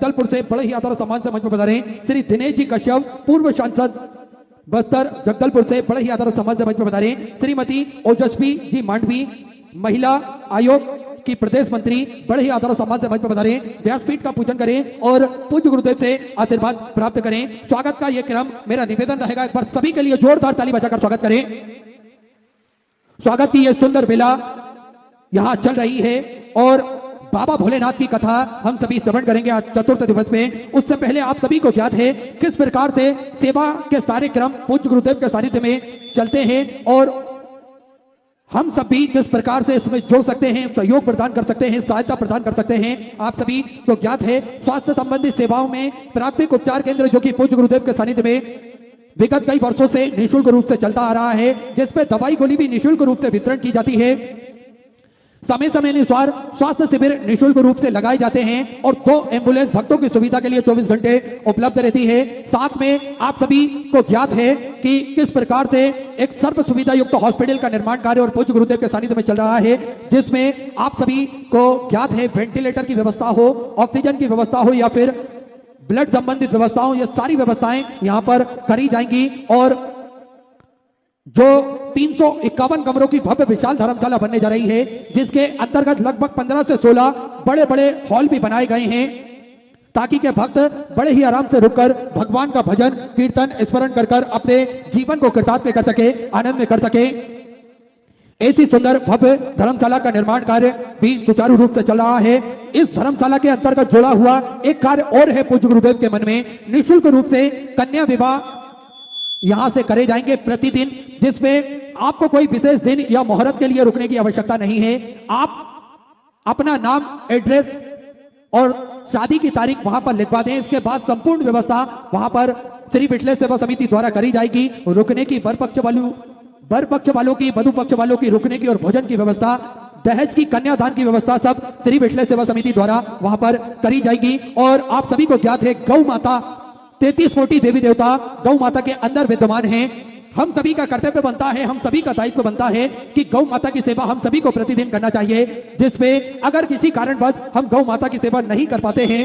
जगदलपुर से बड़े ही आदर और सम्मान से मंच पर पधारे श्री दिनेश जी कश्यप, पूर्व सांसद बस्तर जगदलपुर से बड़े ही आदर और सम्मान से मंच पर पधारे श्रीमती ओजस्वी जी मांडवी, महिला आयोग की प्रदेश मंत्री, बड़े ही आदर और सम्मान से मंच पर पधारे, व्यासपीठ का पूजन करें और पूज्य गुरुदेव से आशीर्वाद प्राप्त करें। स्वागत का यह क्रम मेरा निवेदन रहेगा, एक बार सभी के लिए जोरदार ताली बजाकर स्वागत करें। स्वागत की यह सुंदर बेला यहां चल रही है और बाबा भोलेनाथ की कथा हम सभी श्रवण करेंगे आज चतुर्थ दिवस में। उससे पहले आप सभी को ज्ञात है किस प्रकार से सेवा के सारे क्रम पूज्य गुरुदेव के सानिध्य में चलते हैं और हम सभी किस प्रकार से इसमें जुड़ सकते हैं, सहयोग प्रदान कर सकते हैं, सहायता प्रदान कर सकते हैं। आप सभी को ज्ञात है स्वास्थ्य संबंधी सेवाओं में प्राथमिक उपचार केंद्र जो कि पूज्य गुरुदेव के सानिध्य में विगत कई वर्षों से निःशुल्क रूप से चलता आ रहा है, जिसपे दवाई गोली भी निःशुल्क रूप से वितरण की जाती है। समय समय अनुसार स्वास्थ्य शिविर निःशुल्क रूप से लगाए जाते हैं और 2 एम्बुलेंस भक्तों की सुविधा के लिए 24 घंटे उपलब्ध रहती है। साथ में आप सभी को ज्ञात है कि किस प्रकार से एक सर्व सुविधा युक्त हॉस्पिटल का निर्माण कार्य और पूज्य गुरुदेव के सानिध्य में चल रहा है, जिसमें आप सभी को ज्ञात है वेंटिलेटर की व्यवस्था हो, ऑक्सीजन की व्यवस्था हो या फिर ब्लड संबंधित व्यवस्थाओं, ये सारी व्यवस्थाएं यहां पर करी जाएंगी। और जो 351 कमरों की भव्य विशाल धर्मशाला बनने जा रही है, जिसके अंतर्गत लगभग 15 से 16 बड़े बड़े हॉल भी बनाए गए हैं ताकि के भक्त बड़े ही आराम से रुककर भगवान का भजन कीर्तन स्मरण कर कर अपने जीवन को कृतार्थ कर सके, आनंद में कर सके। ऐसी सुंदर भव्य धर्मशाला का निर्माण कार्य भी सुचारू रूप से चल रहा है। इस धर्मशाला के अंतर्गत जुड़ा हुआ एक कार्य और है पूज्य गुरुदेव के मन में, निःशुल्क रूप से कन्या विवाह यहां से करे जाएंगे प्रतिदिन, जिसमें आपको कोई विशेष दिन या मुहूर्त के लिए रुकने की आवश्यकता नहीं है। आप अपना नाम, एड्रेस और शादी की तारीख वहां पर लिखवा दें। इसके बाद संपूर्ण व्यवस्था वहां पर श्री विठले सेवा समिति द्वारा करी जाएगी। रुकने की वर पक्ष वालों की, वधु पक्ष वालों की रुकने की और भोजन की व्यवस्था, दहेज की, कन्यादान की व्यवस्था सब श्री विठले सेवा समिति द्वारा वहां पर करी जाएगी। और आप सभी को ज्ञात है गौ माता 33 कोटि देवी देवता गौ माता के अंदर विद्यमान हैं। हम सभी का कर्तव्य बनता है, हम सभी का दायित्व बनता है कि गौ माता की सेवा हम सभी को प्रतिदिन करना चाहिए, जिसमें अगर किसी कारणवश हम गौ माता की सेवा नहीं कर पाते हैं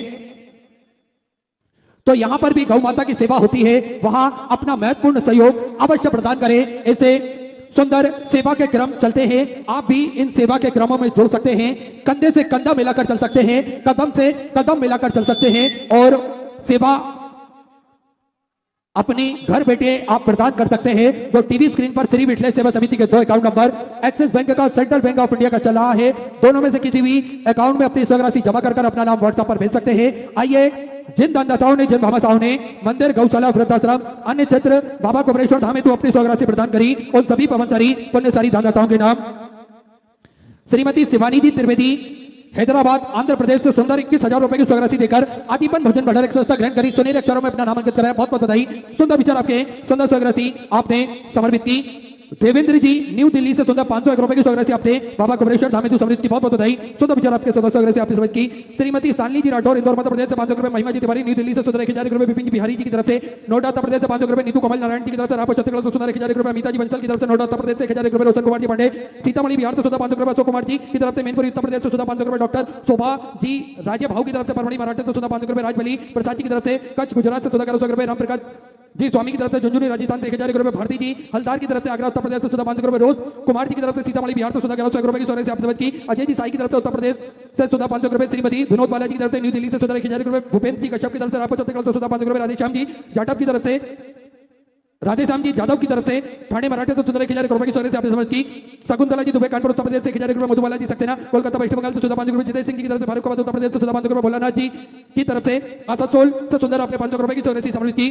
तो यहां पर भी गौ माता की सेवा होती है, वहां अपना महत्वपूर्ण सहयोग अवश्य प्रदान करें। ऐसे सुंदर सेवा के क्रम चलते हैं, आप भी इन सेवा के क्रमों में जुड़ सकते हैं, कंधे से कंधा मिलाकर चल सकते हैं, कदम से कदम मिलाकर चल सकते हैं और सेवा अपनी घर बैठे आप प्रदान कर सकते हैं। जो टीवी स्क्रीन पर श्री विठले सेवा समिति के 2 अकाउंट नंबर एक्सिस बैंक का, सेंट्रल बैंक ऑफ इंडिया का चल रहा है, दोनों में से किसी भी अकाउंट में अपनी स्वराशि जमा कर अपना नाम व्हाट्सएप पर भेज सकते हैं। आइए जिन दानदाताओं ने, जिन भामाशाहों ने मंदिर, गौशाला, वृद्धाश्रम, अन्य क्षेत्र बाबा कुमरेश्वर धाम में तो अपनी स्वराशि प्रदान करी, उन सभी पवनसारी पुण्यसारी दानदाताओं के नाम श्रीमती शिवानी जी त्रिवेदी, हैदराबाद, आंध्र प्रदेश से सुंदर 21,000 रुपए की स्वराशि देकर आदीपन भोजन भंडार एक संस्था ग्रहण करी, सुनहरे अक्षरों में अपना नाम अंकित कराया। बहुत बहुत बधाई। सुंदर विचार आपके, सुंदर स्वराशि आपने समर्पित की। देवेंद्र जी न्यू दिल्ली से सुंदर 501 रुपए की स्वराशि आपने बाबा कुमरेश्वर धाम में समृद्ध की। बहुत बहुत बधाई। सुंदर विचार आपके, सुंदर स्वराशि आपने समर्पित की। श्रीमती सालनी जी राठौर, इंदौर मध्य प्रदेश से 500 रुपए। महिमा जी तिवारी न्यू दिल्ली से सुंदर 1000 रुपए। विपिन जी बिहारी जी की तरफ से नोएडा उत्तर प्रदेश से 500 रुपए। नीतू कमल नारायण जी की तरफ से रायपुर छत्तीसगढ़ से सुंदर 1000 रुपए। अमिता जी बंसल की तरफ से नोएडा उत्तर प्रदेश से 1000 रुपए। रोशन कुमार जी पांडे सीतामढ़ी बिहार से सुंदर 500 रुपए। अशोक कुमार जी की तरफ से मैनपुरी उत्तर प्रदेश से सुंदर 500 रुपए। डॉक्टर शोभा जी राजे भाऊ की तरफ से परमणी मराठा से सुंदर 500 रुपए। राजबली प्रसाद जी की तरफ से कच्छ गुजरात से सुंदर 1100 रुपए। रामप्रकाश जी स्वामी की तरफ से झुंझुनू राजस्थान से 1000 रुपए। भारती जी हल्दार की तरफ से आगरा उत्तर प्रदेश से सुंदर 500 रुपए। रोज कुमार जी की तरफ से सीतामढ़ी बिहार से सुंदर 1100 रुपए की स्वराशि आप समझ की। अजय जी साई की तरफ से उत्तर प्रदेश से सुंदर 500 रुपए। श्रीमती विनोद बालाजी की तरफ से न्यू दिल्ली से सुंदर 1000 रुपए। भूपेंद्र जी कश्यप की तरफ से रायपुर छत्तीसगढ़ से सुंदर 500 रुपए। राधेश्याम जी जाटव की तरफ से, राधेश्याम जी जादव की तरफ से ठाणे मराठे से सुंदर 1000 रुपए की स्वराशि आपने समझ की। शकुंतला जी दुबई कानपुर उत्तर प्रदेश से 1000 रुपए। मधुबाला जी सक्सेना कोलकाता वेस्ट बंगाल से सुंदर 500 रुपए। जितेश सिंह जी की तरफ से फारुखाबाद उत्तर प्रदेश से सुंदर 500 रुपए। भोलानाथ जी की तरफ से आसनसोल से सुंदर आपने 500 रुपए की स्वराशि समर्पित की।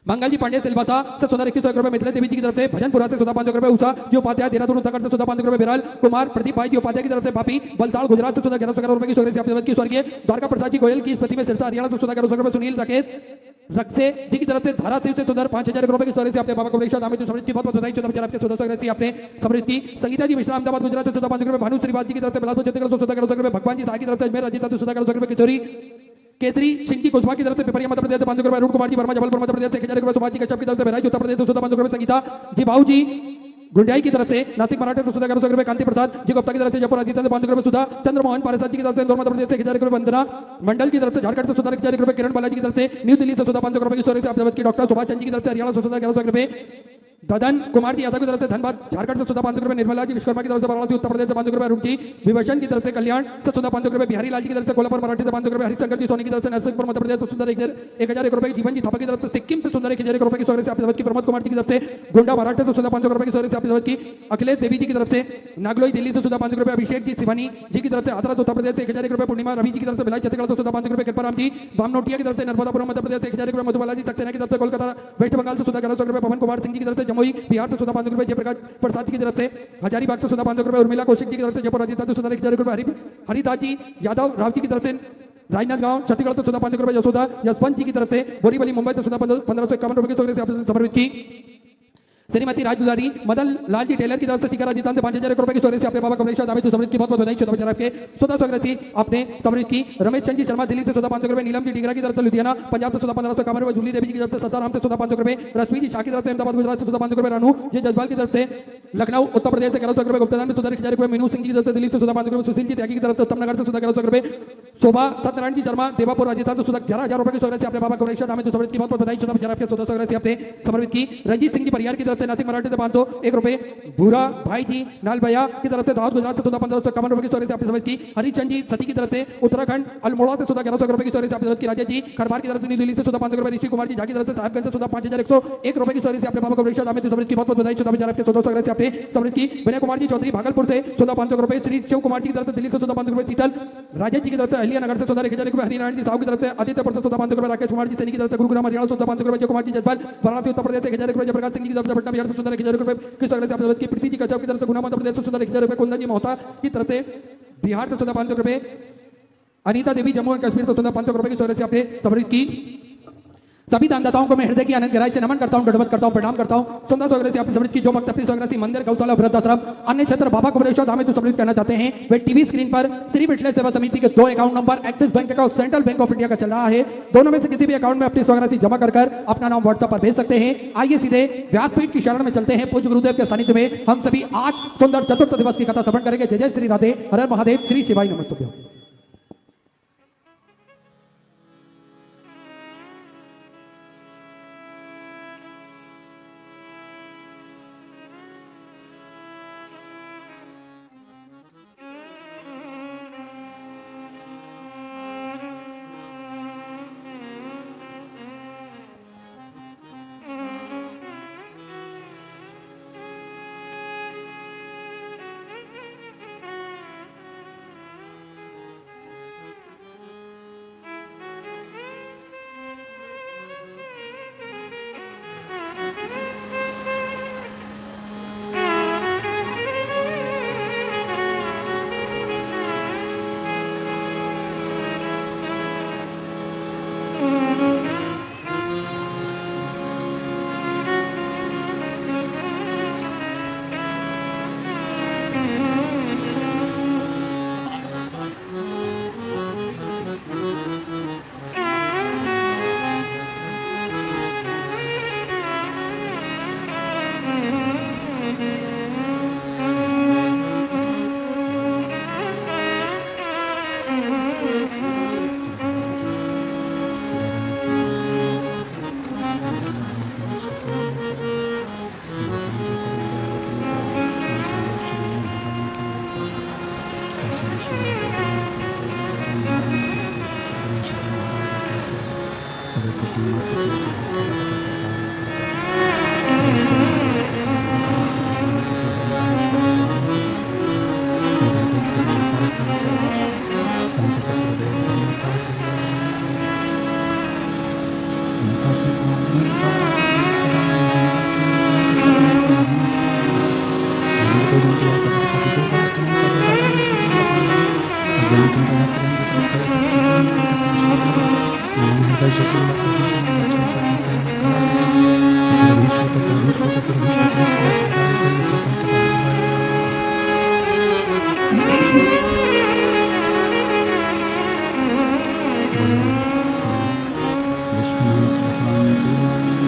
मंगल जी पांडे सिलवासा से सुंदर 2100 रुपए। मिथिला देवी जी की तरफ से भजनपुरा से सुंदर 500 रुपए। उषा जी उपाध्याय देहरादून उत्तराखंड से सुंदर 500 रुपए। बिराल कुमार प्रदीप भाई जी उपाध्याय की तरफ से बापी बलताल गुजरात से सुंदर 1100 रुपए की स्वराशि आपने समझ की। स्वर्गीय द्वारका प्रसाद जी गोयल की स्मृति में सिरसा हरियाणा से सुंदर 1100 रुपए। सुनील राकेश रक्से जी की तरफ से धाराशिव से सुंदर 5000 रुपए की स्वराशि आपने बाबा कुमरेश्वर धाम में समृद्धि की। बहुत बहुत बधाई। सुंदर विचार आपके, सुंदर स्वराशि आपने समृद्धि की। संगीता जी मिश्रा अहमदाबाद गुजरात से सुंदर 500 रुपए। भानु श्रीवास जी की तरफ से बिलासपुर छत्तीसगढ़ से सुंदर 1100 रुपए। भगवान जी साई की तरफ से अजमेर राजस्थान से सुंदर 1100 रुपए। किशोरी केसरी सिंह जी कुशवाहा की तरफ से पिपरिया मध्य प्रदेश से 500 रुपए। अरुण कुमार जी वर्मा जबलपुर मध्य प्रदेश से 1000 रुपए। सुभाष जी कश्यप की तरफ से बहराइच उत्तर प्रदेश से सुंदर 500 रुपए। संगीता जी भाऊ जी गुंडियाई की तरफ से नासिक मराठे से सुधा 1100 रुपए, कांति प्रसाद जी गुप्ता की तरफ से जयपुर राजस्थान से 500 रुपए, सुधा चंद्रमोहन पारसाद जी की तरफ से इंदौर मध्य प्रदेश से 1000 रुपए, वंदना मंडल की तरफ से झारखंड से सुधा 1000 रुपए, किरण बालाजी की तरफ से न्यू दिल्ली से सुधा 500 रुपए की स्टोरी से आप की डॉक्टर सुभाष चंद जी की तरफ से हरियाणा से सुधा 1100 रुपए, ददन कुमार जी यादव की तरफ से धनबाद झारखंड से सुधा 500 रुपए, निर्मला जी विश्वकर्मा की तरफ से वाराणसी उत्तर प्रदेश से 500 रुपए, रुचि विभूषण की तरफ से कल्याण से सुधा 500 रुपए, बिहारी लाल जी की तरफ से कोल्हापुर मराठी से 500 रुपए, हरिशंकर जी सोनी की तरफ से नरसिंहपुर मध्य प्रदेश से सुंदर 1000 रुपए, जीवन जी थापा की तरफ से सिक्किम से सुंदर 1000 रुपए की स्टोरी से आप की प्रमोद कुमार जी की तरफ से गोंडा मराठा से सुधा 500 रुपए की स्टोरी से आप की अखिलेश देवी जी की तरफ से नागलोई दिल्ली से सुधा 500 रुपए, अभिषेक जी शिवानी जी की तरफ से हाथरस उत्तर प्रदेश से 1000 रुपए, पूर्णिमा रवि जी की तरफ से भिलाई छत्तीसगढ़ से सुधा 500 रुपए, कृपाराम जी बामनोटिया की तरफ से नर्मदापुरम मध्य प्रदेश से 1000 रुपए, मधुबाला जी सक्सेना की तरफ से कोलकाता वेस्ट बंगाल से सुधा 1100 रुपए, पवन कुमार सिंह जी की तरफ से जमुई बिहार से सुधा 500 रुपए, जयप्रकाश प्रसाद की तरफ से हजारीबाग से सुधा 500 रुपए, उर्मिला कौशिक जी की तरफ से जयपुर राजस्थान से सुधा 1000 रुपए, हरिदास जी यादव राव जी की तरफ से राजनांदगांव छत्तीसगढ़ से सुधा 500 रुपए, यशोदा यशवंत जी की तरफ से बोरीवली मुंबई से सुधा 1551 रुपए की समर्पित की, श्रीमती राजदुलारी मदन लाल जी टेलर की तरफ से टीका राजस्थान से 5000 रुपए की स्टोरी से अपने बाबा कमलेश दावे समृद्ध की बहुत बहुत बधाई, शोधा आपके सुधा स्वागत आपने समृद्ध की, रमेश चंद जी शर्मा दिल्ली से सुधा 500 रुपए, नीलम जी डिगरा की तरफ से लुधियाना पंजाब से सुधा 1551 रुपए, जूली देवी जी की तरफ से ससाराम से सुधा 500 रुपए, रश्मि जी शाह की तरफ से अहमदाबाद गुजरात से सुधा 500 रुपए, रानू जी जजवाल की तरफ से लखनऊ उत्तर प्रदेश से 1100 रुपए, गुप्तादान में सुधा 1000 रुपए, मीनू सिंह जी की तरफ से दिल्ली से सुधा 500 रुपए, सुशील जी त्यागी की तरफ से उत्तम नगर से सुधा 1100 रुपए, शोभा सत्यनारायण जी शर्मा देवापुर राजस्थान से सुधा 11000 रुपए की स्टोरी से अपने बाबा कमलेश दावे समृद्ध की बहुत बहुत बधाई, शोधा आपके सुधा स्वागत से अपने समर्पित की, रंजीत सिंह जी परियार की तरफ से नासिक मराठी से 501 रुपए, भूरा भाई जी नालबया की तरफ से दाऊद गुजरात से सुधा 1551 रुपए की स्टोरी से अपनी समझ की, हरिचंद जी सती की तरफ से उत्तराखंड अल्मोड़ा से सुधा 1100 रुपए की स्टोरी से अपनी समझ की, राजेश जी खरबार की तरफ से दिल्ली से सुधा 500 रुपए, ऋषि कुमार जी झा की तरफ से साहिबगंज से सुधा 5101 रुपए की स्टोरी से अपने बाबा कमलेश दावे समृद्ध की बहुत बहुत बधाई, शोधा आपके सुधा स्वागत से अपने समृद्ध की, विनय कुमार जी चौधरी भागलपुर से सुधा 500 रुपए, श्री शिव कुमार जी की तरफ से दिल्ली से सुधा 500 रुपए, शीतल राजेश जी की तरफ से अहिल्या नगर से सुधा 1000 रुपए, हरिनारायण जी साहू की तरफ से आदित्यपुर से सुधा 500 रुपए, राकेश कुमार जी सैनी की तरफ से गुरुग्राम हरियाणा से सुधा 500 रुपए, जय कुमार जी जजवाल वाराणसी उत्तर प्रदेश से 1000 रुपए, जयप्रकाश सिंह जी की तरफ से पटना बिहार से सुधा 1000 रुपए की स्टोरी से अपनी प्रीति जी कश्यप की तरफ से गुना मध्य प्रदेश से सुधा 1000 रुपए, कुंदन जी मोहता की तरफ से बिहार से सुधा 500 रुपए, अनीता देवी जम्मू एंड कश्मीर से सुधा 500 रुपए की स्टोरी से अपने समृद्ध की, सभी दानदाताओं को मैं हृदय की आनंद गहराई से नमन करता हूं, दंडवत करता हूं, प्रणाम करता हूं, सुंदर स्वागत आप समृद्ध की जो भक्त अपनी स्वागत मंदिर गौशाला वृद्धाश्रम अन्य क्षेत्र बाबा कमलेश्वर धाम में तो समृद्ध करना चाहते हैं, वे टीवी स्क्रीन पर श्री विठलेश्वर सेवा समिति के 2 account number axis bank account central bank of India का चल रहा है, दोनों में से किसी भी अकाउंट में अपनी स्वागत जमा कर अपना नाम व्हाट्सएप पर भेज सकते हैं। आइए सीधे व्यासपीठ की शरण में चलते हैं, पूज्य गुरुदेव के सानिध्य में हम सभी आज सुंदर चतुर्थ दिवस की कथा श्रवण करेंगे। जय जय श्री राधे, हर महादेव, श्री शिवाय नमस्तुभ्यं। विश्वनाथ भगवान की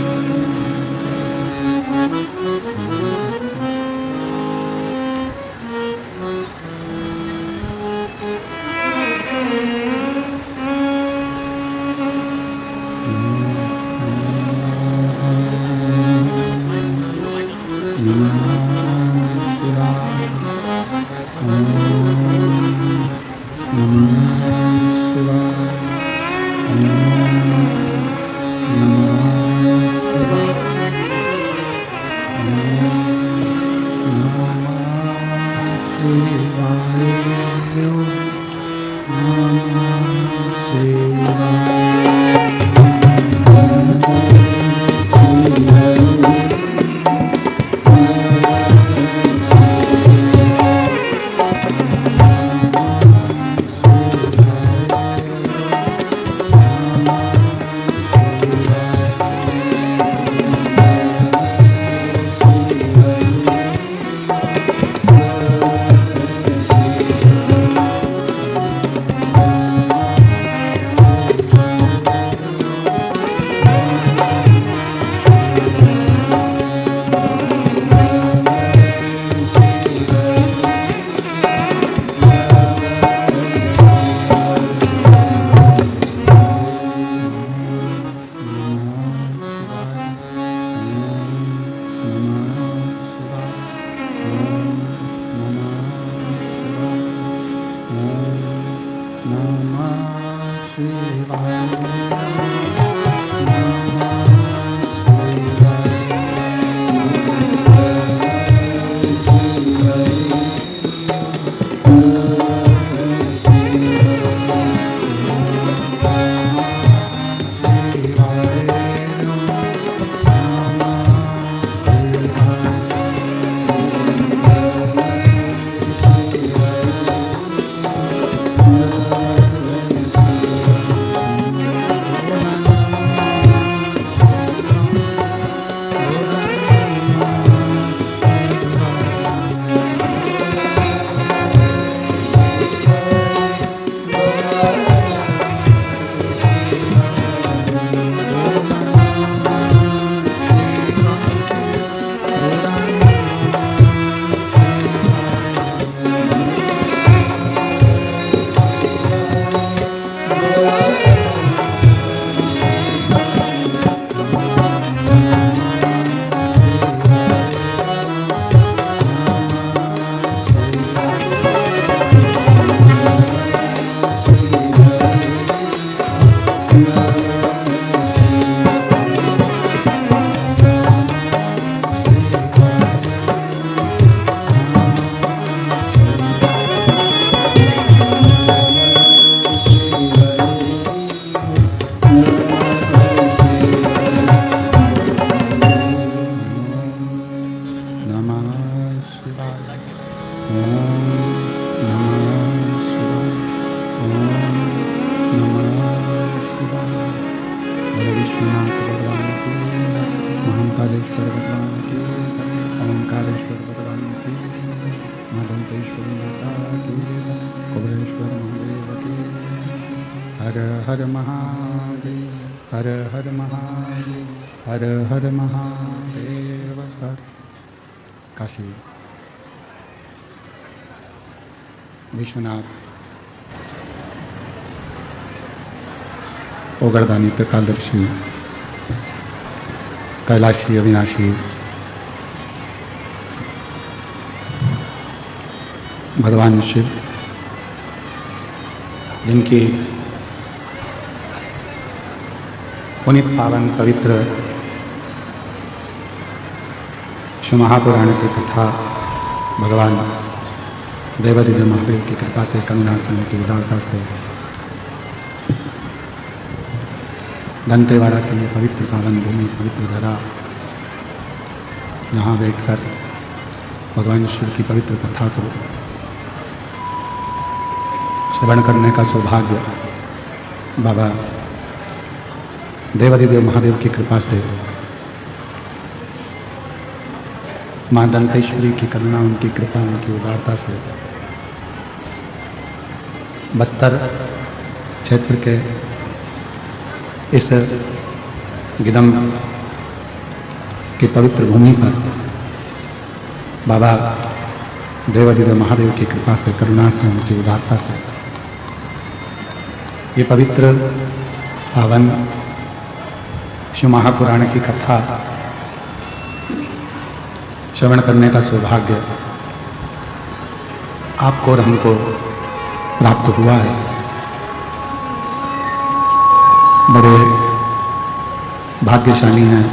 ओंकारेश्वर भगवान की, ओंकारेश्वर भगवान की, मदंतेश्वरी माता की, कुबरेश्वर महादेव की। हर हर महादेव, हर हर महादेव, हर हर महादेव, हर। काशी विश्वनाथ ओगरदानी त्रिकालदर्शी कैलाशी अविनाशी भगवान शिव, जिनकी पुनित पावन पवित्र शिव महापुराण की कथा भगवान देवादिदेव महादेव की कृपा से, करुणा से, की उदारता से दंतेवाड़ा की ये पवित्र पावन भूमि, पवित्र धरा, जहाँ बैठकर भगवान शिव की पवित्र कथा को श्रवण करने का सौभाग्य बाबा देवादिदेव महादेव की कृपा से, माँ दंतेश्वरी की करुणा, उनकी कृपा, उनकी उदारता से बस्तर क्षेत्र के इस गिदम की पवित्र भूमि पर बाबा देवादिदेव महादेव की कृपा से, करुणा से, उनकी उदारता से ये पवित्र पावन शिव महापुराण की कथा श्रवण करने का सौभाग्य आपको और हमको प्राप्त हुआ है। बड़े भाग्यशाली हैं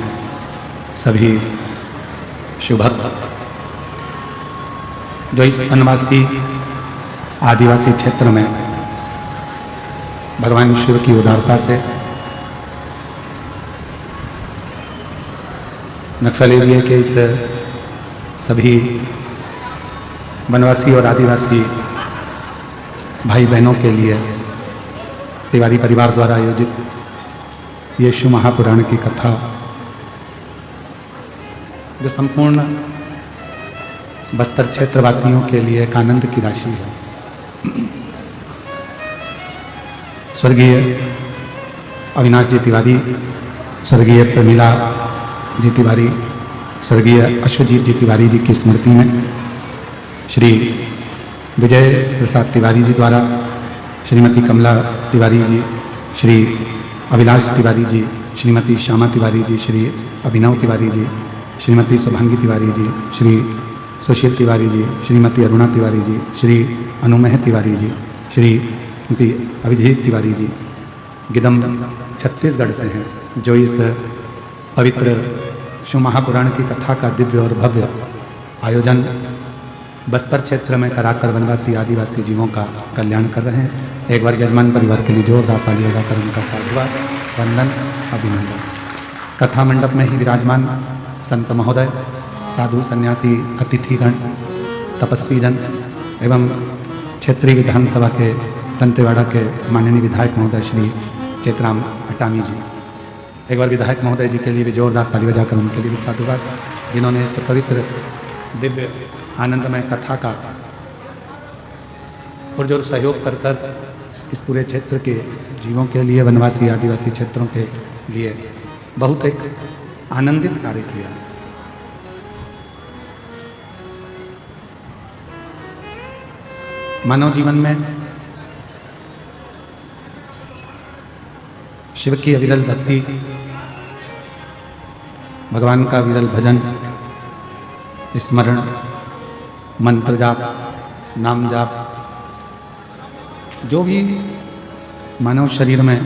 सभी शिवभक्त जो इस वनवासी आदिवासी क्षेत्र में भगवान शिव की उदारता से नक्सल एरिया के इस सभी वनवासी और आदिवासी भाई बहनों के लिए तिवारी परिवार द्वारा आयोजित ये शिव महापुराण की कथा, जो संपूर्ण बस्तर क्षेत्रवासियों के लिए एक आनंद की राशि है। स्वर्गीय अविनाश जी तिवारी, स्वर्गीय प्रमिला जी तिवारी, स्वर्गीय अश्वजीत जी तिवारी जी की स्मृति में श्री विजय प्रसाद तिवारी जी द्वारा श्रीमती कमला तिवारी जी, श्री अभिलाष तिवारी जी, श्रीमती श्यामा तिवारी जी, श्री अभिनव तिवारी जी, श्रीमती शुभांगी तिवारी जी, श्री सुशील तिवारी जी, श्रीमती अरुणा तिवारी जी, श्री अनुमेह तिवारी जी, श्रीमती अभिजीत तिवारी जी, गिदम छत्तीसगढ़ से हैं, जो इस पवित्र शिव महापुराण की कथा का दिव्य और भव्य आयोजन बस्तर क्षेत्र में कराकर वनवासी आदिवासी जीवों का कल्याण कर रहे हैं। एक बार यजमान परिवार के लिए जोरदार ताली लगाकर उनका साधुवाद, वंदन, अभिनंदन। कथा मंडप में ही विराजमान संत महोदय, साधु सन्यासी, अतिथिगण, तपस्वीजन एवं क्षेत्रीय विधानसभा के दंतेवाड़ा के माननीय विधायक महोदय श्री चेतराम अटामी जी, एक बार विधायक महोदय जी के लिए भी जोरदार ताली बजाकर उनके लिए भी साधुवाद, जिन्होंने इस पवित्र दिव्य आनंदमय कथा का पुरजोर सहयोग कर कर इस पूरे क्षेत्र के जीवों के लिए, वनवासी आदिवासी क्षेत्रों के लिए बहुत एक आनंदित कार्य किया। मानव जीवन में शिव की अविरल भक्ति, भगवान का विरल भजन, स्मरण, मंत्र जाप, नाम जाप, जो भी मानव शरीर में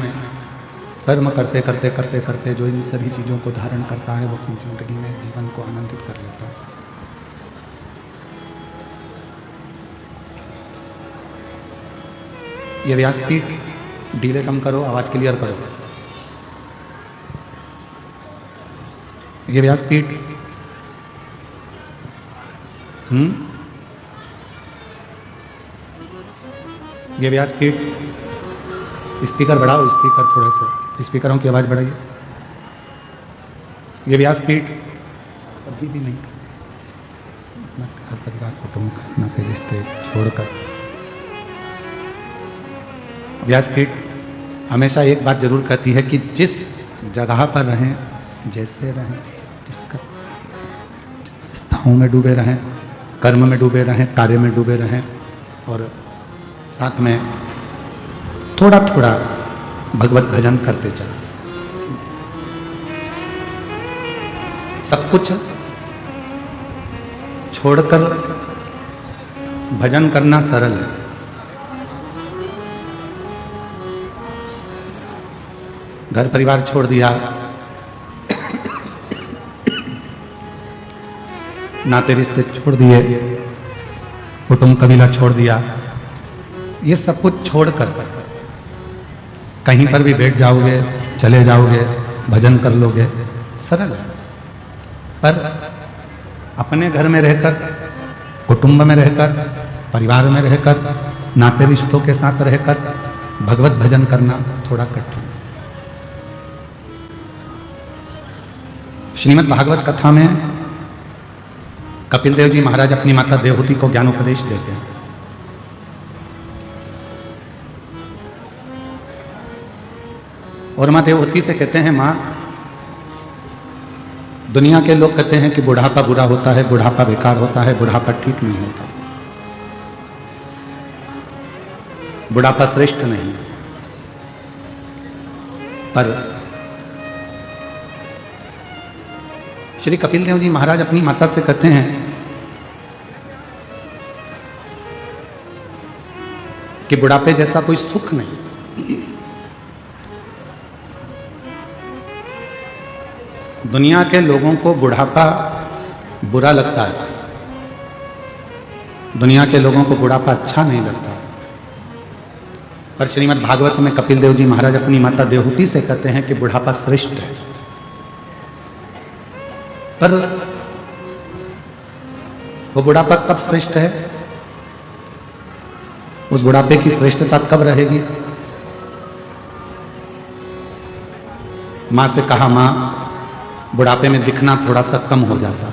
कर्म करते करते करते करते जो इन सभी चीज़ों को धारण करता है, वो अपनी जिंदगी में जीवन को आनंदित कर लेता है। ये व्यासपीठ डीले कम करो, आवाज क्लियर करो। ये व्यासपीठ ये व्यासपीठ, स्पीकर बढ़ाओ, स्पीकर थोड़ा सा, स्पीकरों की आवाज बढ़ाइए। ये व्यासपीठ कभी भी नहीं करते, घर परिवार कुटुंब का नाते रिश्ते छोड़कर। व्यासपीठ हमेशा एक बात जरूर कहती है कि जिस जगह पर रहें, जैसे रहें, जिस अवस्थाओं में डूबे रहें, कर्म में डूबे रहें, कार्य में डूबे रहें, और साथ में थोड़ा थोड़ा भगवत भजन करते चलें। सब कुछ छोड़कर भजन करना सरल है। घर परिवार छोड़ दिया, नाते रिश्ते छोड़ दिए, कुटुंब कबीला छोड़ दिया, ये सब कुछ छोड़कर कहीं पर भी बैठ जाओगे, चले जाओगे, भजन कर लोगे, सरल है। पर अपने घर में रहकर, कुटुंब में रहकर, परिवार में रहकर, नाते रिश्तों के साथ रहकर भगवत भजन करना थोड़ा कठिन है। श्रीमद् भागवत कथा में कपिल देव जी महाराज अपनी माता देवहूति को ज्ञानोपदेश देते हैं। और माँ देवहूति से कहते हैं, माँ, दुनिया के लोग कहते हैं कि बुढ़ापा बुरा होता है, बुढ़ापा बेकार होता है, बुढ़ापा ठीक नहीं होता, बुढ़ापा श्रेष्ठ नहीं। पर श्री कपिल देव जी महाराज अपनी माता से कहते हैं कि बुढ़ापे जैसा कोई सुख नहीं। दुनिया के लोगों को बुढ़ापा बुरा लगता है, दुनिया के लोगों को बुढ़ापा अच्छा नहीं लगता। पर श्रीमद् भागवत में कपिल देव जी महाराज अपनी माता देवहूति से कहते हैं कि बुढ़ापा श्रेष्ठ है। पर वो बुढ़ापा कब श्रेष्ठ है, उस बुढ़ापे की श्रेष्ठता कब रहेगी? मां से कहा, मां, बुढ़ापे में दिखना थोड़ा सा कम हो जाता,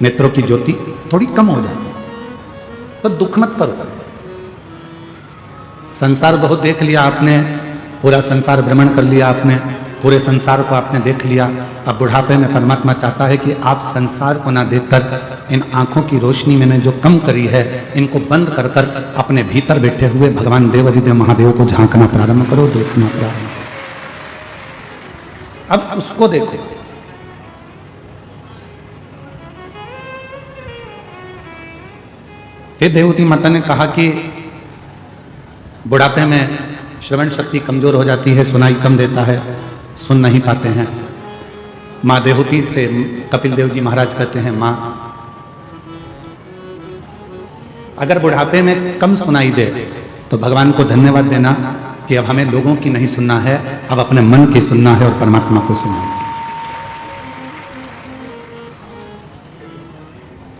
नेत्रों की ज्योति थोड़ी कम हो जाती, तो दुख मत करो। संसार बहुत देख लिया आपने, पूरा संसार भ्रमण कर लिया आपने, पूरे संसार को आपने देख लिया। अब बुढ़ापे में परमात्मा चाहता है कि आप संसार को ना देखकर इन आंखों की रोशनी मैंने जो कम करी है, इनको बंद कर कर अपने भीतर बैठे हुए भगवान देवाधिदेव महादेव को झांकना प्रारंभ करो, देखना प्रारंभ करो। अब उसको देखो। फिर देवहूति माता ने कहा कि बुढ़ापे में श्रवण शक्ति कमजोर हो जाती है, सुनाई कम देता है, सुन नहीं पाते हैं। माँ देहूती से कपिल देव जी महाराज कहते हैं, माँ अगर बुढ़ापे में कम सुनाई दे तो भगवान को धन्यवाद देना कि अब हमें लोगों की नहीं सुनना है, अब अपने मन की सुनना है और परमात्मा को सुनना है।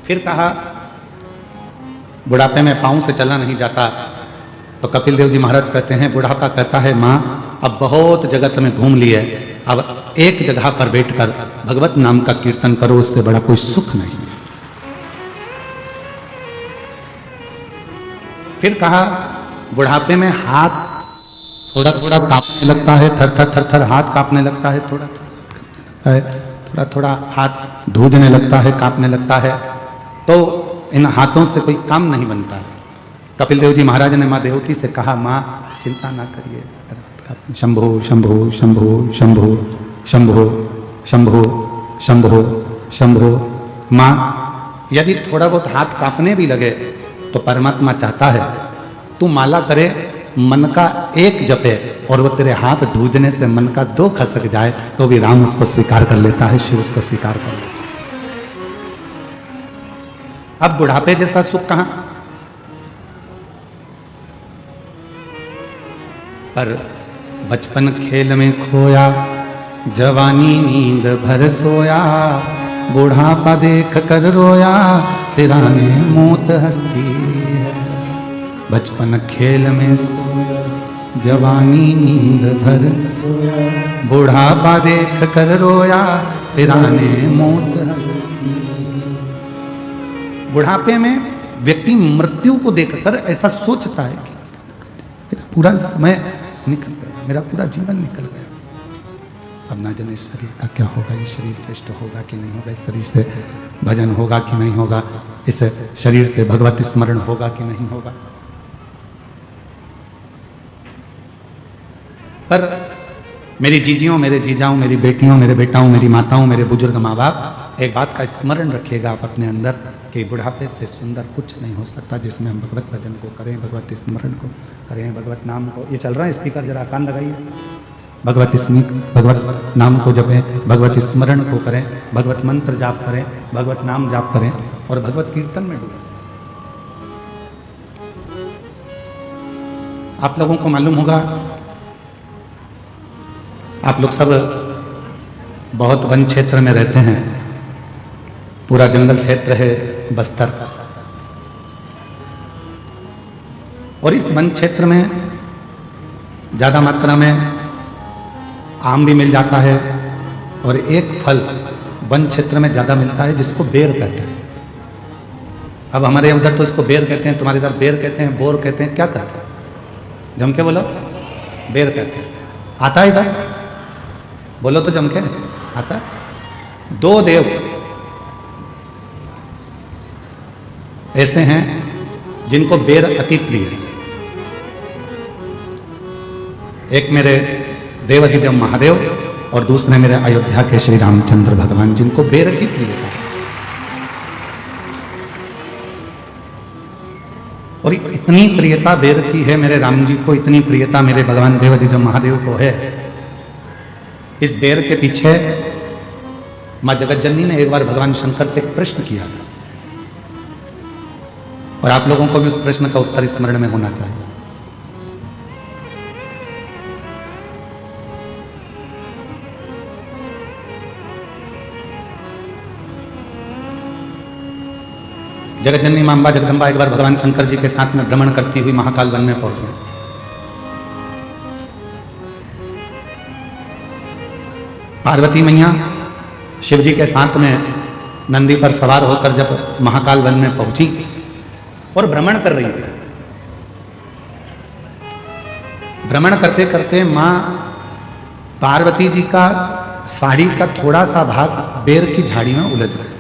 फिर कहा बुढ़ापे में पांव से चला नहीं जाता, तो कपिल देव जी महाराज कहते हैं, बुढ़ापा कहता है, माँ अब बहुत जगत में घूम लिए, अब एक जगह पर बैठकर भगवत नाम का कीर्तन करो, उससे बड़ा कोई सुख नहीं है। फिर कहा बुढ़ापे में हाथ थोड़ा थोड़ा कांपने लगता है, थर थर थर थर हाथ कांपने लगता है, थोड़ा थोड़ा है, थोड़ा थोड़ा हाथ धूजने लगता है, कांपने लगता है, तो इन हाथों से कोई काम नहीं बनता है। कपिल देव जी महाराज ने माँ देवती से कहा, माँ चिंता ना करिए, शंभो शंभो शंभो शंभो शंभो शंभो शंभो शंभो। माँ यदि थोड़ा बहुत हाथ कांपने भी लगे तो परमात्मा चाहता है तू माला करे, मन का एक जपे और वो तेरे हाथ धूजने से मन का 2 खसक जाए तो भी राम उसको स्वीकार कर लेता है, शिव उसको स्वीकार कर लेता है। अब बुढ़ापे जैसा सुख कहां? पर बचपन खेल में खोया, जवानी नींद भर सोया, बुढ़ापा देख कर रोया, सिराने मौत हंसती है। बचपन खेल में खोया, जवानी नींद भर सोया, बुढ़ापा देख कर रोया, सिराने मौत हंसती है। बुढ़ापे में व्यक्ति मृत्यु को देखकर ऐसा सोचता है कि मेरा पूरा समय निकल गया, मेरा पूरा जीवन निकल गया, अब ना जाने इस शरीर का क्या होगा, इस शरीर श्रेष्ठ होगा कि नहीं होगा, इस शरीर से भजन होगा कि नहीं होगा, इस शरीर से भगवत स्मरण होगा कि नहीं होगा। पर मेरी जीजियों, मेरे जीजाओं, मेरी बेटियों, मेरे बेटाओं, मेरी माताओं, मेरे बुजुर्ग माँ बाप, एक बात का स्मरण रखिएगा आप अपने अंदर कि बुढ़ापे से सुंदर कुछ नहीं हो सकता, जिसमें हम भगवत भजन को करें, भगवत स्मरण को करें, भगवत नाम को। ये चल रहा है स्पीकर, जरा कान लगाइए। भगवत नाम को जपें, भगवत स्मरण को करें, भगवत मंत्र जाप करें, भगवत नाम जाप करें और भगवत कीर्तन में डूबें। आप लोगों को मालूम होगा, आप लोग सब बहुत वन क्षेत्र में रहते हैं, पूरा जंगल क्षेत्र है बस्तर, और इस वन क्षेत्र में ज्यादा मात्रा में आम भी मिल जाता है, और एक फल वन क्षेत्र में ज्यादा मिलता है जिसको बेर कहते हैं। अब हमारे उधर तो इसको बेर कहते हैं, तुम्हारे इधर बेर कहते हैं, बोर कहते हैं, क्या कहते हैं? जम के बोलो। बेर कहते हैं। आता है इधर? बोलो तो जम के आता। 2 देव ऐसे हैं जिनको बेर अति प्रिय है। एक मेरे देवाधिदेव महादेव और दूसरे मेरे अयोध्या के श्री रामचंद्र भगवान, जिनको बेर की प्रियता है। और इतनी प्रियता बेर की है मेरे राम जी को, इतनी प्रियता मेरे भगवान देवाधिदेव महादेव को है। इस बेर के पीछे मां जगत जननी ने एक बार भगवान शंकर से एक प्रश्न किया था, और आप लोगों को भी उस प्रश्न का उत्तर स्मरण में होना चाहिए। जगत जननी मां अम्बा जगदम्बा एक बार भगवान शंकर जी के साथ में भ्रमण करती हुई महाकाल वन में पहुंच गई। पार्वती मैया शिव जी के साथ में नंदी पर सवार होकर जब महाकाल वन में पहुंची और भ्रमण कर रही थी, भ्रमण करते करते मां पार्वती जी का साड़ी का थोड़ा सा भाग बेर की झाड़ी में उलझ गया।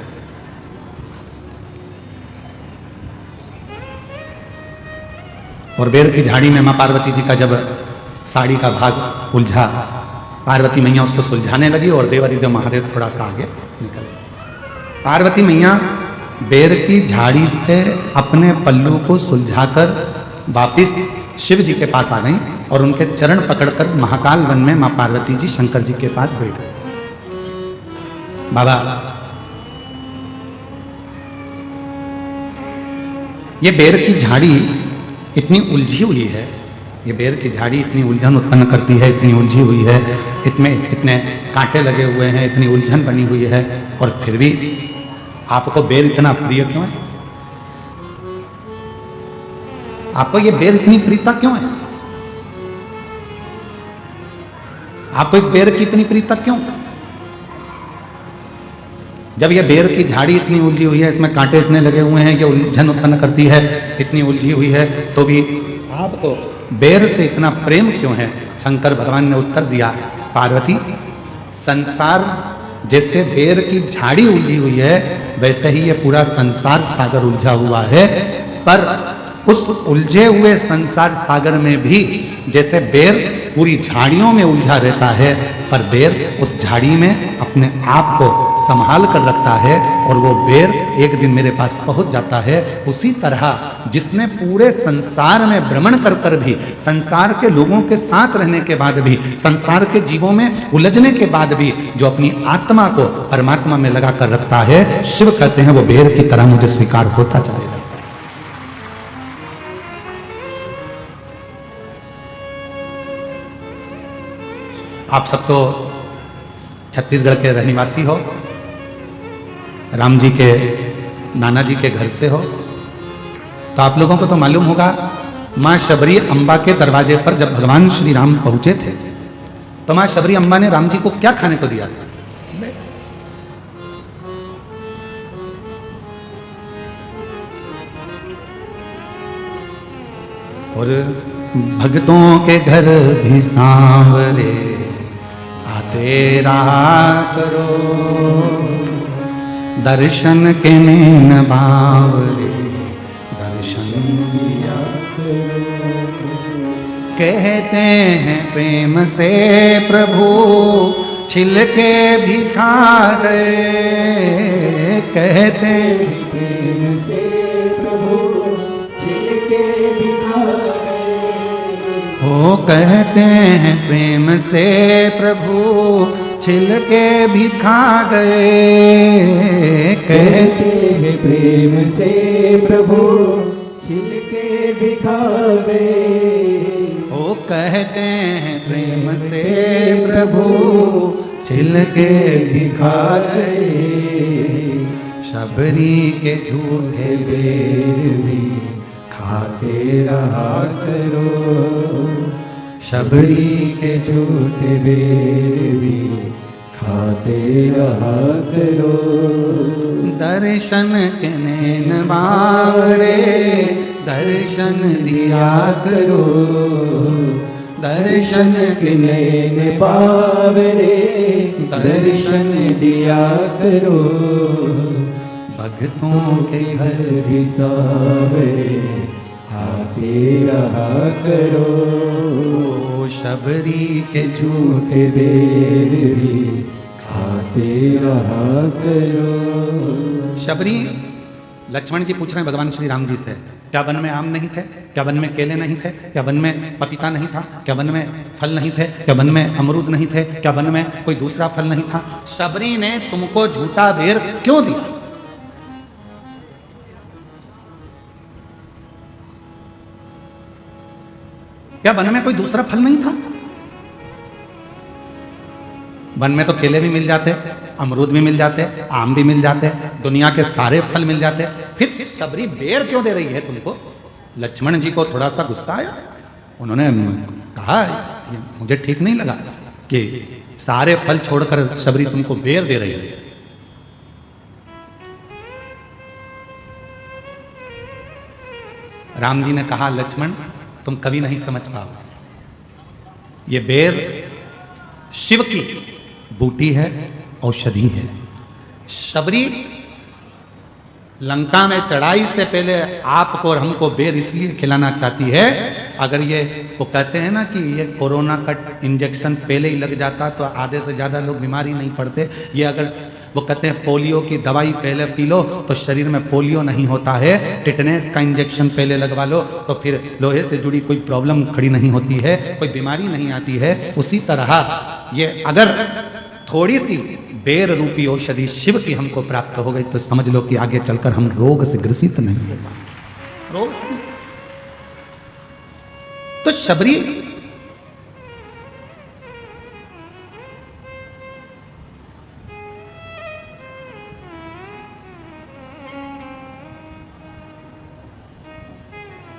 और बेर की झाड़ी में मां पार्वती जी का जब साड़ी का भाग उलझा, पार्वती मैया उसको सुलझाने लगी और देवाधिदेव महादेव थोड़ा सा आगे निकल गए। पार्वती मैया बेर की झाड़ी से अपने पल्लू को सुलझाकर वापिस शिव जी के पास आ गई और उनके चरण पकड़कर महाकाल वन में मां पार्वती जी शंकर जी के पास बैठ गए। बाबा, ये बेर की झाड़ी इतनी उलझी हुई है, ये बेर की झाड़ी इतनी उलझन उत्पन्न करती है, इतनी उलझी हुई है, इतने कांटे लगे हुए हैं, इतनी उलझन बनी हुई है, और फिर भी आपको बेर इतना प्रिय क्यों है? आपको ये बेर इतनी प्रियता क्यों है? आपको इस बेर की इतनी प्रियता क्यों? जब ये बेर की झाड़ी इतनी उलझी हुई है, इसमें कांटे इतने लगे हुए हैं, ये उलझन उत्पन्न करती है, इतनी उलझी हुई है, तो भी आपको बेर से इतना प्रेम क्यों है? शंकर भगवान ने उत्तर दिया, पार्वती, संसार जैसे बेर की झाड़ी उलझी हुई है, वैसे ही ये पूरा संसार सागर उलझा हुआ है, पर उस उलझे हुए संसार सागर में भी जैसे बेर पूरी झाड़ियों में उलझा रहता है, पर बेर उस झाड़ी में अपने आप को संभाल कर रखता है और वो बेर एक दिन मेरे पास पहुंच जाता है। उसी तरह जिसने पूरे संसार में भ्रमण कर कर भी, संसार के लोगों के साथ रहने के बाद भी, संसार के जीवों में उलझने के बाद भी जो अपनी आत्मा को परमात्मा में लगा कर रखता है, शिव कहते हैं वो बेर की तरह मुझे स्वीकार होता चलेगा। आप सब तो छत्तीसगढ़ के रहनिवासी हो, राम जी के नाना जी के घर से हो, तो आप लोगों को तो मालूम होगा मां शबरी अम्बा के दरवाजे पर जब भगवान श्री राम पहुंचे थे, तो मां शबरी अम्बा ने राम जी को क्या खाने को दिया था? और भक्तों के घर भी सांवरे आते रहा करो, दर्शन के नैन बावरे दर्शन दिया करो। कहते हैं प्रेम से प्रभु छिलके भी खा गए, कहते हैं प्रेम से प्रभु छिलके भी खा गए, वो कहते हैं प्रेम से प्रभु छिलके भी खा गए, कहते हैं प्रेम से प्रभु छिलके भी खा गए, वो कहते हैं प्रेम से प्रभु छिलके भी खा गए। शबरी के झूठे बेर भी खाते रहा करो, शबरी के झूठे बेर भी खाते रहा करो। दर्शन के नैन बावरे दर्शन दिया करो, दर्शन के नैन बावरे दर्शन दिया करो। भक्तों के घर भी सांवरे आते रहा करो, शबरी के झूठे बेर भी खाते रहा करो। शबरी, लक्ष्मण जी पूछ रहे हैं भगवान श्री राम जी से, क्या वन में आम नहीं थे? क्या वन में केले नहीं थे? क्या वन में पपीता नहीं था? क्या वन में फल नहीं थे? क्या वन में अमरूद नहीं थे? क्या वन में कोई दूसरा फल नहीं था? शबरी ने तुमको झूठा बेर क्यों दिया? क्या वन में कोई दूसरा फल नहीं था? वन में तो केले भी मिल जाते, अमरूद भी मिल जाते, आम भी मिल जाते, दुनिया के सारे फल मिल जाते, फिर शबरी बेर क्यों दे रही है तुमको? लक्ष्मण जी को थोड़ा सा गुस्सा आया, उन्होंने कहा ये मुझे ठीक नहीं लगा कि सारे फल छोड़कर शबरी तुमको बेर दे रही है। राम जी ने कहा, लक्ष्मण तुम कभी नहीं समझ पाओगे, ये बेर शिव की बूटी है, औषधि है। शबरी लंका में चढ़ाई से पहले आपको और हमको बेर इसलिए खिलाना चाहती है अगर ये वो कहते हैं ना कि ये कोरोना का इंजेक्शन पहले ही लग जाता तो आधे से ज़्यादा लोग बीमार ही नहीं पड़ते। ये अगर वो कहते हैं पोलियो की दवाई पहले पी लो तो शरीर में पोलियो नहीं होता है, टिटनेस का इंजेक्शन पहले लगवा लो तो फिर लोहे से जुड़ी कोई प्रॉब्लम खड़ी नहीं होती है, कोई बीमारी नहीं आती है। उसी तरह ये अगर थोड़ी सी बेर रूपी औषधि शिव की हमको प्राप्त हो गई तो समझ लो कि आगे चलकर हम रोग से ग्रसित नहीं हो पाएंगे, रोग से। तो शबरी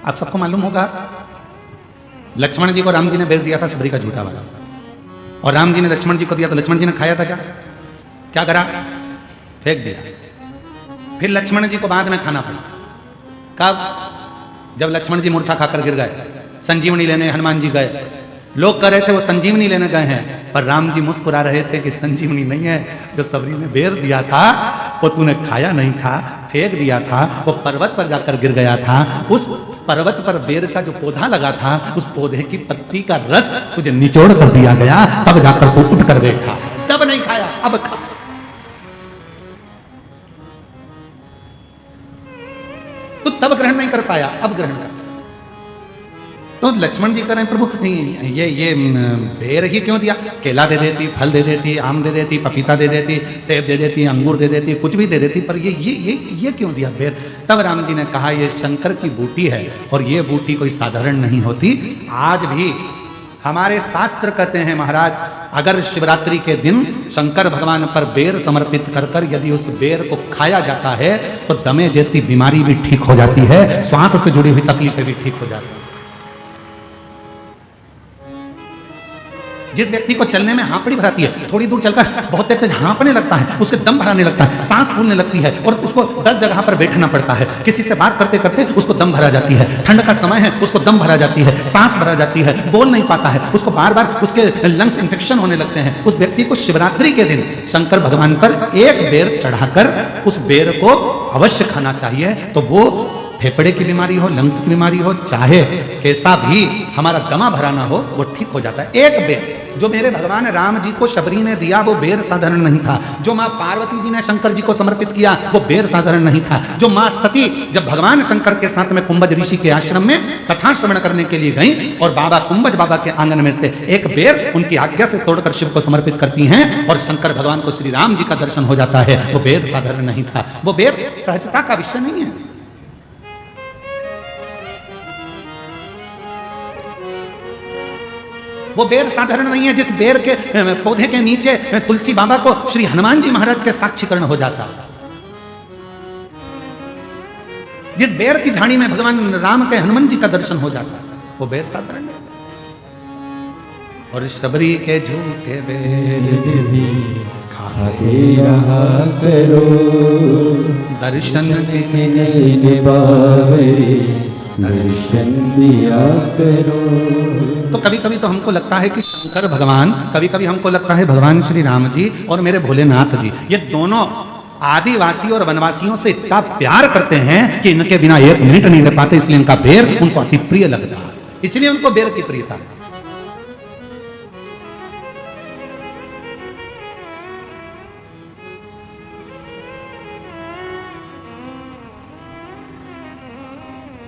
आप सबको मालूम होगा लक्ष्मण जी को राम जी ने बेच दिया था शबरी का झूठा वाला, और राम जी ने लक्ष्मण जी को दिया तो लक्ष्मण जी ने खाया था क्या? क्या करा? फेंक दिया। फिर लक्ष्मण जी को बाद में खाना पड़ा। कब? जब लक्ष्मण जी मूर्छा खाकर गिर गए, संजीवनी लेने हनुमान जी गए। लोग कह रहे थे वो संजीवनी लेने गए हैं, पर राम जी मुस्कुरा रहे थे कि संजीवनी नहीं है, जो सबरी ने बेर दिया था वो तूने खाया नहीं था, फेंक दिया था, वो पर्वत पर जाकर गिर गया था। उस पर्वत पर बेर का जो पौधा लगा था उस पौधे की पत्ती का रस तुझे निचोड़ कर दिया गया, तब जाकर तू उठ कर बैठा, तब नहीं खाया, अब खा। तो तब ग्रहण नहीं कर पाया, अब ग्रहण कर। तो लक्ष्मण जी कह रहे हैं प्रभु नहीं ये बेर ही क्यों दिया? केला दे देती, फल दे देती, आम दे देती, पपीता दे देती, सेब दे देती, अंगूर दे देती, कुछ भी दे देती, पर ये क्यों दिया बेर? तब राम जी ने कहा ये शंकर की बूटी है और ये बूटी कोई साधारण नहीं होती। आज भी हमारे शास्त्र कहते हैं महाराज, अगर शिवरात्रि के दिन शंकर भगवान पर बेर समर्पित कर कर यदि उस बेर को खाया जाता है तो दमे जैसी बीमारी भी ठीक हो जाती है, श्वास से जुड़ी हुई तकलीफें भी ठीक हो जाती है। जिस व्यक्ति को चलने में हाँपड़ी भराती है, थोड़ी दूर चलकर बहुत तेज हाँपने लगता है, उसके दम भराने लगता है, सांस फूलने लगती है और उसको 10 जगह पर बैठना पड़ता है, किसी से बात करते करते उसको दम भरा जाती है, ठंड का समय है उसको दम भरा जाती है, सांस भरा जाती है, बोल नहीं पाता है, उसको बार बार उसके लंग्स इन्फेक्शन होने लगते हैं। उस व्यक्ति को शिवरात्रि के दिन शंकर भगवान पर एक बेर चढ़ाकर उस बेर को अवश्य खाना चाहिए। तो वो फेफड़े की बीमारी हो, लंग्स की बीमारी हो, चाहे कैसा भी हमारा दमा भराना हो, वो ठीक हो जाता है। एक बेर जो मेरे भगवान राम जी को शबरी ने दिया वो बेर साधारण नहीं था, जो माँ पार्वती जी ने शंकर जी को समर्पित किया वो बेर साधारण नहीं था, जो माँ सती जब भगवान शंकर के साथ में कुंभज ऋषि के आश्रम में कथा श्रवण करने के लिए गई और बाबा कुंभज बाबा के आंगन में से एक बेर उनकी आज्ञा से तोड़कर शिव को समर्पित करती हैं और शंकर भगवान को श्री राम जी का दर्शन हो जाता है, वो बेर साधारण नहीं था, वो बेर सहजता का विषय नहीं है। वो बेर साधारण नहीं है जिस बेर के पौधे के नीचे तुलसी बाबा को श्री हनुमान जी महाराज के साक्षीकरण हो जाता, जिस बेर की झाड़ी में भगवान राम के हनुमान जी का दर्शन हो जाता, वो बेर साधारण नहीं। और शबरी के झूठे बेर भी खाते रहा करो, दर्शन दर्शन दिया करो। तो कभी कभी तो हमको लगता है कि शंकर भगवान, कभी कभी हमको लगता है भगवान श्री राम जी और मेरे भोलेनाथ जी, ये दोनों आदिवासी और वनवासियों से इतना प्यार करते हैं कि इनके बिना एक मिनट नहीं रह पाते, इसलिए इनका बेर उनको अति प्रिय लगता है, इसलिए उनको बेर की प्रियता है।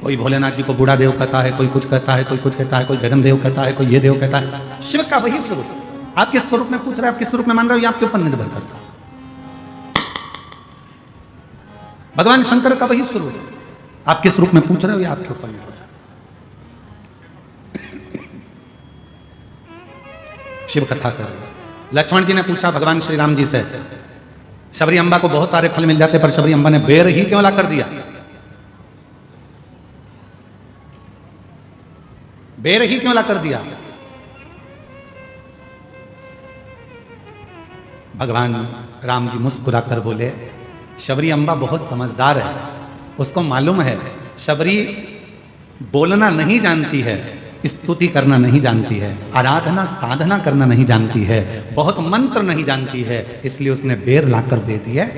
कोई भोलेनाथ जी को बूढ़ा देव कहता है, कोई कुछ कहता है, कोई कुछ कहता है, कोई गगन देव कहता है, कोई ये देव कहता है। शिव का वही स्वरूप, आप किस स्वरूप में पूछ रहे हैं, आप किस स्वरूप में मान रहे हो, ये आपके ऊपर निर्भर करता है। भगवान शंकर का वही स्वरूप, आप किस रूप में पूछ रहे हो, ये आपके ऊपर निर्भर है। शिव कथा कर लक्ष्मण जी ने पूछा भगवान श्री राम जी से, शबरी अम्बा को बहुत सारे फल मिल जाते पर शबरी अम्बा ने बेर ही क्यों ला कर दिया? बेर ही क्यों ला कर दिया? भगवान राम जी मुस्कुराकर बोले, शबरी अम्बा बहुत समझदार है, उसको मालूम है शबरी बोलना नहीं जानती है, स्तुति करना नहीं जानती है, आराधना साधना करना नहीं जानती है, बहुत मंत्र नहीं जानती है, इसलिए उसने बेर लाकर दे दिया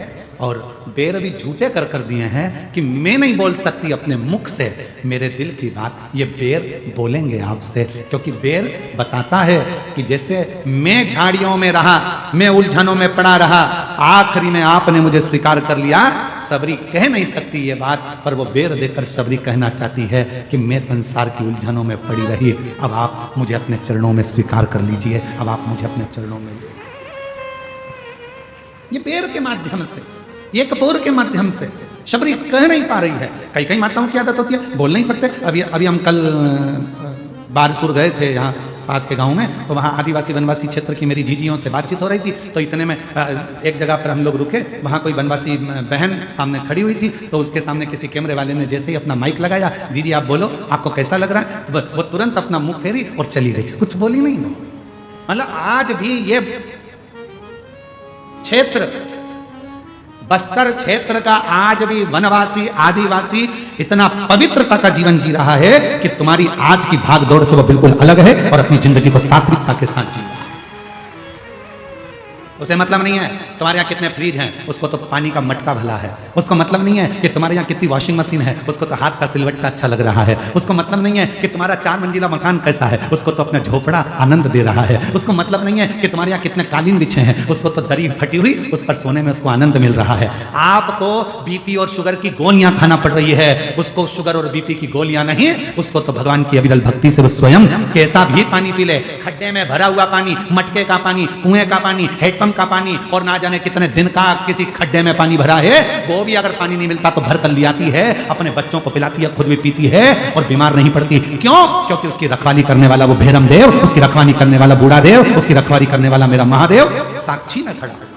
और बेर भी झूठे कर दिए हैं कि मैं नहीं बोल सकती अपने मुख से मेरे दिल की बात, ये बेर बोलेंगे आपसे, क्योंकि बेर बताता है कि जैसे मैं झाड़ियों में रहा, मैं उलझनों में पड़ा रहा, आखिरी में आपने मुझे स्वीकार कर लिया। सबरी कह नहीं सकती ये बात, पर वो बेर देकर सबरी कहना चाहती है कि मैं संसार की उलझनों में पड़ी रही, अब आप मुझे अपने चरणों में स्वीकार कर लीजिए, अब आप मुझे अपने चरणों में ले। ये बेर के माध्यम से, ये कपूर के माध्यम से शबरी कह नहीं पा रही है। कई कई माताओं की आदत होती है बोल नहीं सकते। अभी हम कल बारसूर गए थे यहाँ पास के गांव में, तो वहाँ आदिवासी वनवासी क्षेत्र की मेरी जीजियों से बातचीत हो रही थी। तो इतने में एक जगह पर हम लोग रुके, वहाँ कोई वनवासी बहन सामने खड़ी हुई थी, तो उसके सामने किसी कैमरे वाले ने जैसे ही अपना माइक लगाया, दीदी आप बोलो आपको कैसा लग रहा है, वो तुरंत अपना मुंह फेरी और चली गई, कुछ बोली नहीं। मतलब आज भी ये क्षेत्र, बस्तर क्षेत्र का आज भी वनवासी आदिवासी इतना पवित्रता का जीवन जी रहा है कि तुम्हारी आज की भाग दौड़ से वो बिल्कुल अलग है और अपनी जिंदगी को सात्विकता के साथ जी रहा है। उसे मतलब नहीं है तुम्हारे यहाँ कितने फ्रिज हैं, उसको तो पानी का मटका भला है। उसको मतलब नहीं है कि तुम्हारे यहाँ कितनी वॉशिंग मशीन है, उसको तो हाथ का सिलवट्टा अच्छा लग रहा है। उसको मतलब नहीं है कि तुम्हारा 4 मंजिला मकान कैसा है, उसको तो अपना झोपड़ा आनंद दे रहा है। उसको मतलब नहीं है कि तुम्हारे यहाँ कितने कालीन बिछे हैं, उसको तो दरी फटी हुई उस पर सोने में उसको आनंद मिल रहा है। आपको बीपी और शुगर की गोलियां खाना पड़ रही है, उसको शुगर और बीपी की गोलियां नहीं, उसको तो भगवान की अविरल भक्ति से वो स्वयं कैसा भी पानी पी ले, खड्डे में भरा हुआ पानी, मटके का पानी, कुएं का पानी, हैंडपंप का पानी, और ना जाने कितने दिन का किसी खड्डे में पानी भरा है, वो भी अगर पानी नहीं मिलता तो भर कर ले आती है, अपने बच्चों को पिलाती है, खुद भी पीती है और बीमार नहीं पड़ती। क्यों? क्योंकि उसकी रखवाली करने वाला वो भैरम देव, उसकी रखवाली करने वाला बूढ़ा देव, उसकी रखवाली करने वाला मेरा महादेव साक्षी में खड़ा है।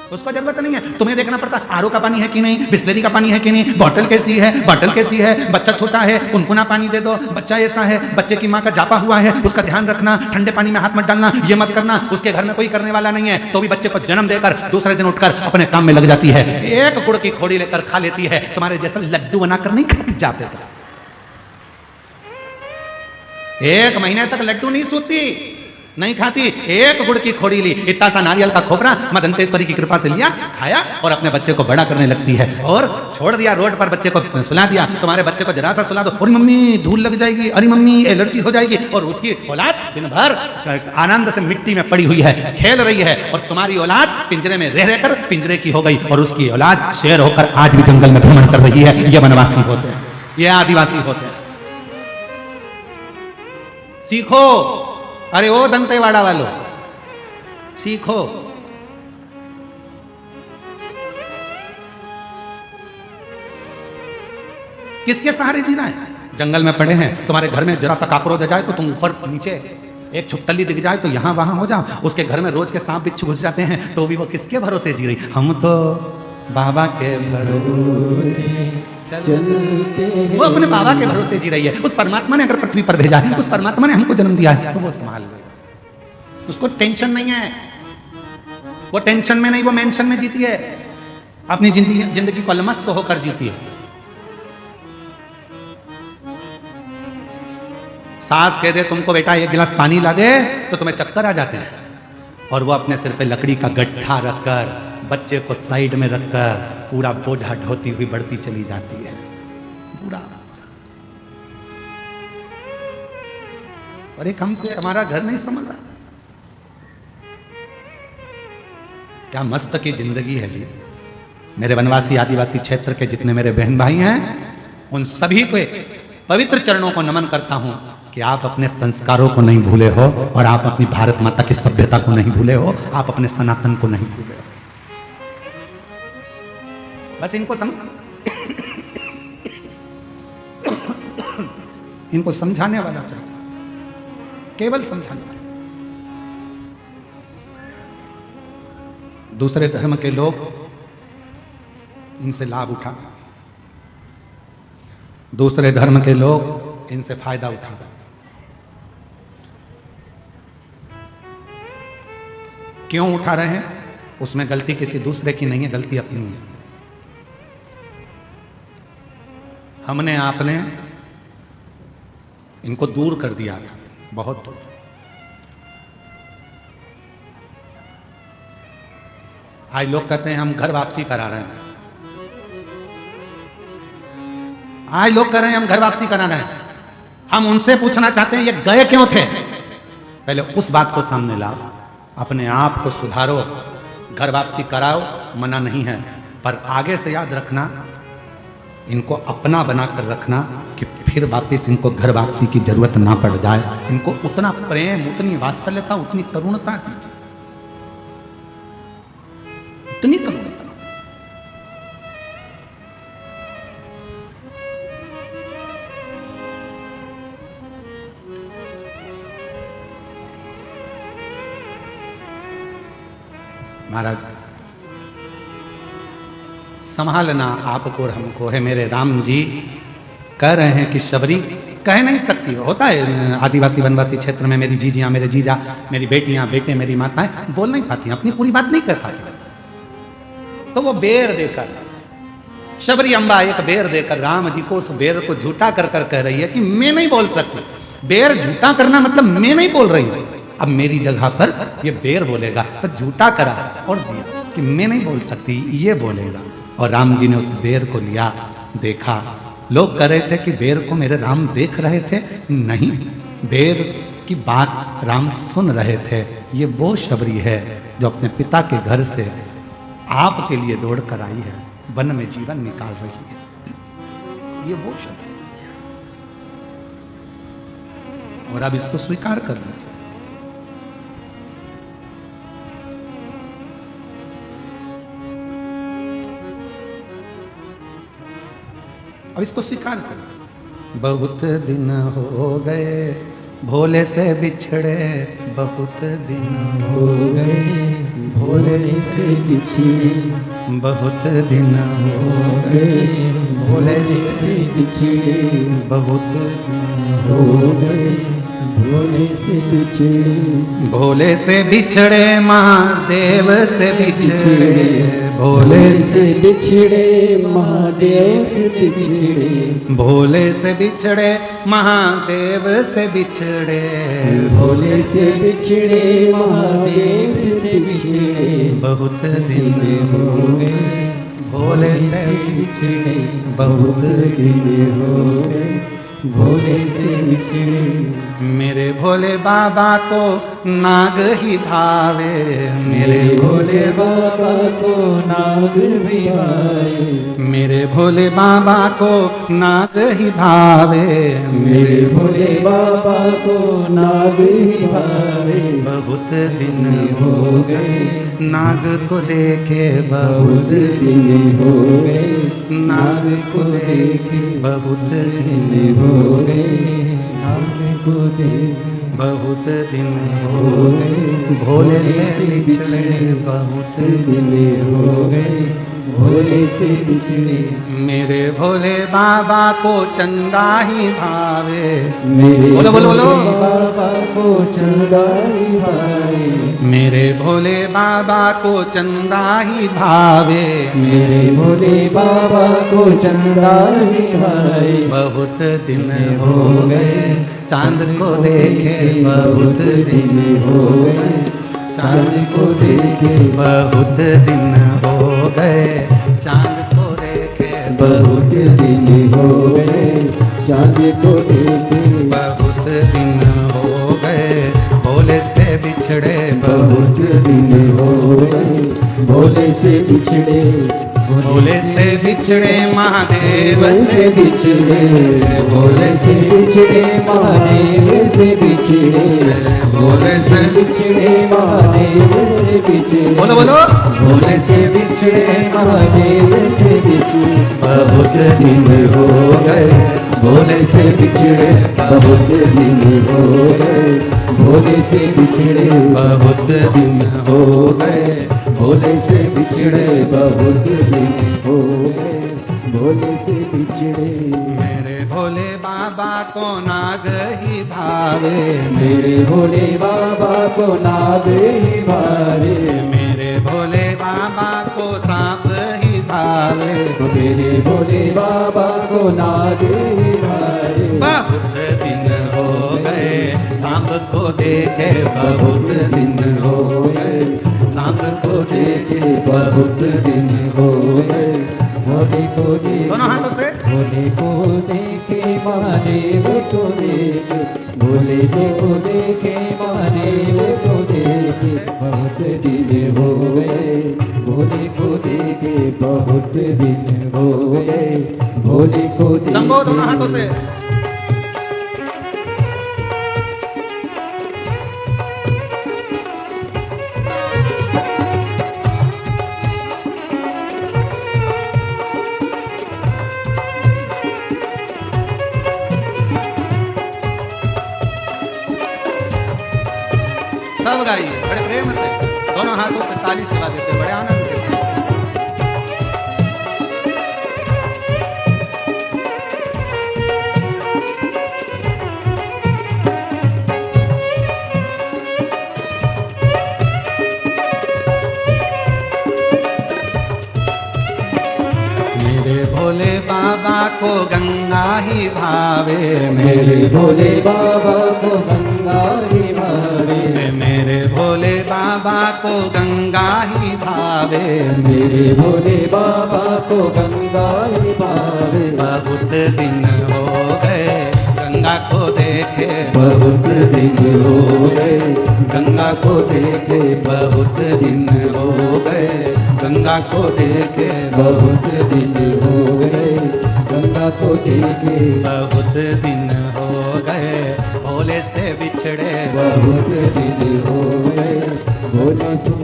उसको जरूरत नहीं है तुम्हें देखना पड़ता आरओ का पानी है कि नहीं, बिस्लेरी का पानी है कि नहीं, बॉटल कैसी है, बॉटल कैसी है, बच्चा छोटा है गुनगुना पानी दे दो, बच्चा ऐसा है, बच्चे की माँ का जापा हुआ है, उसका ध्यान रखना, ठंडे पानी में हाथ मत डालना, ये मत करना। उसके घर में कोई करने वाला नहीं है, तो भी बच्चे को जन्म देकर दूसरे दिन उठकर अपने काम में लग जाती है, एक गुड़ की खोड़ी लेकर खा लेती है, तुम्हारे जैसा लड्डू बनाकर नहीं खाती जाते। 1 महीने तक लड्डू नहीं सूती, नहीं खाती, एक गुड़ की खोड़ी ली, इतना सा नारियल का खोपरा मदंतेश्वरी की कृपा से लिया, खाया और अपने बच्चे को बड़ा करने लगती है, और छोड़ दिया रोड पर, बच्चे को सुला दिया। तुम्हारे बच्चे को जरा सा सुला दो, अरे मम्मी धूल लग जाएगी, अरे मम्मी एलर्जी हो जाएगी, और उसकी औलाद दिन भर आनंद से मिट्टी में पड़ी हुई है, खेल रही है, और तुम्हारी औलाद पिंजरे में रह रहकर पिंजरे की हो गई, और उसकी औलाद शेर होकर आज भी जंगल में भ्रमण कर रही है। ये वनवासी होते हैं, ये आदिवासी होते हैं। सीखो, अरे ओ दंतेवाड़ा वालों सीखो। किसके सहारे जीना है? जंगल में पड़े हैं, तुम्हारे घर में जरा सा काकरोच आ जाए तो तुम ऊपर नीचे, एक छुपतली दिख जाए तो यहां वहां हो जाओ, उसके घर में रोज के सांप बिच्छू घुस जाते हैं, तो भी वो किसके भरोसे जी रही? हम तो बाबा के भरोसे वो अपने बाबा के भरोसे जी रही है। उस परमात्मा ने अगर पृथ्वी पर भेजा है, उस परमात्मा ने हमको जन्म दिया है, तो वो संभाल ले, उसको टेंशन नहीं है, वो टेंशन में नहीं, वो मेंशन में जीती है, अपनी जिंदगी को अलमस्त होकर जीती है। सास कह दे तुमको बेटा 1 गिलास पानी ला दे तो तुम्हें चक्कर आ जाते हैं, और वो अपने सिर पे लकड़ी का गड्ढा रखकर, बच्चे को साइड में रखकर पूरा बोझा ढोती हुई बढ़ती चली जाती है पूरा। और एक हमसे हमारा घर नहीं समझ रहा, क्या मस्त की जिंदगी है जी। मेरे वनवासी आदिवासी क्षेत्र के जितने मेरे बहन भाई हैं, उन सभी को पवित्र चरणों को नमन करता हूं कि आप अपने संस्कारों को नहीं भूले हो, और आप अपनी भारत माता की सभ्यता को नहीं भूले हो, आप अपने सनातन को नहीं भूले हो। बस इनको समझाने वाला चाहिए, केवल समझाने वाला। दूसरे धर्म के लोग इनसे लाभ उठा, दूसरे धर्म के लोग इनसे फायदा उठा, क्यों उठा रहे हैं? उसमें गलती किसी दूसरे की नहीं है, गलती अपनी है। हमने आपने इनको दूर कर दिया था, बहुत दूर। आज लोग कहते हैं हम घर वापसी करा रहे हैं, आज लोग कह रहे हैं हम घर वापसी करा रहे हैं। हम उनसे पूछना चाहते हैं ये गए क्यों थे? पहले उस बात को सामने लाओ, अपने आप को सुधारो, घर वापसी कराओ, मना नहीं है, पर आगे से याद रखना, इनको अपना बनाकर रखना कि फिर वापस इनको घर वापसी की जरूरत ना पड़ जाए। इनको उतना प्रेम, उतनी वात्सल्यता, उतनी करुणता कीजिए, उतनी करुणता। महाराज संभालना आपको और हमको है। मेरे राम जी कह रहे हैं कि शबरी कह नहीं सकती, होता है आदिवासी वनवासी क्षेत्र में मेरी जीजियां, मेरे जीजा, मेरी बेटियां, बेटे, मेरी माताएं बोल नहीं पाती, अपनी पूरी बात नहीं कर पाती, तो वो बेर देकर, शबरी अम्बा एक बेर देकर राम जी को उस बेर को झूठा कर कर कह रही है कि मैं नहीं बोल सकती। बेर झूठा करना मतलब मैं नहीं बोल रही हूं, अब मेरी जगह पर ये बेर बोलेगा, तो झूठा करा और दिया कि मैं नहीं बोल सकती, ये बोलेगा। और राम जी ने उस बेर को लिया, देखा। लोग कह रहे थे कि बेर को मेरे राम देख रहे थे, नहीं, बेर की बात राम सुन रहे थे। ये वो शबरी है जो अपने पिता के घर से आपके लिए दौड़ कर आई है, वन में जीवन निकाल रही है, ये वो शबरी। और अब इसको स्वीकार कर लीजिए। अब इसको स्वीकार करो। बहुत दिन हो गए भोले से बिछड़े, बहुत दिन हो गए भोले से बिछड़े, बहुत दिन हो गए भोले से बिछड़े, बहुत दिन हो गए भोले से बिछड़े, भोले से बिछड़े महादेव से बिछड़े, भोले से बिछड़े महादेव से बिछड़े, भोले से बिछड़े महादेव से बिछड़े, भोले से बिछड़े महादेव से बिछड़े, बहुत दिन हो गए भोले से बिछड़े, बहुत दिन हो गए भोले से बिछड़े। मेरे भोले बाबा को नाग ही भावे, मेरे भोले बाबा को नाग भी भावे, मेरे भोले बाबा को नाग ही भावे, मेरे भोले बाबा को नाग ही भावे। बहुत दिन हो गए नाग को देखे, बहुत बहुत दिन हो गए नाग को देखे, बहुत दिन हो गए नाग को देखे, बहुत दिन हो हो गए भोले से बिछड़े, बहुत दिन हो गए भोले से बिछड़े। मेरे भोले बाबा को चंदा ही भावे, मेरे बोलो, बोलो, बोलो। भोले बाबा को चंदा ही भावे, मेरे भोले बाबा को चंदा ही भावे, मेरे भोले बाबा को चंदा ही भावे। बहुत दिन हो गए चांद को देखे, बहुत दिन हो गए चांद को देखे, बहुत दिन हो गए चांद को देखे, बहुत दिन हो गए चांद को देखे, बहुत दिन हो गए भोले से बिछड़े, बहुत दिन हो गए भोले से बिछड़े, भोले से बिछड़े महादेव से बिछड़े, भोले से बिछड़े महादेव से बिछड़े, भोले से बिछड़े महादेव से बिछड़े, बोलो, बोलो। भोले से बिछड़े महादेव से बिछड़े। बहुत दिन हो गए भोले से बिछड़े, बहुत दिन हो गए भोले से बिछड़े, बहुत दिन हो गए भोले से बिछड़े, बहुत दिन हो गए भोले से बिछड़े। मेरे भोले बाबा को नाग ही भावे, मेरे भोले बाबा को नाग ही भावे, मेरे भोले बाबा को सांप ही भावे, मेरे भोले बाबा को नाग ही भावे। बहुत दिन हो देखे बहुत दिन हो गए, सांप को देखे बहुत दिन हो गए, भोले को देखे, दोनों हाथों से भोले को देखे महादेव को देखे, भोले को देखे महादेव को देखे, बहुत दिन हो गए, भोले को देखे बहुत दिन हो गए, भोले को शंभो दोनों हाथों से। सब गाइए बड़े प्रेम से, दोनों हाथों से ताली सेवा देते बड़े आनंद के साथ। मेरे भोले बाबा को गंगा ही भावे, मेरे भोले बाबा को गंगा ही भावे, मेरे भोले बाबा को गंगा ही भावे, मेरे भोले बाबा को गंगा ही भावे, बहुत दिन हो गए गंगा को देखे, बहुत दिन हो गए, गंगा को देखे बहुत दिन हो गए, गंगा को देखे बहुत दिन हो गए, गंगा को देखे, बहुत दिन हो गए, भोले से बिछड़े बहुत दिन हो गए, भोले से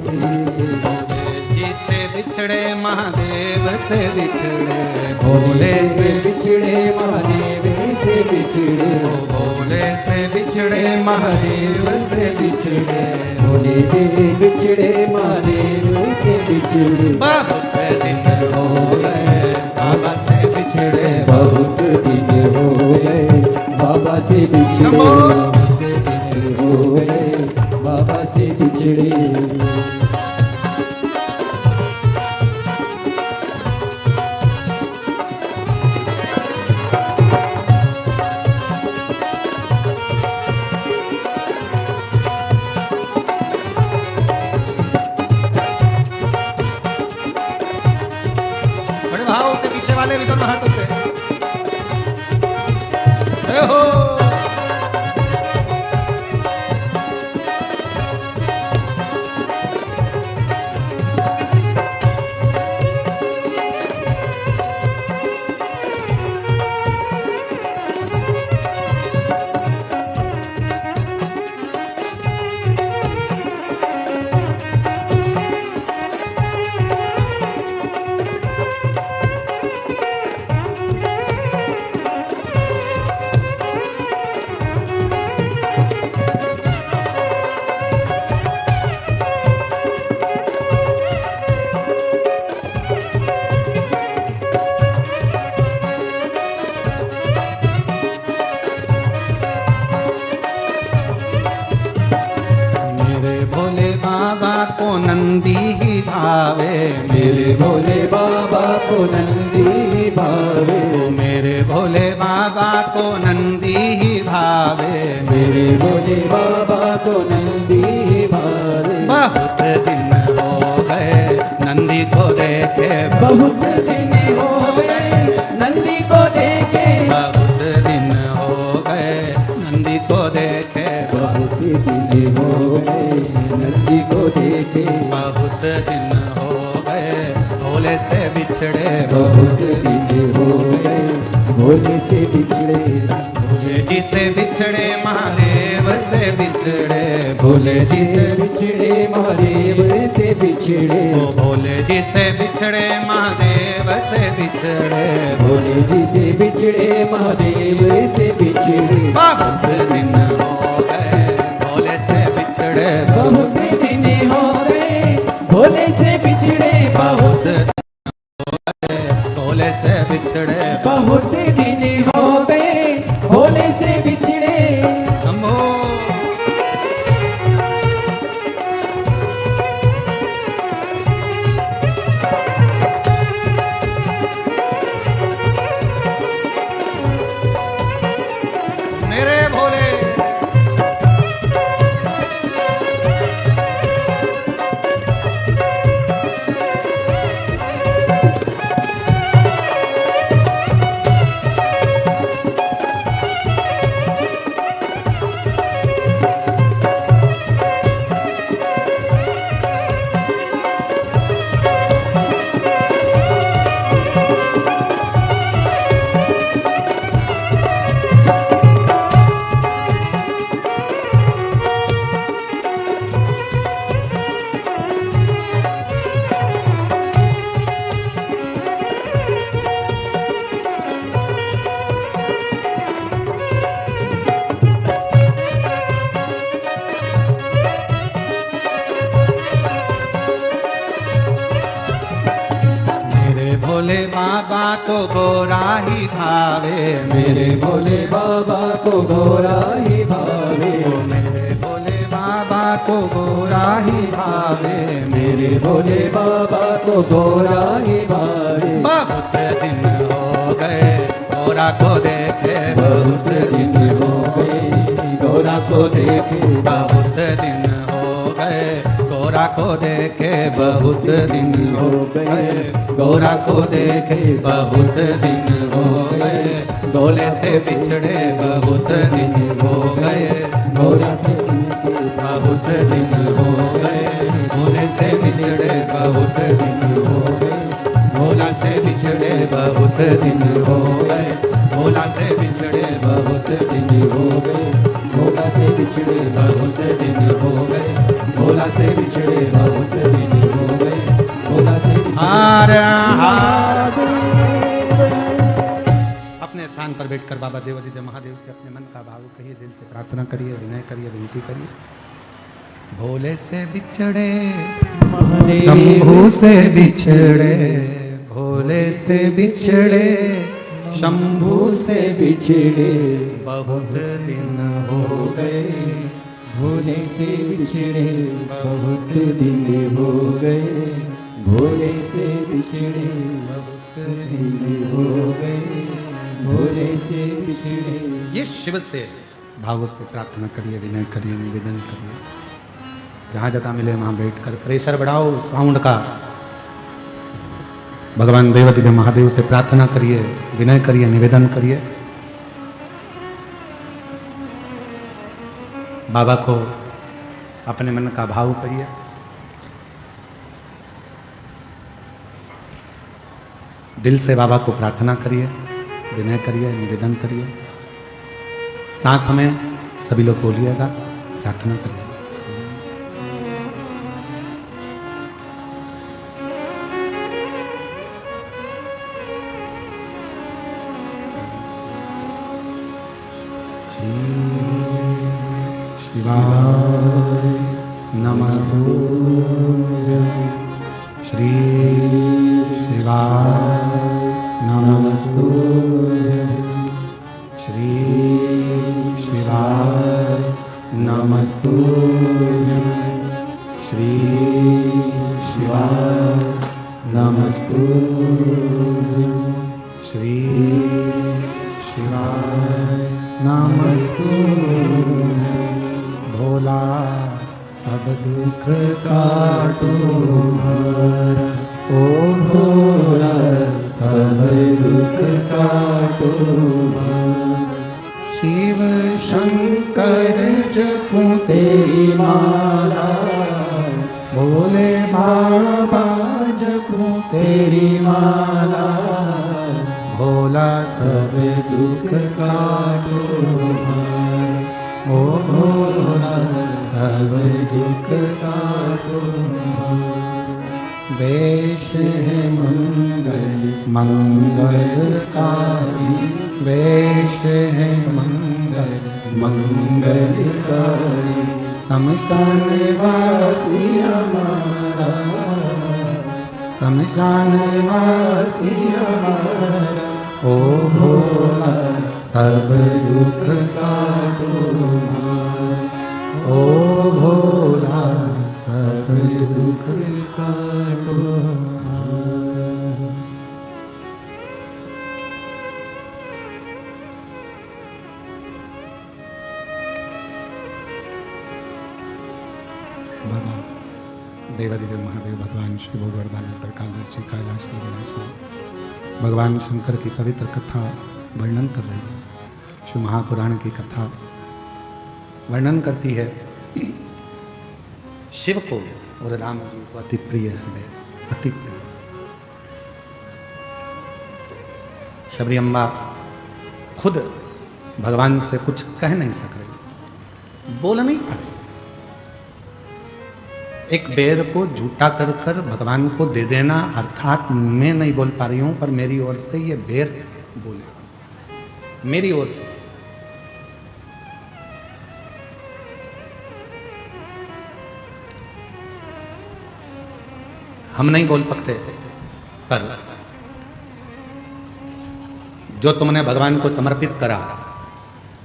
जी से बिछड़े महादेव से बिछड़े, भोले से बिछड़े महादेव से बिछड़े, भोले से बिछड़े महादेव से बिछड़े, भोले से बिछड़े महादेव से बिछड़े, बहुत दिन हो गए बाबा से बिछड़े, बहुत दिन हो गए बाबा से बिछड़े, बहुत दिन हो गए बाबा से बिछड़े। बड़े भाव से पीछे वाले भी दोनों हाथों से। जय हो। को नंदी ही भावे, मेरे भोले बाबा को नंदी ही भावे, मेरे भोले बाबा को नंदी ही भावे, मेरे भोले बाबा को नंदी ही भावे। बहुत दिन हो गए नंदी को देखे, बहुत दिन हो गए नंदी को देखे, बहुत दिन हो गए नंदी को देखे, बहुत दिन हो गए नंदी को देखे, बहुत दिन हो गए भोले से बिछड़े, बहुत दिन हो गए भोले से बिछड़े, भोले जी से बिछड़े महादेव से बिछड़े, भोले जी से बिछड़े महादेव से बिछड़े, ओ भोले जी से बिछड़े महादेव से बिछड़े, भोले जी से बिछड़े महादेव से बिछड़े, बहुत दिन हो गए भोले से बिछड़े, बहुत दिन हो गए भोले से बिछड़े, बहुत दिन हो गए भोले से बिछड़े, बहुत दिन हो गए भोले से बिछड़े। शंभो। मेरे भोले भोले बाबा को गोरा ही भावे, मेरे भोले बाबा को गोरा ही भावे, मेरे भोले बाबा को गोरा ही भावे, मेरे भोले बाबा को गोरा ही भावे। बहुत दिन हो गए गोरा को देखे, बहुत दिन हो गए गोरा को देखे, बहुत दिन हो गए गोरा को देखे, बहुत दिन हो गए गोरा को देखे, बहुत दिन हो गए भोले से बिछड़े, बहुत दिन हो गए गोरा से बहुत दिन हो गए भोले से बिछड़े, बहुत दिन हो गए भोला से बिछड़े, बहुत दिन हो गए भोला से बिछड़े, बहुत दिन हो गए भोला से बिछड़े, बहुत दिन हो गए भोला से बिछड़े, बहुत दिन हो गए भोला से अपने स्थान पर बैठकर बाबा देवादिदेव महादेव से अपने मन का भाव कहिए, दिल से प्रार्थना करिए, विनय करिए, विनती करिए। भोले से बिछड़े शंभू से बिछड़े, भोले से बिछड़े शंभू से बिछड़े, बहुत दिन हो गए भोले से बिछड़े, बहुत दिन हो गए भोले से बिछड़े, बहुत दिन हो गए भोले से बिछड़े। ये शिव से भाव से प्रार्थना करिए, विनय करिए, निवेदन करिए। जहाँ जगह मिले वहाँ बैठकर प्रेशर बढ़ाओ साउंड का। भगवान देवादिदेव महादेव से प्रार्थना करिए, विनय करिए, निवेदन करिए। बाबा को अपने मन का भाव करिए। दिल से बाबा को प्रार्थना करिए, विनय करिए, निवेदन करिए। साथ में सभी लोग बोलिएगा, प्रार्थना करिए। शिवाय नमस्तुभ्यं, श्री शिवाय नमस्तुभ्यं, श्री शिवाय नमस्तुभ्यं, श्री शिवाय नमस्तुभ्यं, श्री शिवाय नमस्तुभ्यं। भोला सब दुख काटो हर, ओ भोला सब दुख काटो हर। शिव शंकर जपूं तेरी माला, भोले बाबा जपूं तेरी माला। भोला सब दुख काटो हर, ओ भोला सब दुख काटो हर। वेश है मंगल मंगलकारी, वेश है मंगल मंगलकारी। शमशान वासी हमारा, शमशान वासी हमारा। ओ भोला सब दुख काटो हर, ओ भोला सब दुख काटो हर। भगवान देवादिदेव महादेव, भगवान शिव गोवर्धन त्रिकालदर्शी कैलाश निवासी भगवान शंकर की पवित्र कथा वर्णन कर रही है। शिव महापुराण की कथा वर्णन करती है शिव को और राम जी को अति प्रिय है, अति प्रिय। शबरी अम्बा खुद भगवान से कुछ कह नहीं सक रही, बोल नहीं पा रही। एक बेर को झूठा कर कर भगवान को दे देना, अर्थात मैं नहीं बोल पा रही हूं पर मेरी ओर से ये बेर बोले, मेरी ओर से। हम नहीं बोल सकते पर जो तुमने भगवान को समर्पित करा।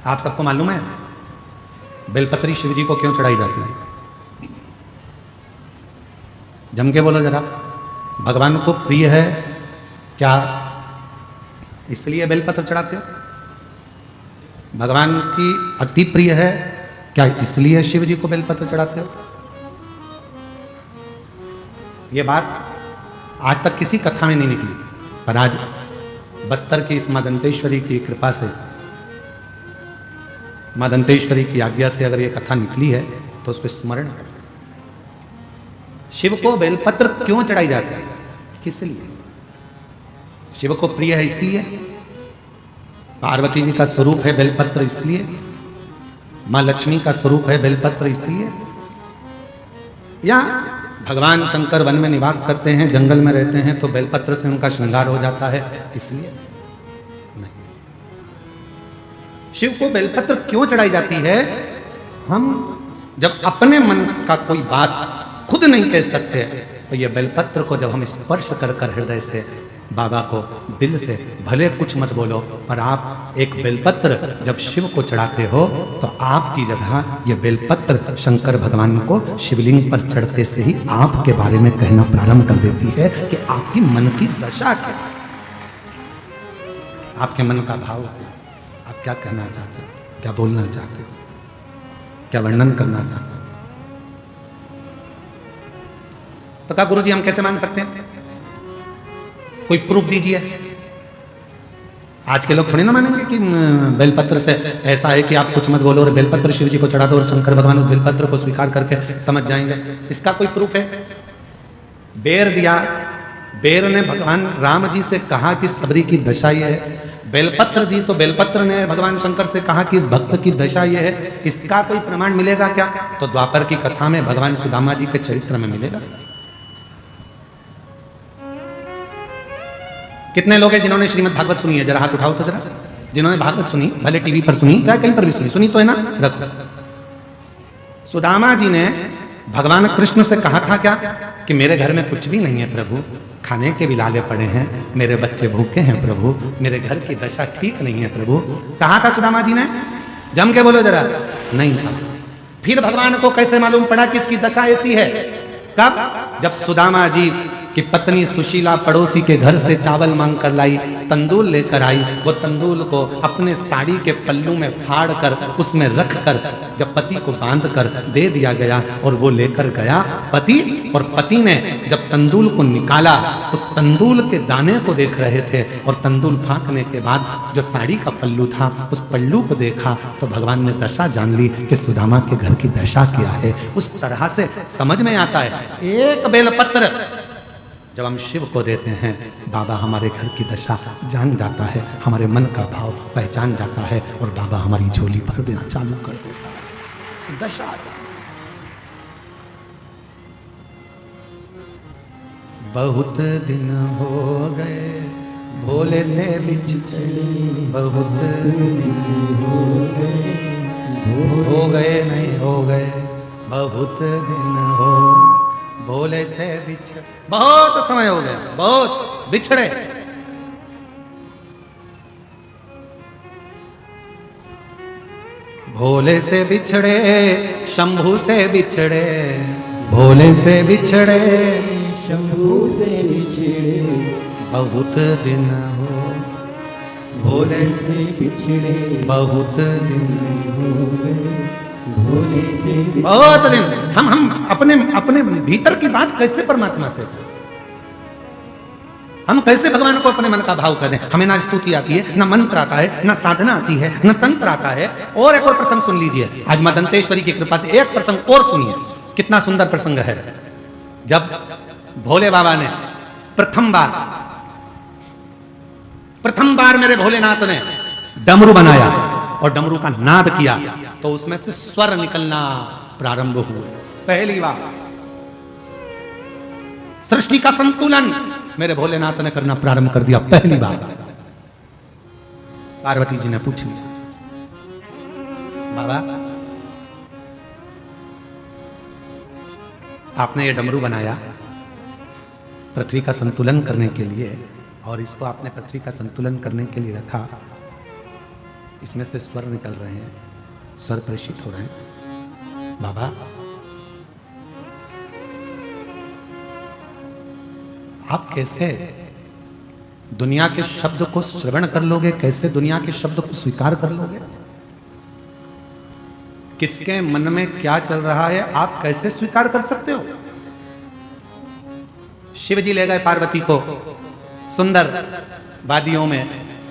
आप सबको मालूम है बेलपत्री शिव जी को क्यों चढ़ाई जाती है? जम के बोलो जरा। भगवान को प्रिय है क्या इसलिए बेलपत्र चढ़ाते हो? भगवान की अति प्रिय है क्या इसलिए शिव जी को बेलपत्र चढ़ाते हो? यह बात आज तक किसी कथा में नहीं निकली, पर आज बस्तर की इस मां दंतेश्वरी की कृपा से, मां दंतेश्वरी की आज्ञा से अगर यह कथा निकली है तो उसको स्मरण करें। शिव को बेलपत्र क्यों चढ़ाई जाती है? किस लिए? शिव को प्रिय है इसलिए, पार्वती जी का स्वरूप है बेलपत्र इसलिए, मां लक्ष्मी का स्वरूप है बेलपत्र इसलिए, या भगवान शंकर वन में निवास करते हैं, जंगल में रहते हैं तो बेलपत्र से उनका श्रृंगार हो जाता है इसलिए? नहीं। शिव को बेलपत्र क्यों चढ़ाई जाती है? हम जब अपने मन का कोई बात खुद नहीं कह सकते तो ये बेलपत्र को जब हम स्पर्श कर कर हृदय से बाबा को दिल से, भले कुछ मत बोलो, पर आप एक बेलपत्र जब शिव को चढ़ाते हो तो आपकी जगह ये बेलपत्र शंकर भगवान को शिवलिंग पर चढ़ते से ही आपके बारे में कहना प्रारंभ कर देती है कि आपकी मन की दशा क्या, आपके मन का भाव क्या, आप क्या कहना चाहते हो, क्या बोलना चाहते हो, क्या वर्णन करना चाहते हो। तो कहा गुरुजी हम कैसे मान सकते हैं? कोई प्रूफ दीजिए। आज के लोग थोड़ी ना मानेंगे कि बेलपत्र से ऐसा है कि आप कुछ मत बोलो और बेलपत्र शिव जी को चढ़ा दो और शंकर भगवान उस बेलपत्र को स्वीकार करके समझ जाएंगे। इसका कोई प्रूफ है? बेर दिया, बेर ने भगवान राम जी से कहा कि सबरी की दशा ये है। बेलपत्र दी तो बेलपत्र ने भगवान शंकर से कहा कि इस भक्त की दशा ये है। इसका कोई प्रमाण मिलेगा क्या? तो द्वापर की कथा में भगवान सुदामा जी के चरित्र में मिलेगा। कितने लोग हैं जिन्होंने श्रीमद् भागवत सुनी है? जरा हाथ उठाओ तो जरा। जिन्होंने भागवत सुनी, भले टीवी पर सुनी चाहे कहीं पर भी सुनी, सुनी तो है ना? रखो। सुदामा जी ने भगवान कृष्ण से कहा था क्या कि मेरे घर में कुछ भी नहीं है प्रभु, खाने के विलाले पड़े हैं, मेरे बच्चे भूखे हैं प्रभु, मेरे घर की दशा ठीक नहीं है प्रभु। कहा था सुदामा जी ने? जम के बोलो जरा। नहीं था। फिर भगवान को कैसे मालूम पड़ा कि इसकी दशा ऐसी है? कब? जब सुदामा जी कि पत्नी सुशीला पड़ोसी के घर से चावल मांग कर लाई, तंदूल लेकर आई। वो तंदूल को अपने साड़ी के पल्लू में फाड़ कर उसमें रख कर जब पति को बांध कर दे दिया गया और वो लेकर गया पति, और पति ने जब तंदूल को निकाला उस तंदूल के दाने को देख रहे थे और तंदूल फांकने के बाद जो साड़ी का पल्लू था उस पल्लू को देखा तो भगवान ने दशा जान ली कि सुदामा के घर की दशा क्या है। उस तरह से समझ में आता है। एक बेलपत्र जब हम शिव को देते हैं, बाबा हमारे घर की दशा जान जाता है, हमारे मन का भाव पहचान जाता है और बाबा हमारी झोली भर देना चालू कर देता है। दशा बहुत दिन हो गए भोले से बिछड़े, बहुत दिन हो गए नहीं हो गए, बहुत दिन हो भोले से बिछड़े, बहुत समय हो गया, बहुत बिछड़े। भोले से बिछड़े, शंभू से बिछड़े, भोले से बिछड़े, शंभू से बिछड़े, बहुत दिन हो भोले से बिछड़े, बहुत दिन हो गए भोले से बिछड़े। बहुत दिन। हम अपने भीतर की बात कैसे परमात्मा से, हम कैसे भगवान को अपने मन का भाव कर दें? हमें ना स्तुति आती है, ना मंत्र आता है, ना साधना आती है, ना तंत्र आता है। और एक और प्रसंग सुन लीजिए, आज मां दंतेश्वरी की कृपा से एक प्रसंग और सुनिए, कितना सुंदर प्रसंग है। जब भोले बाबा ने प्रथम बार मेरे भोलेनाथ ने डमरू बनाया और डमरू का नाद किया तो उसमें से स्वर निकलना प्रारंभ हुए। पहली बार सृष्टि का संतुलन मेरे भोलेनाथ ने करना प्रारंभ कर दिया। पहली बार पार्वती जी ने पूछ लिया, बाबा आपने ये डमरू बनाया पृथ्वी का संतुलन करने के लिए और इसको आपने पृथ्वी का संतुलन करने के लिए रखा। इसमें से स्वर निकल रहे हैं, स्वर प्रेषित हो रहे हैं। बाबा आप कैसे दुनिया के शब्द को श्रवण कर लोगे, कैसे दुनिया के शब्द को स्वीकार कर लोगे? किसके मन में क्या चल रहा है आप कैसे स्वीकार कर सकते हो? शिव जी ले गए पार्वती को सुंदर वादियों में,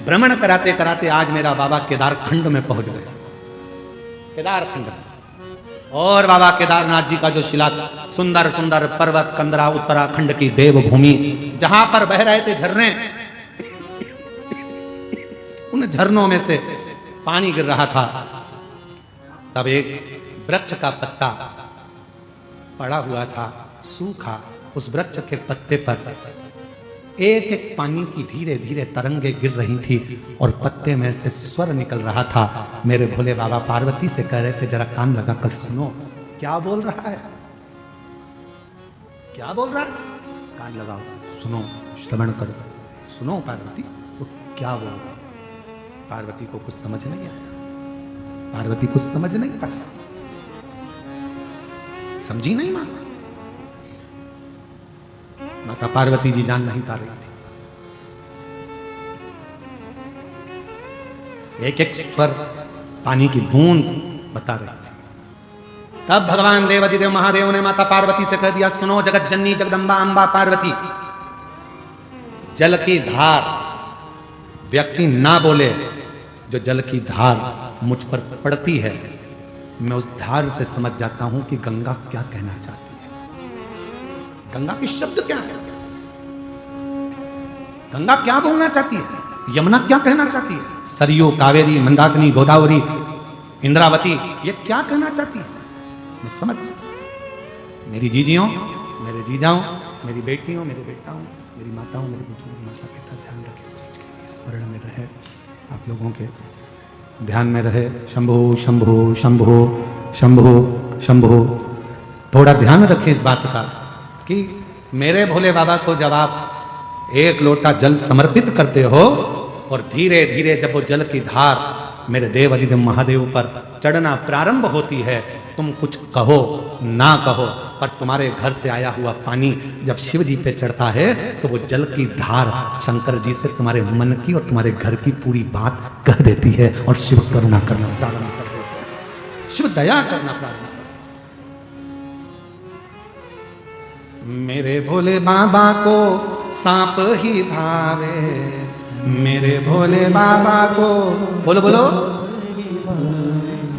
भ्रमण कराते कराते आज मेरा बाबा केदार खंड में पहुंच गए। केदार खंड में, और बाबा केदारनाथ जी का जो शिला सुंदर सुंदर पर्वत कंदरा, उत्तराखंड की देवभूमि, जहां पर बह रहे थे झरने, उन झरनों में से पानी गिर रहा था। तब एक वृक्ष का पत्ता पड़ा हुआ था सूखा, उस वृक्ष के पत्ते पर एक एक पानी की धीरे धीरे तरंगे गिर रही थी और पत्ते में से स्वर निकल रहा था। मेरे भोले बाबा पार्वती से कह रहे थे जरा कान लगाकर सुनो, क्या बोल रहा है, क्या बोल रहा है, कान लगाओ, सुनो, श्रवण करो, सुनो पार्वती वो क्या बोल रहा है। पार्वती को कुछ समझ नहीं आया, पार्वती कुछ समझ नहीं पाया, समझी नहीं मां। माता पार्वती जी जान नहीं पा रही थी। एक एक स्वर पानी की बूंद बता रही थी। तब भगवान देवाधिदेव महादेव ने माता पार्वती से कह दिया, सुनो जगत जननी जगदम्बा अंबा पार्वती, जल की धार व्यक्ति ना बोले, जो जल की धार मुझ पर पड़ती है, मैं उस धार से समझ जाता हूं कि गंगा क्या कहना चाहती है, गंगा के शब्द क्या है, गंगा क्या बोलना चाहती है, यमुना क्या कहना चाहती है, सरयू कावेरी मंदाकिनी गोदावरी इंद्रावती ये क्या कहना चाहती है, मैं समझ। मेरी जीजियों, मेरे जीजाओं, मेरी बेटियों, मेरे बेटाओं, मेरी माताओं, मेरे बुजुर्ग, माता पिता ध्यान रखें इस चीज के लिए, स्मरण में रहे, आप लोगों के ध्यान में रहे। शंभो शंभो शंभो शंभो शंभो। थोड़ा ध्यान रखें इस बात का कि मेरे भोले बाबा को जब आप एक लोटा जल समर्पित करते हो और धीरे धीरे जब वो जल की धार मेरे देव अधिदेव महादेव पर चढ़ना प्रारंभ होती है, तुम कुछ कहो ना कहो, पर तुम्हारे घर से आया हुआ पानी जब शिव जी पे चढ़ता है तो वो जल की धार शंकर जी से तुम्हारे मन की और तुम्हारे घर की पूरी बात कह देती है और शिव करुणा करना प्रारंभ कर देते हैं, शिव दया करना प्रारंभ कर। मेरे भोले बाबा को सांप ही भावे, मेरे भोले बाबा को, बोलो बोलो,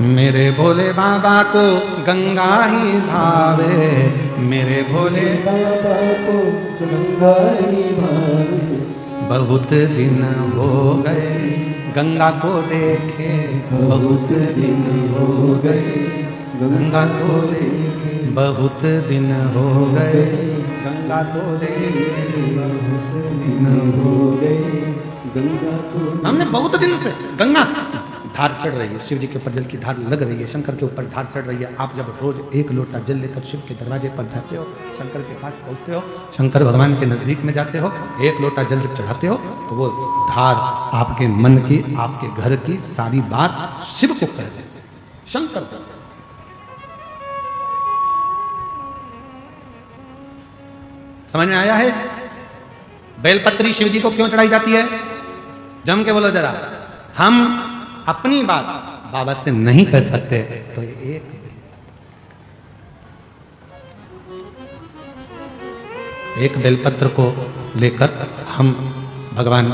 मेरे भोले बाबा को गंगा ही भावे, मेरे भोले बाबा को गंगा ही भावे। बहुत दिन हो गए गंगा को देखे, बहुत दिन हो गए गंगा को देखे, बहुत दिन हो गए गंगा को देखे, बहुत दिन हो गए गंगा को। हमने बहुत दिन से गंगा धार चढ़ रही है, शिव जी के ऊपर जल की धार लग रही है, शंकर के ऊपर धार चढ़ रही है। आप जब रोज एक लोटा जल लेकर शिव के दरवाजे पर जाते हो, शंकर के पास पहुंचते हो, शंकर भगवान के नजदीक में जाते हो, एक लोटा जल जब चढ़ाते हो तो वो धार आपके मन की, आपके घर की सारी बात शिव को कह देते हैं, शंकर को। समझ में आया है? बेलपत्री शिव जी को क्यों चढ़ाई जाती है? जम के बोलो जरा। हम अपनी बात बाबा से नहीं कह सकते तो एक बेलपत्र को लेकर हम भगवान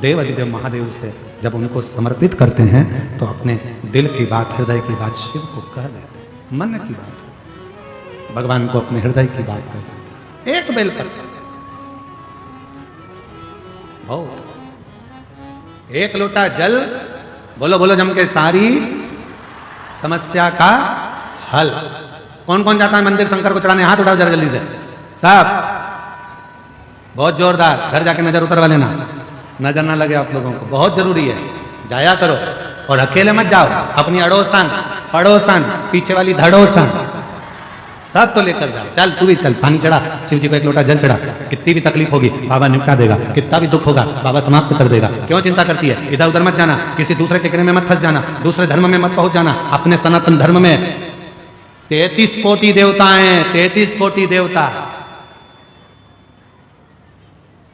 देव अधिदेव महादेव से जब उनको समर्पित करते हैं तो अपने दिल की बात, हृदय की बात शिव को कह देते हैं, मन की बात भगवान को अपने हृदय की बात कह देते हैं। एक बेलपत्र बहुत, एक लोटा जल, बोलो बोलो जम के, सारी समस्या का हल। कौन कौन जाता है मंदिर शंकर को चढ़ाने? हाथ उठाओ जरा जल्दी से साहब, बहुत जोरदार। घर जाके नजर उतरवा लेना, नजर ना लगे आप लोगों को, बहुत जरूरी है, जाया करो। और अकेले मत जाओ, अपनी अड़ोसन पड़ोसन पीछे वाली धड़ोसन सब तो लेकर जाओ, चल तू भी चल, पानी चढ़ा, शिव जी को एक लोटा जल चढ़ा, कितनी भी तकलीफ होगी बाबा निपटा देगा, कितना भी दुख होगा बाबा समाप्त कर देगा। क्यों चिंता करती है? इधर उधर मत जाना, किसी दूसरे के कहने में मत फंस जाना, दूसरे धर्म में मत पहुंच जाना, अपने सनातन धर्म में 33 कोटि देवता हैं, 33 कोटि देवता,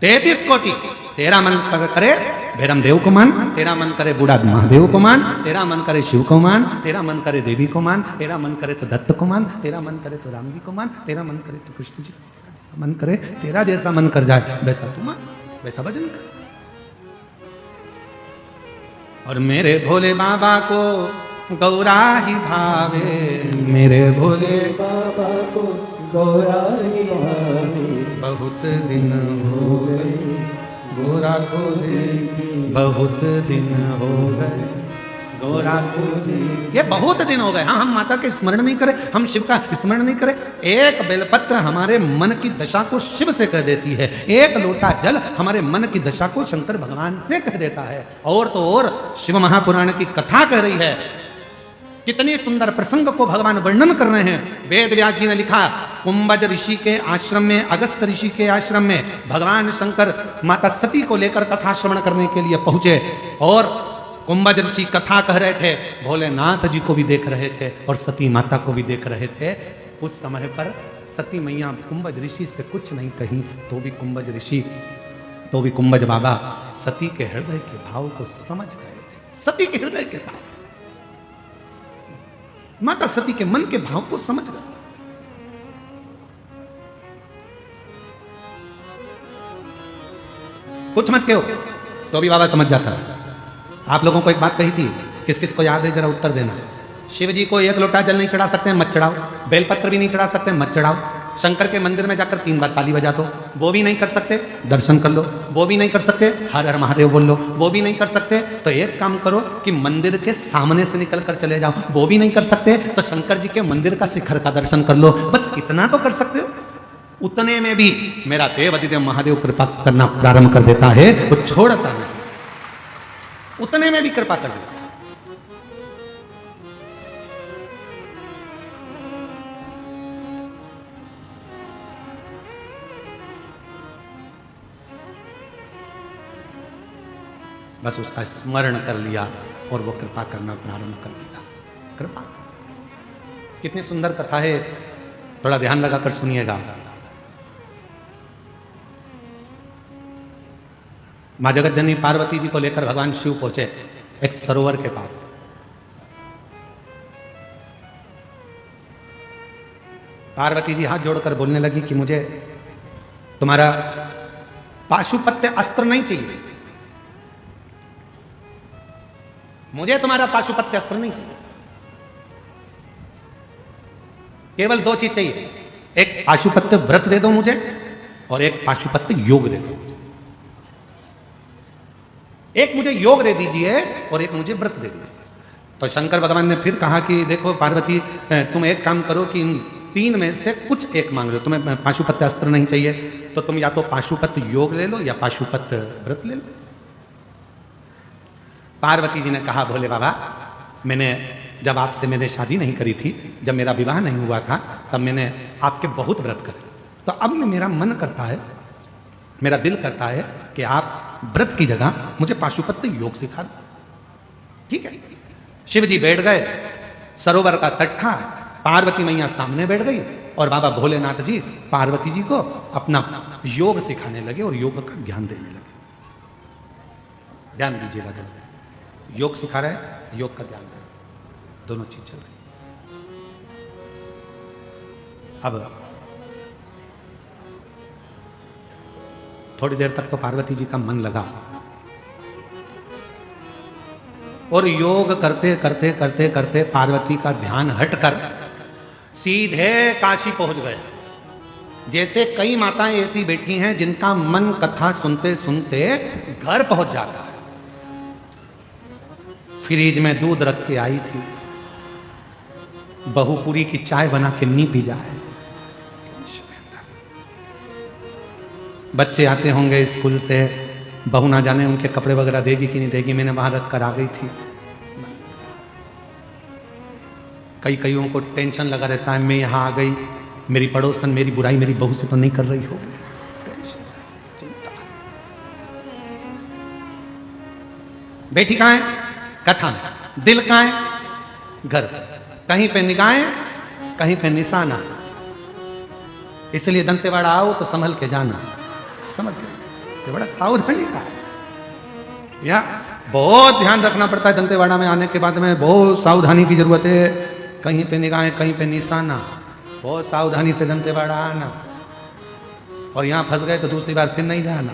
33 कोटि। तेरा मन करे भैरम देव को मान, तेरा मन करे बूढ़ा महादेव को मान, तेरा मन करे शिव को मान, तेरा मन करे देवी को मान, तेरा मन करे तो दत्त को मान, तेरा मन करे तो राम जी को मान, तेरा मन करे तो कृष्ण जी को, जैसा मन करे, तेरा जैसा मन कर जाए वैसा तू मान, वैसा भजन कर। और मेरे भोले बाबा को गौरा ही भावे, मेरे भोले बाबा को गौरा ही भावे, बहुत दिन हो गए गोरा को देखे, बहुत दिन हो गए गोरा को देखे। ये बहुत दिन हो गए। हाँ, हम माता के स्मरण नहीं करें, हम शिव का स्मरण नहीं करें। एक बेलपत्र हमारे मन की दशा को शिव से कह देती है, एक लोटा जल हमारे मन की दशा को शंकर भगवान से कह देता है। और तो और शिव महापुराण की कथा कह रही है, कितनी सुंदर प्रसंग को भगवान वर्णन कर रहे हैं। वेद व्यास जी ने लिखा, कुंभज ऋषि के आश्रम में, अगस्त ऋषि के आश्रम में भगवान शंकर माता सती को लेकर कथा श्रवण करने के लिए पहुंचे और कुंभज ऋषि कथा कह रहे थे, भोलेनाथ जी को भी देख रहे थे और सती माता को भी देख रहे थे। उस समय पर सती मैया कुंभज ऋषि से कुछ नहीं कही, तो भी कुंभज ऋषि, तो भी कुंभज बाबा सती के हृदय के भाव को समझ गए थे। सती के हृदय के भाव, माता सती के मन के भाव को समझ गए। कुछ मत कहो तो भी बाबा समझ जाता है। आप लोगों को एक बात कही थी, किस किस को याद है जरा उत्तर देना। शिव जी को एक लोटा जल नहीं चढ़ा सकते, मत चढ़ाओ। बेलपत्र भी नहीं चढ़ा सकते, मत चढ़ाओ। शंकर के मंदिर में जाकर 3 बार ताली बजा दो, वो भी नहीं कर सकते, दर्शन कर लो। वो भी नहीं कर सकते, हर हर महादेव बोल लो। वो भी नहीं कर सकते तो एक काम करो कि मंदिर के सामने से निकल कर चले जाओ। वो भी नहीं कर सकते तो शंकर जी के मंदिर का शिखर का दर्शन कर लो। बस इतना तो कर सकते हो। उतने में भी मेरा देव अधिदेव महादेव कृपा करना प्रारंभ कर देता है, तो छोड़ता नहीं, उतने में भी कृपा कर देता है। बस उसका स्मरण कर लिया और वो कृपा करना प्रारंभ कर दिया। कृपा कितनी सुंदर कथा है, थोड़ा ध्यान लगाकर सुनिएगा। मां जगत जननी पार्वती जी को लेकर भगवान शिव पहुंचे एक सरोवर के पास। पार्वती जी हाथ जोड़कर बोलने लगी कि मुझे तुम्हारा पाशुपत्य अस्त्र नहीं चाहिए, मुझे तुम्हारा पाशुपत्य अस्त्र नहीं चाहिए, केवल 2 चीज चाहिए। एक पाशुपत्य व्रत दे दो मुझे और एक पाशुपत्य योग दे दो। एक मुझे योग दे दीजिए और एक मुझे व्रत दे दीजिए। तो शंकर भगवान ने फिर कहा कि देखो पार्वती, तुम एक काम करो कि इन 3 में से कुछ एक मांग लो। तुम्हें पाशुपत्य अस्त्र नहीं चाहिए तो तुम या तो पाशुपत्य योग ले लो या पाशुपत्य व्रत ले लो। पार्वती जी ने कहा, भोले बाबा, जब आपसे मैंने शादी नहीं करी थी, जब मेरा विवाह नहीं हुआ था, तब मैंने आपके बहुत व्रत करे। तो अब मेरा मन करता है, मेरा दिल करता है कि आप व्रत की जगह मुझे पाशुपत्य योग सिखा दो। ठीक है। शिव जी बैठ गए, सरोवर का तट था, पार्वती मैया सामने बैठ गई और बाबा भोलेनाथ जी पार्वती जी को अपना योग सिखाने लगे और योग का ज्ञान देने लगे। ध्यान दीजिएगा, जब योग सिखा रहे हैं, योग का ज्ञान दे, दोनों चीज चल रही। अब थोड़ी देर तक तो पार्वती जी का मन लगा और योग करते करते करते करते पार्वती का ध्यान हटकर सीधे काशी पहुंच गए। जैसे कई माताएं ऐसी बैठी हैं जिनका मन कथा सुनते सुनते घर पहुंच जाता है। फ्रिज में दूध रख के आई थी, बहू पूरी की चाय बना के नहीं पी जाए। बच्चे आते होंगे स्कूल से, बहू ना जाने उनके कपड़े वगैरह देगी कि नहीं देगी, मैंने वहां रख कर आ गई थी। कईयों को टेंशन लगा रहता है, मैं यहां आ गई मेरी पड़ोसन मेरी बुराई मेरी बहू से तो नहीं कर रही होगी। चिंता। बेटी कहाँ है? कथा में। दिल कहाँ है? घर पे। कहीं पे निगाहें, कहीं पे निशाना। इसलिए दंतेवाड़ा आओ तो संभल के जाना, समझ के। ये बड़ा सावधानी का है। या बहुत ध्यान रखना पड़ता है दंतेवाड़ा में आने के बाद में, बहुत सावधानी की जरूरत है। कहीं पे निगाहें, कहीं पे निशाना। बहुत सावधानी से दंतेवाड़ा आना, और यहां फंस गए तो दूसरी बार फिर नहीं जाना,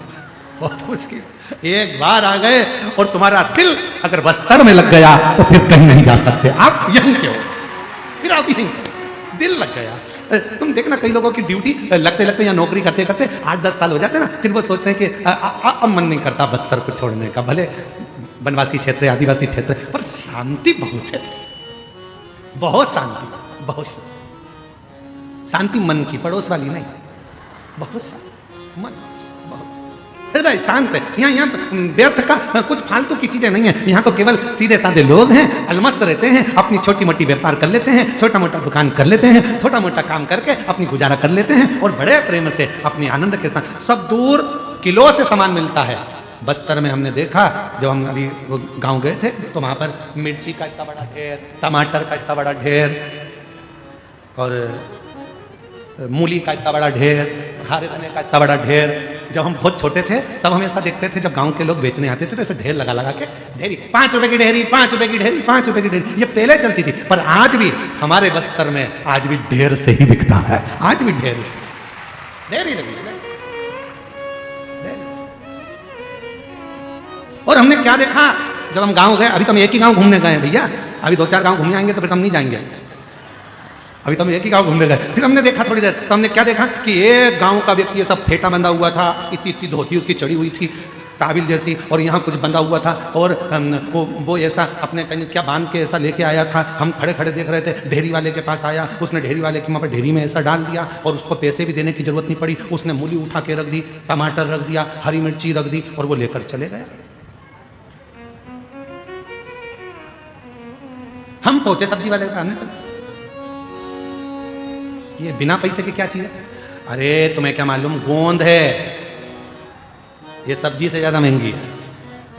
बहुत मुश्किल। एक बार आ गए और तुम्हारा दिल अगर बस्तर में लग गया तो फिर कहीं नहीं जा सकते, आप यहीं के हो, फिर आप यहीं। दिल लग गया। तुम देखना कई लोगों की ड्यूटी लगते लगते या नौकरी करते करते 8-10 साल हो जाते हैं ना, फिर वो सोचते हैं कि अब मन नहीं करता बस्तर को छोड़ने का। भले वनवासी क्षेत्र है, आदिवासी क्षेत्र है, पर शांति बहुत है, बहुत शांति, बहुत शांति मन की, पड़ोस वाली नहीं, बहुत शांति मन, बहुत हृदय शांत है। यहाँ व्यर्थ का कुछ फालतू की चीजें नहीं है। यहाँ तो केवल सीधे साधे लोग हैं, अलमस्त रहते हैं, अपनी छोटी मोटी व्यापार कर लेते हैं, छोटा मोटा दुकान कर लेते हैं, छोटा मोटा काम करके अपनी गुजारा कर लेते हैं, और बड़े प्रेम से अपनी आनंद के साथ। सब दूर किलो से सामान मिलता है। बस्तर में हमने देखा, जब हम अभी गांव गए थे तो वहां पर मिर्ची का इतना बड़ा ढेर, टमाटर का इतना बड़ा ढेर, और मूली का इतना बड़ा ढेर, हरे धनिया का इतना बड़ा ढेर। जब हम बहुत छोटे थे तब हम ऐसा देखते थे, जब गांव के लोग बेचने आते थे तो ऐसे ढेर लगा लगा के, ढेरी 5 रुपए की ढेरी, 5 रुपए की ढेरी, 5 रुपए की ढेरी, ये पहले चलती थी। पर आज भी हमारे बस्तर में आज भी ढेर से ही बिकता है, आज भी ढेर ही लगी। और हमने क्या देखा जब हम गांव गए, अभी तो हम एक ही गांव घूमने गए हैं भैया, अभी 2-4 गांव घूमने आएंगे तो फिर हम नहीं जाएंगे, अभी तो हम एक ही गांव घूमने गए। फिर हमने देखा थोड़ी देर, तो हमने क्या देखा कि एक गांव का व्यक्ति ये सब फेटा बंधा हुआ था, इतनी धोती उसकी चढ़ी हुई थी काबिल जैसी, और यहाँ कुछ बंधा हुआ था, और वो ऐसा अपने कहीं क्या बांध के ऐसा लेके आया था। हम खड़े खड़े देख रहे थे, ढेरी वाले के पास आया, उसने ढेरी वाले के वहाँ पर ढेरी में ऐसा डाल दिया, और उसको पैसे भी देने की जरूरत नहीं पड़ी। उसने मूली उठा के रख दी, टमाटर रख दिया, हरी मिर्ची रख दी, और वो लेकर चले गए। हम पहुंचे सब्जी वाले के आने तक, ये बिना पैसे की क्या चीज है? अरे तुम्हें क्या मालूम, गोंद है, ये सब्जी से ज्यादा महंगी है।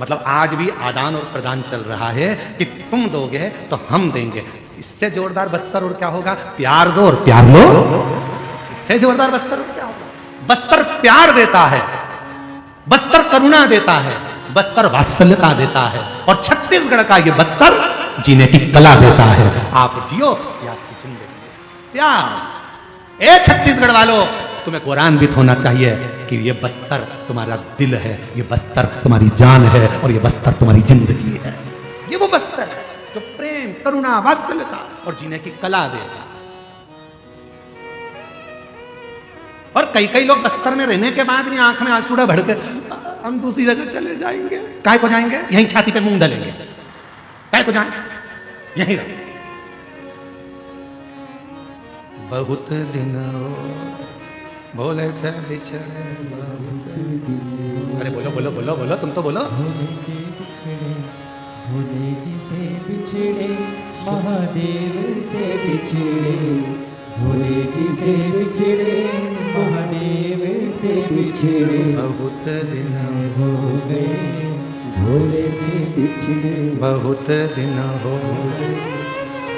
मतलब आज भी आदान और प्रदान चल रहा है कि तुम दोगे तो हम देंगे। इससे जोरदार बस्तर और क्या होगा? प्यार दो और प्यार लो। इससे जोरदार बस्तर और क्या होगा? बस्तर प्यार देता है, बस्तर करुणा देता है, बस्तर वात्सल्यता देता है, और छत्तीसगढ़ का ये बस्तर जीने की कला देता है। आप जियो या आपकी जिंदगी प्यार। ए छत्तीसगढ़ वालों, तुम्हें गौरवान्वित होना चाहिए कि ये बस्तर तुम्हारा दिल है, ये बस्तर तुम्हारी जान है, और ये बस्तर तुम्हारी जिंदगी है। ये वो बस्तर है जो प्रेम, करुणा, वात्सल्यता और जीने की कला देगा। और कई कई लोग बस्तर में रहने के बाद भी आंख में आंसू भर के हम दूसरी जगह चले जाएंगे। काय को जाएंगे? यहीं छाती पे मुंह डालेंगे। काय को जाए? यहीं रहो। बहुत दिन हो भोले से बिछड़े, अरे बोलो बोलो बोलो बोलो, तुम तो बोलो। भोले से बिछड़े, भोले जी से बिछड़े, महादेव से बिछड़े, भोले जी से बिछड़े, महादेव से बिछड़े, बहुत दिन हो गए भोले से बिछड़े, बहुत दिन हो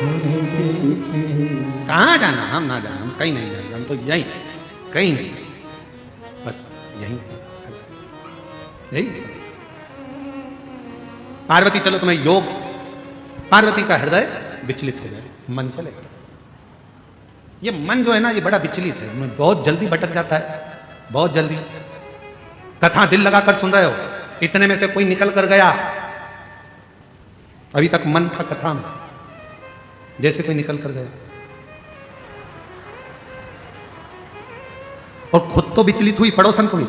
भोले से बिछड़े। कहाँ जाना? हम ना जाए, हम कहीं नहीं जाएंगे, हम तो यहीं, कहीं नहीं, बस यहीं यही। पार्वती चलो तुम्हें योग, पार्वती का हृदय विचलित हो गया, मन चले। ये मन जो है ना, ये बड़ा विचलित है, बहुत जल्दी भटक जाता है, बहुत जल्दी। कथा दिल लगाकर सुन रहे हो, इतने में से कोई निकल कर गया, अभी तक मन था कथा में, जैसे कोई निकल कर गया, और खुद तो विचलित हुई, पड़ोसन को भी,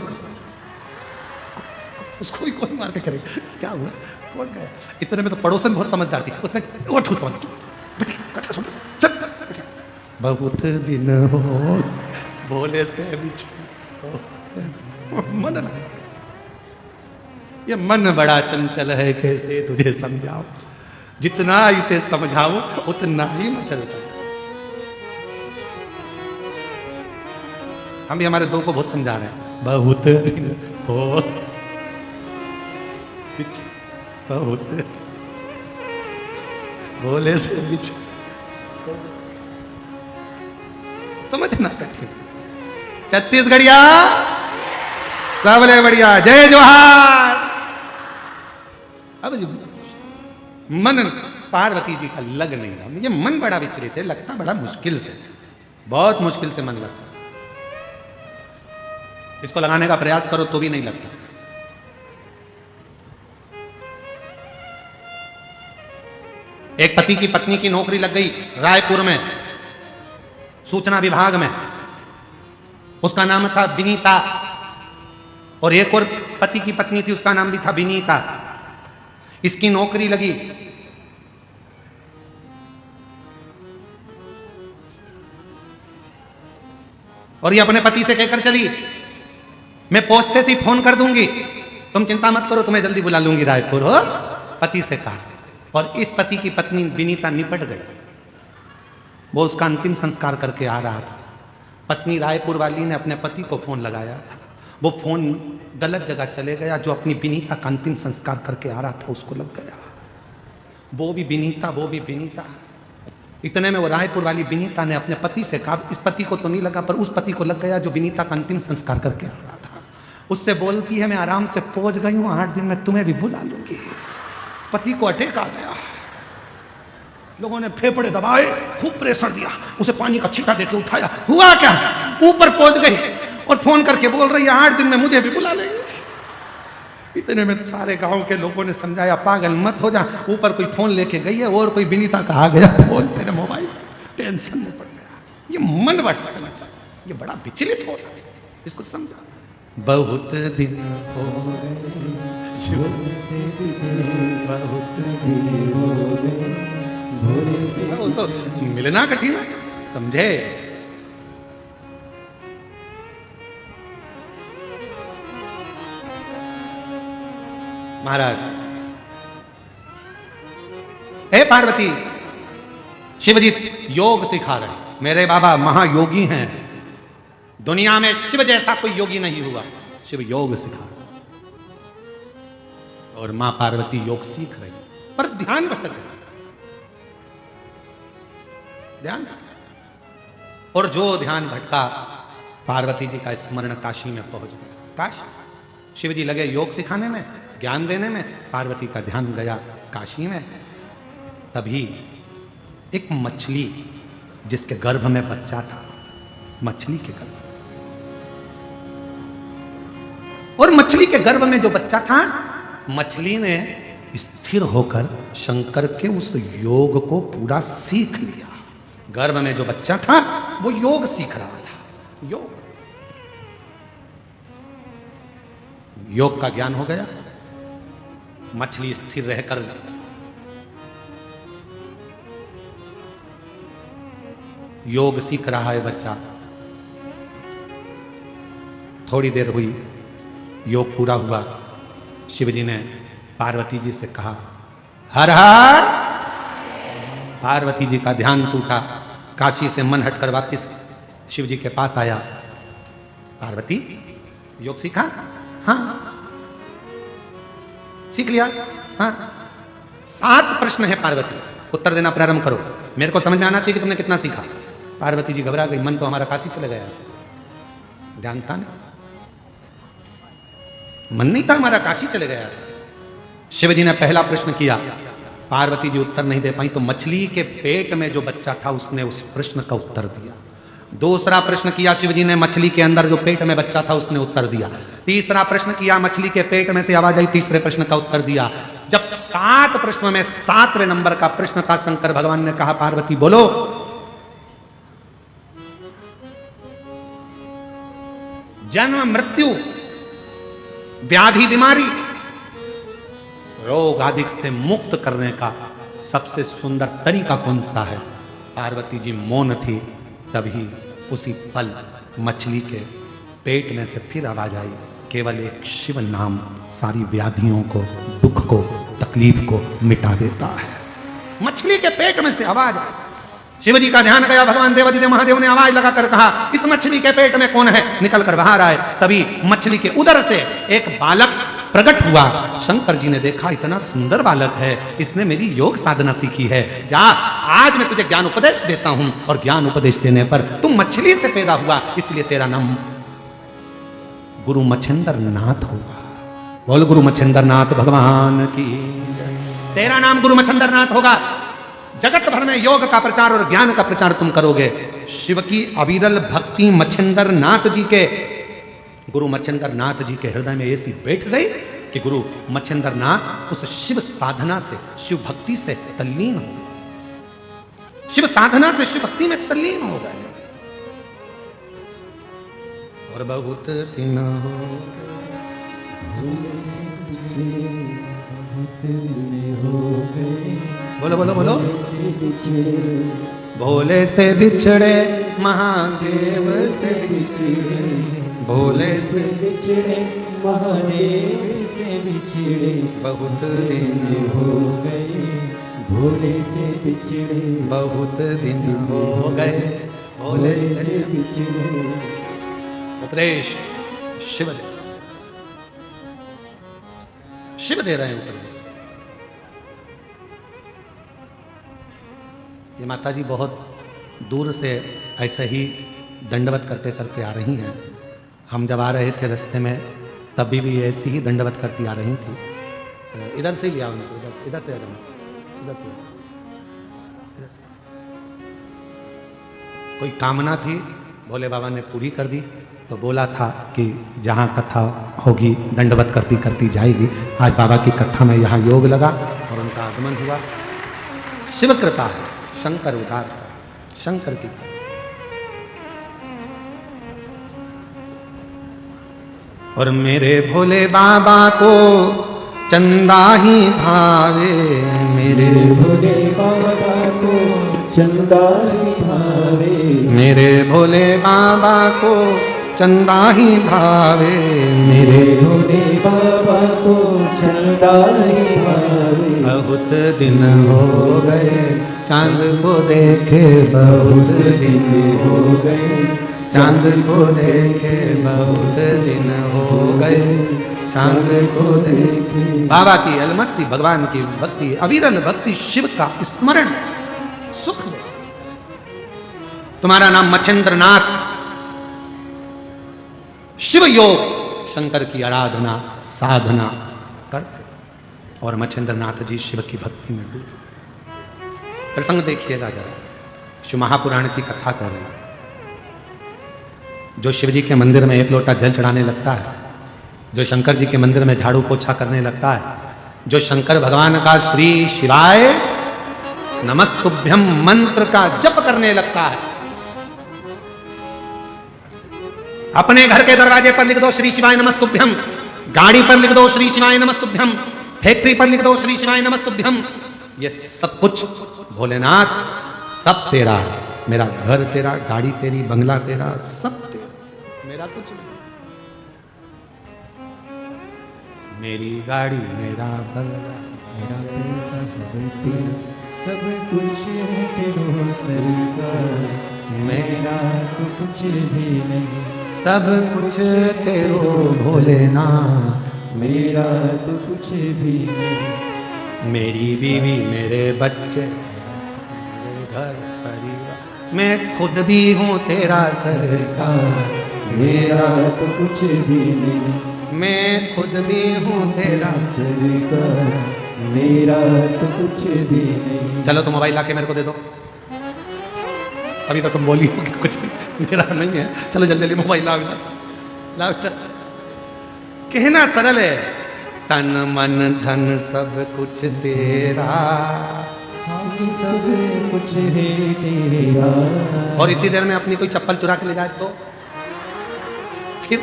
उसको भी कोई मार के करेगा, क्या हुआ, कौन गया? इतने में तो पड़ोसन बहुत समझदार थी, उसने उठ समझ, कथा सुन, चल बहुत दिन हो भोले से मन ना, ये मन बड़ा चंचल है, कैसे तुझे समझाऊं, जितना इसे समझाऊं उतना ही मचलता है। हम भी हमारे दो को बहुत समझा रहे हैं, बहुत दिन हो बहुत बोले से समझना कठिन। छत्तीसगढ़िया सबले बढ़िया, जय जोहार। अब मन पार्वती जी का लग नहीं रहा, मुझे मन बड़ा विचलित है, लगता बड़ा मुश्किल से, बहुत मुश्किल से मन लगता। इसको लगाने का प्रयास करो तो भी नहीं लगता। एक पति की पत्नी की नौकरी लग गई रायपुर में सूचना विभाग में, उसका नाम था विनीता, और एक और पति की पत्नी थी, उसका नाम भी था विनीता। इसकी नौकरी लगी, और ये अपने पति से कहकर चली, मैं पहुंचते से फोन कर दूंगी, तुम चिंता मत करो, तुम्हें जल्दी बुला लूंगी रायपुर, हो। पति से कहा, और इस पति की पत्नी विनीता निपट गई। वो उसका अंतिम संस्कार करके आ रहा था। पत्नी रायपुर वाली ने अपने पति को फोन लगाया था, वो फोन गलत जगह चले गया, जो अपनी विनीता का अंतिम संस्कार करके आ रहा था उसको लग गया। वो भी विनीता, वो भी विनीता। इतने में वो रायपुर वाली विनीता ने अपने पति से कहा, इस पति को तो नहीं लगा पर उस पति को लग गया जो विनीता का अंतिम संस्कार करके आ रहा था। उससे बोलती है, मैं आराम से पहुंच गई हूं, 8 दिन में तुम्हें भी बुला लूंगी। पति को अटैक आ गया, लोगों ने फेफड़े दबाए, खूब प्रेशर दिया, उसे पानी का छींटा देके उठाया। हुआ क्या, ऊपर पहुंच गई और फोन करके बोल रही है 8 दिन में मुझे भी बुला लेंगे। इतने में सारे गांव के लोगों ने समझाया, पागल मत हो जा, ऊपर कोई फोन लेके गई है और कोई विनीता का आ गया फोन तेरे मोबाइल, टेंशन में पड़ गया। ये मन बढ़ता चला जाता, ये बड़ा विचलित हो रहा है, इसको समझा। बहुत दिन हो गए बहुत दिन हो गए, मिलना कठिन है, समझे। महाराज, हे पार्वती, शिवजी योग सिखा रहे, मेरे बाबा महायोगी हैं, दुनिया में शिव जैसा कोई योगी नहीं हुआ, शिव योग सिखा। और मां पार्वती योग सीख रही, पर ध्यान भटक गया, ध्यान। और जो ध्यान भटका, पार्वती जी का स्मरण काशी में पहुंच गया। काशी, शिव जी लगे योग सिखाने में, ज्ञान देने में, पार्वती का ध्यान गया काशी में। तभी एक मछली जिसके गर्भ में बच्चा था, मछली के गर्भ, और मछली के गर्भ में जो बच्चा था, मछली ने स्थिर होकर शंकर के उस योग को पूरा सीख लिया। गर्भ में जो बच्चा था वो योग सीख रहा था, योग का ज्ञान हो गया। मछली स्थिर रहकर योग सीख रहा है बच्चा। थोड़ी देर हुई, योग पूरा हुआ, शिवजी ने पार्वती जी से कहा, हर हर। पार्वती जी का ध्यान टूटा, काशी से मन हटकर वापस शिव जी के पास आया। पार्वती, योग सीखा? हाँ, सीख लिया। हाँ, 7 प्रश्न है पार्वती, उत्तर देना प्रारंभ करो, मेरे को समझ में आना चाहिए कि तुमने कितना सीखा। पार्वती जी घबरा गई, मन तो हमारा काशी चले गया, ध्यान था नहीं, मन नहीं था हमारा, काशी चले गया। शिवजी ने पहला प्रश्न किया, पार्वती जी उत्तर नहीं दे पाई, तो मछली के पेट में जो बच्चा था उसने उस प्रश्न का उत्तर दिया। दूसरा प्रश्न किया शिवजी ने, मछली के अंदर जो पेट में बच्चा था उसने उत्तर दिया। तीसरा प्रश्न किया, मछली के पेट में से आवाज आई, तीसरे प्रश्न का उत्तर दिया। जब 7 प्रश्नों में 7वें नंबर का प्रश्न था, शंकर भगवान ने कहा, पार्वती बोलो। जन्म मृत्यु व्याधि बीमारी रोग आदि से मुक्त करने का सबसे सुंदर तरीका कौन सा है? पार्वती जी मौन थी, तभी उसी पल मछली के पेट में से फिर आवाज आई, केवल एक शिव नाम सारी व्याधियों को, दुख को, तकलीफ को मिटा देता है। मछली के पेट में से आवाज आई, शिव जी का ध्यान गया, भगवान देवादिदेव महादेव ने आवाज लगाकर कहा, इस मछली के पेट में कौन है, निकल कर बाहर आए। तभी मछली के उदर से एक बालक प्रकट हुआ। शंकर जी ने देखा, इतना सुंदर बालक है, इसने मेरी योग साधना सीखी है, जा आज मैं तुझे ज्ञान उपदेश देता हूं, और ज्ञान उपदेश देने पर तुम मछली से पैदा हुआ, इसलिए तेरा नाम गुरु मच्छिंद्र नाथ होगा। बोल गुरु मच्छिंद्र नाथ भगवान की, तेरा नाम गुरु मच्छिंद्र नाथ होगा। जगत भर में योग का प्रचार और ज्ञान का प्रचार तुम करोगे। शिव की अविरल भक्ति मच्छिंद्र नाथ जी के, गुरु मच्छिंद्र नाथ जी के हृदय में ऐसी बैठ गई कि गुरु मच्छिंद्र नाथ उस शिव साधना से, शिव भक्ति से तल्लीन हो, शिव साधना से शिव भक्ति में तल्लीन हो गए। और बहुत दिन हो बोलो बोलो बोलो, भोले से बिछड़े महादेव से बिछड़े, भोले से बिछड़े महादेव से बिछड़े, बहुत दिन हो गए भोले से बिछड़े, बहुत दिन हो गए भोले से बिछड़े। उपदेश शिव दे, शिव दे रहे हैं उपदेश। ये माता जी बहुत दूर से ऐसे ही दंडवत करते करते आ रही हैं। हम जब आ रहे थे रास्ते में तब भी ऐसी ही दंडवत करती आ रही थी। इधर से लिया उनको, इधर से, इधर से, इधर से, इधर से। कोई कामना थी, भोले बाबा ने पूरी कर दी। तो बोला था कि जहाँ कथा होगी दंडवत करती करती जाएगी। आज बाबा की कथा में यहाँ योग लगा और उनका आगमन हुआ। शिव कृपा है, शंकर उदार है, शंकर की कृपा। और मेरे भोले बाबा को चंदा ही भावे, मेरे भोले बाबा को चंदा ही भावे, मेरे भोले बाबा को चंदा ही भावे, मेरे भोले बाबा को चंदा ही भावे। बहुत दिन हो गए चांद को देखे, बहुत दिन हो गए चांद को देखे, बहुत दिन हो गए चांद को देखे। बाबा की अलमस्ती, भगवान की भक्ति, अविरल भक्ति, शिव का स्मरण सुख दे। तुम्हारा नाम मच्छिंद्र नाथ, शिव योग, शंकर की आराधना साधना करते और मच्छिंद्र नाथ जी शिव की भक्ति में डूबे। प्रसंग देखिएगा जरा, शिव महापुराण की कथा कर रहे हैं। जो शिव जी के मंदिर में एक लोटा जल चढ़ाने लगता है, जो शंकर जी के मंदिर में झाड़ू पोछा करने लगता है, जो शंकर भगवान का श्री शिवाय नमस्तुभ्यम मंत्र का जप करने लगता है, अपने घर के दरवाजे पर लिख दो श्री शिवाय नमस्तुभ्यम, गाड़ी पर लिख दो श्री शिवाय नमस्तुभ्यम, फैक्ट्री पर लिख दो श्री शिवाय नमस्तुभ्यम। ये सब कुछ भोलेनाथ सब तेरा है। मेरा घर तेरा, गाड़ी तेरी, बंगला तेरा, सब तेरा, मेरा कुछ नहीं। मेरी गाड़ी मेरा बंगला मेरा पैसा सब तेरा, सब कुछ है तेरो सरकार, मेरा तो कुछ भी नहीं, सब कुछ तेरो भोलेनाथ, मेरा तो कुछ भी नहीं। मेरी बीवी, मेरे बच्चे, मेरे घर परिवार, मैं खुद भी हूँ तेरा सरकार, मेरा तो कुछ भी नहीं, मैं खुद भी हूँ तेरा। सरकार, मेरा तो कुछ भी नहीं। चलो तो मोबाइल लाके मेरे को दे दो। अभी तो तुम बोली होगी कुछ मेरा नहीं है। चलो जल्दी जल्दी मोबाइल लाओ इधर, लाओ इधर। कहना सरल है, तन मन धन सब कुछ तेरा, हम सब कुछ है तेरा। और इतनी देर में अपनी कोई चप्पल चुरा के ले जाए तो फिर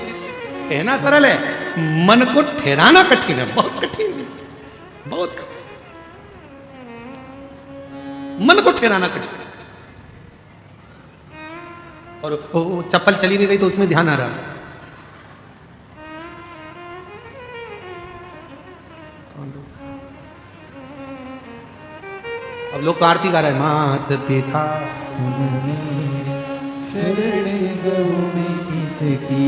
कहना सरल है, मन को ठहराना कठिन है, बहुत कठिन है, बहुत कठिन। मन को ठहराना कठिन। और वो चप्पल चली भी गई तो उसमें ध्यान आ रहा। अब लोग तो आरती गा रहे हैं, मात पिता शरण गहु में किसकी,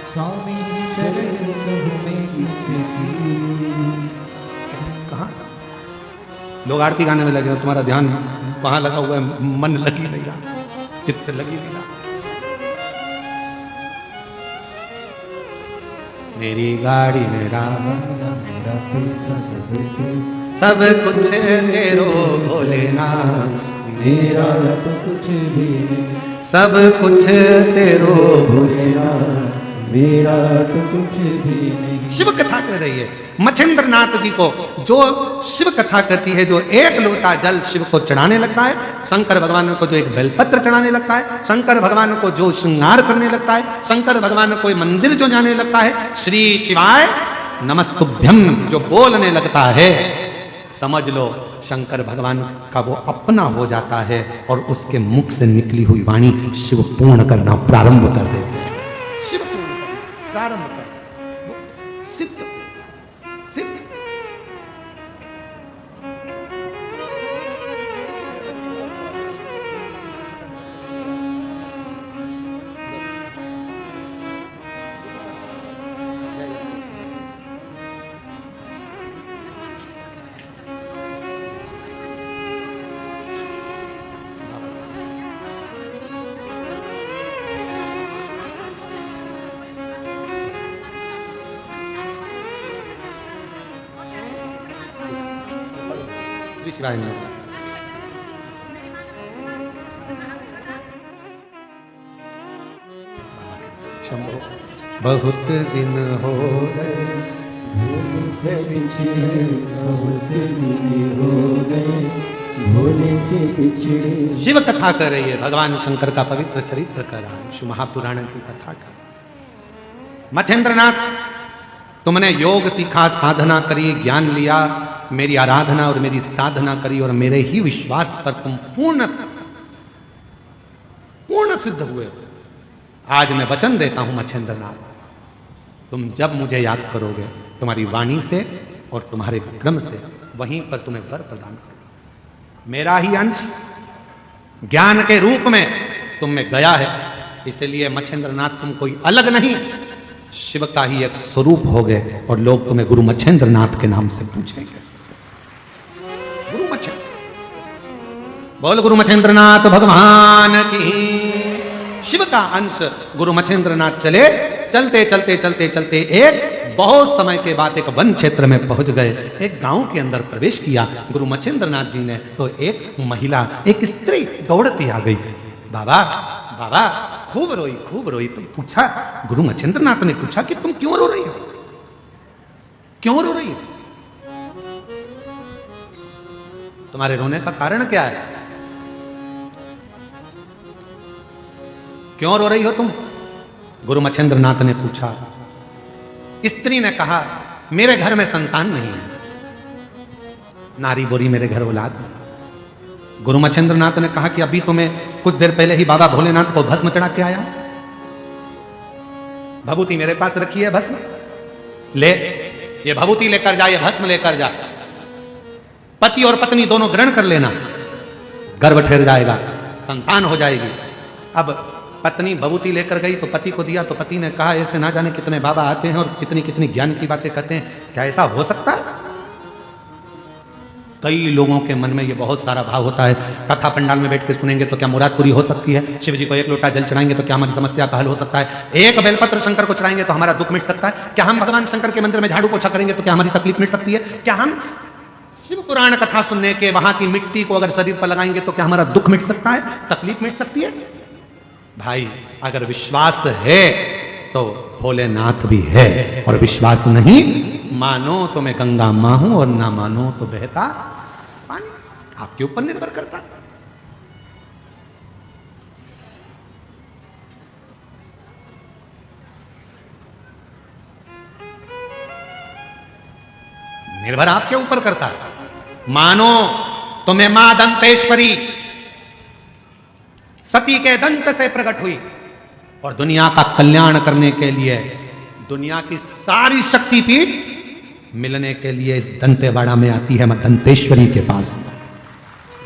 स्वामी शरण गहु में किसकी। कहाँ लोग आरती गाने में लगे हो, तुम्हारा ध्यान वहां लगा हुआ है, मन लगी नहीं रहा, चित्त लगी नहीं रहा। मेरी गाड़ी मेरा मेरा पैसा सब कुछ तेरो भोलेनाथ, मेरा तो कुछ भी नहीं, सब कुछ तेरो भोलेनाथ मेरा तो कुछ भी नहीं। शिव कथा कह रही है मच्छिंद्र नाथ जी को, जो शिव कथा कहती है, जो एक लोटा जल शिव को चढ़ाने लगता है, शंकर भगवान को जो एक बेलपत्र चढ़ाने लगता है, शंकर भगवान को जो श्रृंगार करने लगता है, शंकर भगवान को मंदिर जो जाने लगता है, श्री शिवाय नमस्तुभ्यम जो बोलने लगता है, समझ लो शंकर भगवान का वो अपना हो जाता है और उसके मुख से निकली हुई वाणी शिव पूर्ण करना प्रारंभ कर देते हैं। शिव पूर्ण करना प्रारंभ कर सिद्ध सिद्ध। श्री शिवाय नमस्ते। शंभो बहुत दिन हो गए भोले से बिछड़े बहुत दिन हो गए, भोले से बिछड़े। शिव कथा कर रही है, भगवान शंकर का पवित्र चरित्र कर रहा है, शिव महापुराण की कथा कर। मच्छिंद्रनाथ तुमने योग सीखा, साधना करी, ज्ञान लिया, मेरी आराधना और मेरी साधना करी और मेरे ही विश्वास पर तुम पूर्ण सिद्ध हुए हो। आज मैं वचन देता हूं मच्छिंद्रनाथ, तुम जब मुझे याद करोगे तुम्हारी वाणी से और तुम्हारे विक्रम से, वहीं पर तुम्हें वर प्रदान करूंगा। मेरा ही अंश ज्ञान के रूप में तुम में गया है, इसलिए मच्छिंद्रनाथ तुम कोई अलग नहीं, शिव का ही एक स्वरूप हो गए और लोग तुम्हें गुरु मच्छिंद्रनाथ के नाम से पूछेंगे। गुरु मच्छिंद्र बोल, गुरु मच्छिंद्रनाथ भगवान की। शिव का अंश गुरु मच्छिंद्रनाथ चले, चलते चलते चलते चलते एक बहुत समय के बाद एक वन क्षेत्र में पहुंच गए, एक गांव के अंदर प्रवेश किया गुरु मच्छिंद्रनाथ जी ने, तो एक महिला, एक स्त्री दौड़ती आ गई। बाबा बाबा खूब रोई। तुम पूछा, गुरु मच्छिंद्रनाथ ने पूछा कि तुम क्यों रो रही हो, क्यों रो रही हो, तुम्हारे रोने का कारण क्या है, क्यों रो रही हो तुम? गुरु मच्छिंद्रनाथ ने पूछा। स्त्री ने कहा, मेरे घर में संतान नहीं है, नारी बोरी मेरे घर औलाद नहीं। गुरु मच्छिंद्रनाथ ने कहा कि अभी तुम्हें कुछ देर पहले ही बाबा भोलेनाथ को भस्म चढ़ा के आया, भभूति मेरे पास रखी है, भस्म ले, ये भभूति लेकर जा, ये भस्म लेकर जा, पति और पत्नी दोनों ग्रहण कर लेना, गर्भ ठहर जाएगा, संतान हो जाएगी। अब पत्नी भभूति लेकर गई तो पति को दिया, तो पति ने कहा ऐसे ना जाने कितने बाबा आते हैं और कितनी कितनी ज्ञान की बातें कहते हैं, क्या ऐसा हो सकता है? कई लोगों के मन में ये बहुत सारा भाव होता है, कथा पंडाल में बैठ के सुनेंगे तो क्या मुराद पूरी हो सकती है, शिव जी को एक लोटा जल चढ़ाएंगे तो क्या हमारी समस्या का हल हो सकता है, एक बेलपत्र शंकर को चढ़ाएंगे तो हमारा दुख मिट सकता है, क्या हम भगवान शंकर के मंदिर में झाड़ू पोछा करेंगे तो क्या हमारी तकलीफ मिट सकती है, क्या हम शिव पुराण कथा सुनने के वहां की मिट्टी को अगर शरीर पर लगाएंगे तो क्या हमारा दुख मिट सकता है, तकलीफ मिट सकती है? भाई अगर विश्वास है तो भोलेनाथ भी है, और विश्वास नहीं, मानो तो मैं गंगा मां हूं और ना मानो तो बहता पानी, आपके ऊपर निर्भर करता। निर्भर आपके ऊपर करता है। मानो तो मैं मां दंतेश्वरी सती के दंत से प्रकट हुई और दुनिया का कल्याण करने के लिए दुनिया की सारी शक्तिपीठ मिलने के लिए इस दंतेवाड़ा में आती है, मैं दंतेश्वरी के पास।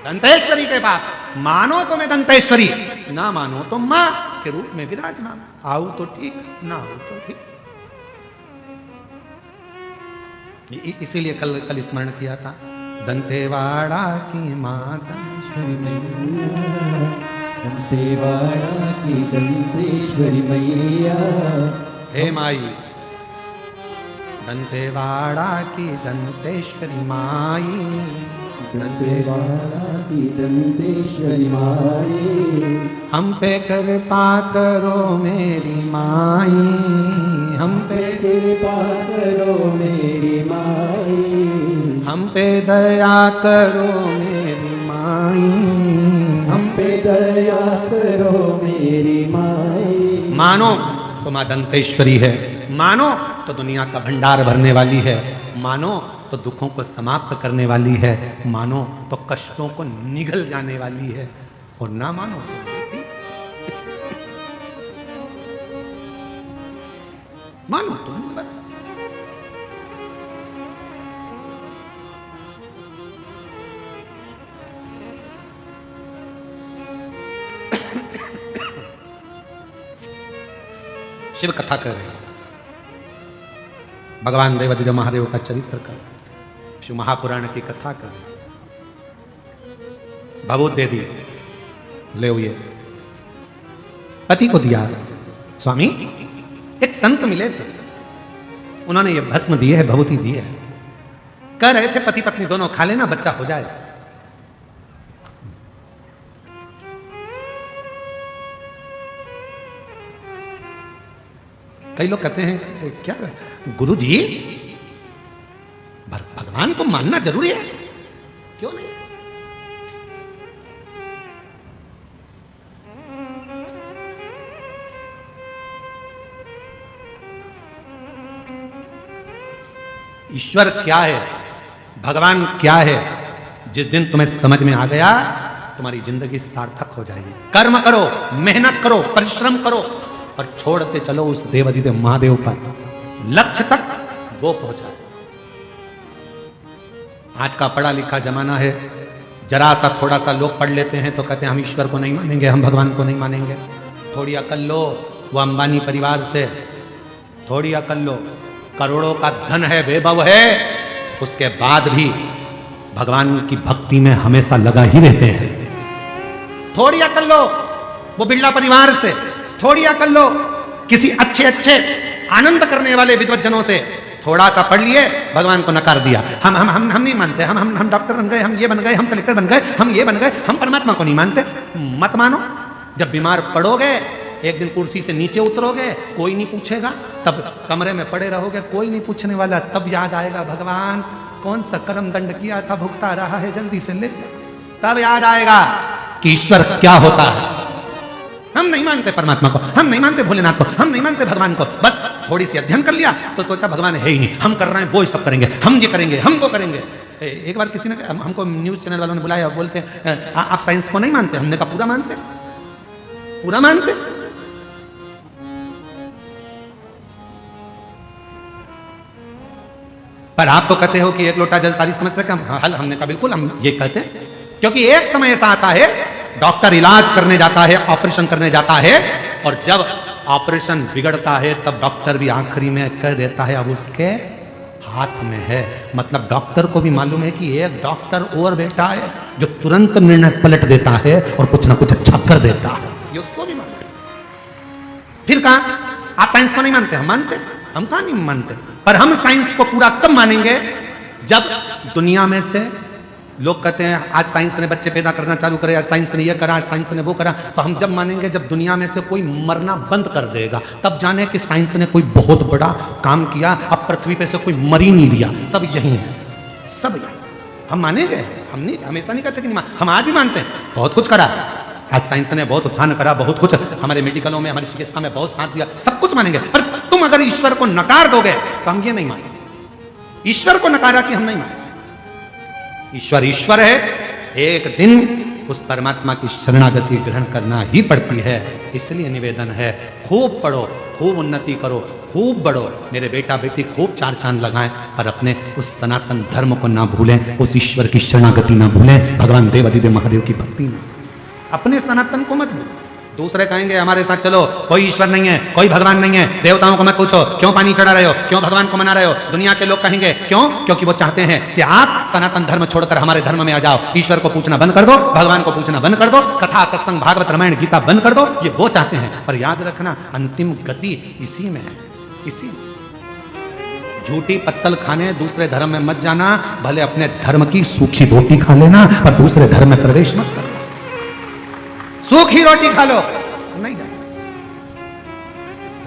दंतेश्वरी के पास। मानो तो मैं दंतेश्वरी, ना मानो तो मां के रूप में विराजमान। आओ तो ठीक, ना हो तो ठीक। इसीलिए कल स्मरण किया था, दंतेवाड़ा की मां दंतेश्वरी मैया, दंतेवाड़ा की दंतेश्वरी मैया। हे माई, दंतेवाड़ा की दंतेश्वरी माई, दंतेवाड़ा की दंतेश्वरी माई। हम पे कृपा करो मेरी माई, हम पे कृपा करो मेरी माई, हम पे दया करो मेरी माई, हम पे दया करो मेरी माई। मानो तो मां दंतेश्वरी है, मानो तो दुनिया का भंडार भरने वाली है, मानो तो दुखों को समाप्त करने वाली है, मानो तो कष्टों को निगल जाने वाली है, और ना मानो तो मानो तो नहीं बना। शिव कथा कर रहे हैं, भगवान देवादिदेव महादेव का चरित्र कर रहे हैं, शिव महापुराण की कथा कर रहे हैं। भभूत दे दी, ले ये पति को दिया। स्वामी, एक संत मिले थे, उन्होंने ये भस्म दिए है, भभूति दी है, कह रहे थे पति पत्नी दोनों खा लेना, बच्चा हो जाए। कई लोग कहते हैं क्या गुरु जी भगवान को मानना जरूरी है? क्यों नहीं? ईश्वर क्या है, भगवान क्या है, जिस दिन तुम्हें समझ में आ गया, तुम्हारी जिंदगी सार्थक हो जाएगी। कर्म करो, मेहनत करो, परिश्रम करो, और छोड़ते चलो उस देवादिदेव महादेव पर, लक्ष्य तक वो पहुंचाए। आज का पढ़ा लिखा जमाना है, जरा सा थोड़ा सा लोग पढ़ लेते हैं तो कहते हैं हम ईश्वर को नहीं मानेंगे, हम भगवान को नहीं मानेंगे। थोड़ी अकल लो, वो अंबानी परिवार से थोड़ी अकल लो, करोड़ों का धन है, वैभव है, उसके बाद भी भगवान की भक्ति में हमेशा लगा ही रहते हैं। थोड़ी अकल लो वो बिरला परिवार से, थोड़ी अकल लो किसी अच्छे अच्छे आनंद करने वाले विद्वज्जनों से। थोड़ा सा पढ़ लिए, भगवान को नकार दिया, हम नहीं मानते, हम डॉक्टर बन गए, हम ये बन गए, हम कलेक्टर बन गए, हम ये बन गए, हम परमात्मा को नहीं मानते। मत मानो, जब बीमार पड़ोगे, एक दिन कुर्सी से नीचे उतरोगे, कोई नहीं पूछेगा, तब कमरे में पड़े रहोगे, कोई नहीं पूछने वाला, तब याद आएगा भगवान कौन सा कर्म दंड किया था, भुगता रहा है, जल्दी से ले जा। तब याद आएगा कि ईश्वर क्या होता है। हम नहीं मानते परमात्मा को, हम नहीं मानते भोलेनाथ को, हम नहीं मानते भगवान को। बस थोड़ी सी अध्ययन कर लिया तो सोचा भगवान है ही नहीं, हम कर रहे हैं वो ही सब करेंगे, हम ये करेंगे, हम वो करेंगे। एक बार किसी ने हमको न्यूज चैनल वालों ने बुलाया, बोलते हैं आप साइंस को नहीं मानते? हमने कहा पूरा मानते, पूरा मानते। पर आप तो कहते हो कि एक लोटा जल सारी समस्या का हल। हमने कहा बिल्कुल हम ये कहते हैं, क्योंकि एक समय ऐसा आता है डॉक्टर इलाज करने जाता है, ऑपरेशन करने जाता है, और जब ऑपरेशन बिगड़ता है तब डॉक्टर भी आखिरी में कह देता है अब उसके हाथ में है। मतलब डॉक्टर को भी मालूम है कि एक डॉक्टर और बैठा है जो तुरंत निर्णय पलट देता है और कुछ ना कुछ अच्छा कर देता है, ये उसको भी मालूम है। फिर कहा आप साइंस को नहीं मानते? हम मानते, हम कहा नहीं मानते, पर हम साइंस को पूरा कब मानेंगे जब दुनिया में से लोग कहते हैं आज साइंस ने बच्चे पैदा करना चालू करे, आज साइंस ने ये करा, आज साइंस ने वो करा। तो हम जब मानेंगे जब दुनिया में से कोई मरना बंद कर देगा, तब जाने कि साइंस ने कोई बहुत बड़ा काम किया, अब पृथ्वी पे से कोई मर ही नहीं लिया, सब यही है, सब यही। हम मानेंगे, हम नहीं, हमेशा नहीं कहते कि नहीं हम आज भी मानते हैं बहुत कुछ करा, आज साइंस ने बहुत उत्थान करा, बहुत कुछ हमारे मेडिकलों में, हमारी चिकित्सा में बहुत साथ दिया, सब कुछ मानेंगे। पर तुम अगर ईश्वर को नकार दोगे तो हम ये नहीं मानेंगे। ईश्वर को नकारा कि हम नहीं मानेंगे। ईश्वर ईश्वर है, एक दिन उस परमात्मा की शरणागति ग्रहण करना ही पड़ती है। इसलिए निवेदन है, खूब पढ़ो, खूब उन्नति करो, खूब बढ़ो, मेरे बेटा बेटी खूब चार चांद लगाएं, पर अपने उस सनातन धर्म को ना भूलें, उस ईश्वर की शरणागति ना भूलें, भगवान देव अधिदेव महादेव की भक्ति ना, अपने सनातन को मत भूलो। दूसरे कहेंगे हमारे साथ चलो, कोई ईश्वर नहीं है, कोई भगवान नहीं है, देवताओं को मत पूछो, क्यों पानी चढ़ा रहे हो, क्यों भगवान को मना रहे हो। दुनिया के लोग कहेंगे क्यों, क्योंकि वो चाहते हैं कि आप सनातन धर्म छोड़कर हमारे धर्म में आ जाओ, ईश्वर को पूछना बंद कर दो, भगवान को पूछना बंद कर दो, कथा सत्संग भागवत रामायण गीता बंद कर दो, ये वो चाहते हैं। पर याद रखना, अंतिम गति इसी में है, इसी में। झूठी पत्तल खाने दूसरे धर्म में मत जाना, भले अपने धर्म की सूखी रोटी खा लेना, पर दूसरे धर्म में प्रवेश मत करना। सूखी रोटी खा लो, नहीं जाना,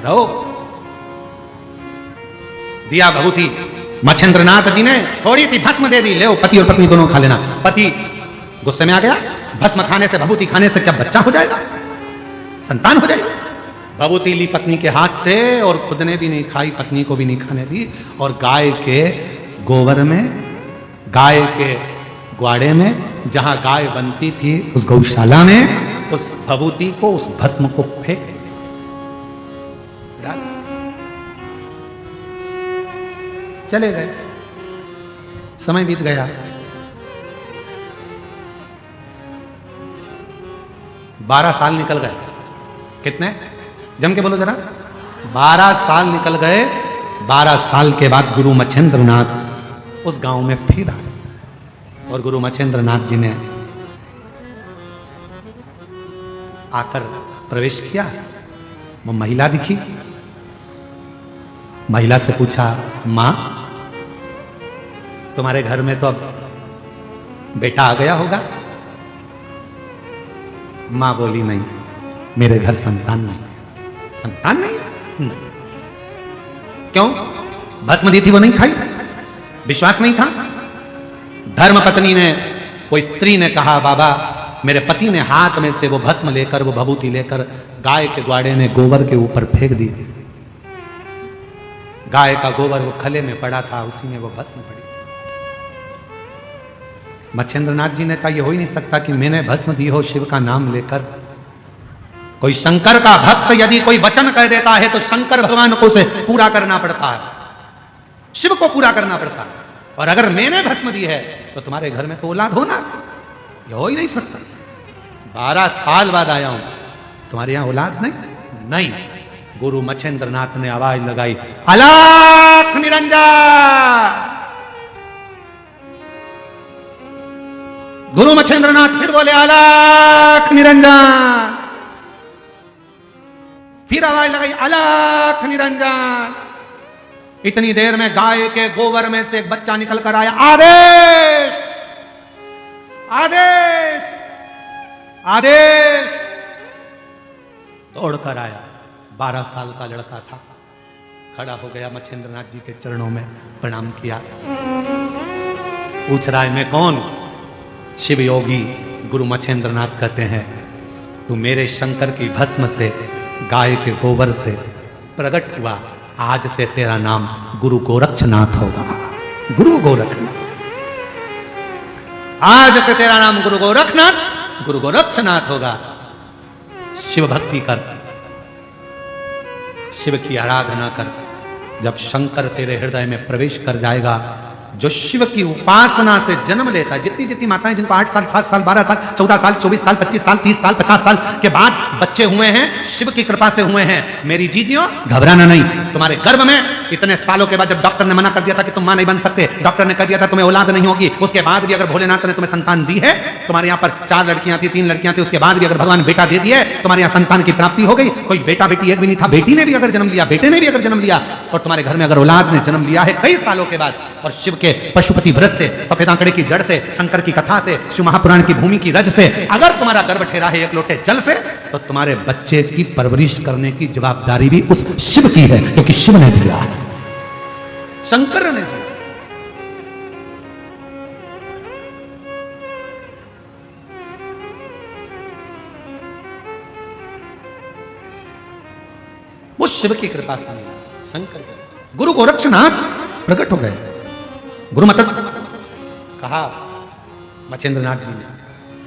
रहो। दिया भभूति मच्छिंद्रनाथ जी ने थोड़ी सी भस्म दे दी, ले पति और पत्नी दोनों खा लेना। पति गुस्से में आ गया, भस्म खाने से भभूति खाने से क्या बच्चा हो जाएगा, संतान हो जाएगी। भभूति ली पत्नी के हाथ से और खुद ने भी नहीं खाई, पत्नी को भी नहीं खाने दी, और गाय के गोबर में, गाय के ग्वाड़े में, जहां गाय बनती थी उस गौशाला में उस भभूति को, उस भस्म को फेंक डाल, चले गए। समय बीत गया, 12 साल निकल गए। कितने, जम के बोलो जरा, 12 साल निकल गए। 12 साल के बाद गुरु मच्छिंद्रनाथ उस गांव में फिर आए, और गुरु मच्छिंद्रनाथ जी ने आकर प्रवेश किया। वो महिला दिखी, महिला से पूछा, मां तुम्हारे घर में तो अब बेटा आ गया होगा। मां बोली, नहीं, मेरे घर संतान नहीं। संतान नहीं? नहीं। क्यों? भस्म दी थी वो नहीं खाई, विश्वास नहीं था। धर्म पत्नी ने, कोई स्त्री ने कहा, बाबा मेरे पति ने हाथ में से वो भस्म लेकर, वो भभूति लेकर गाय के ग्वाड़े में गोबर के ऊपर फेंक दी। गाय का गोबर वो खले में पड़ा था, उसी में वो भस्म पड़ी। मच्छिंद्रनाथ जी ने कहा, ये हो ही नहीं सकता कि मैंने भस्म दी हो शिव का नाम लेकर। कोई शंकर का भक्त यदि कोई वचन कह देता है तो शंकर भगवान को उसे पूरा करना पड़ता है, शिव को पूरा करना पड़ता है। और अगर मैंने भस्म दी है तो तुम्हारे घर में तो औलाद होना था, ये हो ही नहीं सकता। 12 साल बाद आया हूं, तुम्हारे यहां औलाद नहीं? नहीं। गुरु मच्छिंद्रनाथ ने आवाज लगाई, अलख निरंजन। गुरु मच्छिंद्रनाथ फिर बोले, अलख निरंजन। फिर आवाज लगाई, अलख निरंजन। इतनी देर में गाय के गोबर में से एक बच्चा निकल कर आया। आदेश, आदेश, आदेश। दौड़कर आया, 12 साल का लड़का था, खड़ा हो गया, मच्छिंद्रनाथ जी के चरणों में प्रणाम किया। पूछ रहा है, मैं कौन? शिव योगी गुरु मच्छिंद्रनाथ कहते हैं, तू मेरे शंकर की भस्म से, गाय के गोबर से प्रकट हुआ, आज से तेरा नाम गुरु गोरक्षनाथ होगा। गुरु गोरखनाथ, आज से तेरा नाम गुरु गोरखनाथ, गुरु गोरक्षनाथ होगा। शिव भक्ति कर, शिव की आराधना कर। जब शंकर तेरे हृदय में प्रवेश कर जाएगा, जो शिव की उपासना से जन्म लेता है, जितनी जितनी माताएं जिनको 8 साल, 7 साल, 12 साल, 14 साल, 24 साल, 25 साल, 30 साल, 50 साल के बाद बच्चे हुए हैं, शिव की कृपा से हुए हैं, मेरी जीजियों घबराना नहीं। तुम्हारे गर्भ में इतने सालों के बाद जब डॉक्टर ने मना कर दिया था कि तुम मां नहीं बन सकते, डॉक्टर ने कह दिया था तुम्हें औलाद नहीं होगी, उसके बाद भी अगर भोलेनाथ ने तुम्हें संतान दी है, तुम्हारे यहाँ पर 4 लड़कियां थी, 3 लड़कियां थी, उसके बाद भी अगर भगवान बेटा दे दिए, तुम्हारे यहाँ संतान की प्राप्ति हो गई। कोई बेटा बेटी एक भी नहीं था, बेटी ने भी अगर जन्म लिया, बेटे ने भी अगर जन्म लिया, और तुम्हारे घर में अगर औलाद ने जन्म लिया है कई सालों के बाद, और शिव के पशुपति व्रत से, सफेद आंकड़े की जड़ से, शंकर की कथा से, शिव महापुराण की भूमि की रज से अगर तुम्हारा गर्भ ठहरा है एक लोटे जल से, तो तुम्हारे बच्चे की परवरिश करने की जवाबदारी भी उस शिव की है, क्योंकि शिव ने दिया है, शंकर ने दिया। वो शिव की कृपा से मिला, शंकर के। गुरु गोरक्षनाथ प्रकट हो गए। गुरु मत कहा मच्छिंद्रनाथ जी ने,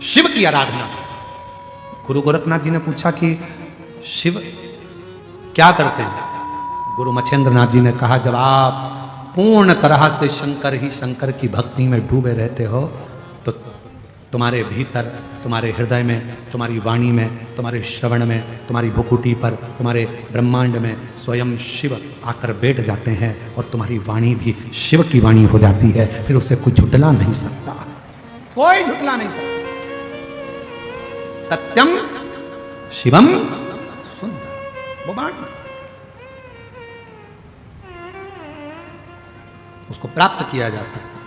शिव की आराधना। गुरु गोरखनाथ जी ने पूछा कि शिव क्या करते हैं? गुरु मच्छेंद्र नाथ जी ने कहा, जब आप पूर्ण तरह से शंकर ही शंकर की भक्ति में डूबे रहते हो तो तुम्हारे भीतर, तुम्हारे हृदय में, तुम्हारी वाणी में, तुम्हारे श्रवण में, तुम्हारी भुकुटी पर, तुम्हारे ब्रह्मांड में स्वयं शिव आकर बैठ जाते हैं और तुम्हारी वाणी भी शिव की वाणी हो जाती है। फिर उसे कोई झुटला नहीं सकता, कोई झुटला नहीं सकता। सत्यम शिवम सुंदर, वो वाणी से उसको प्राप्त किया जा सकता है।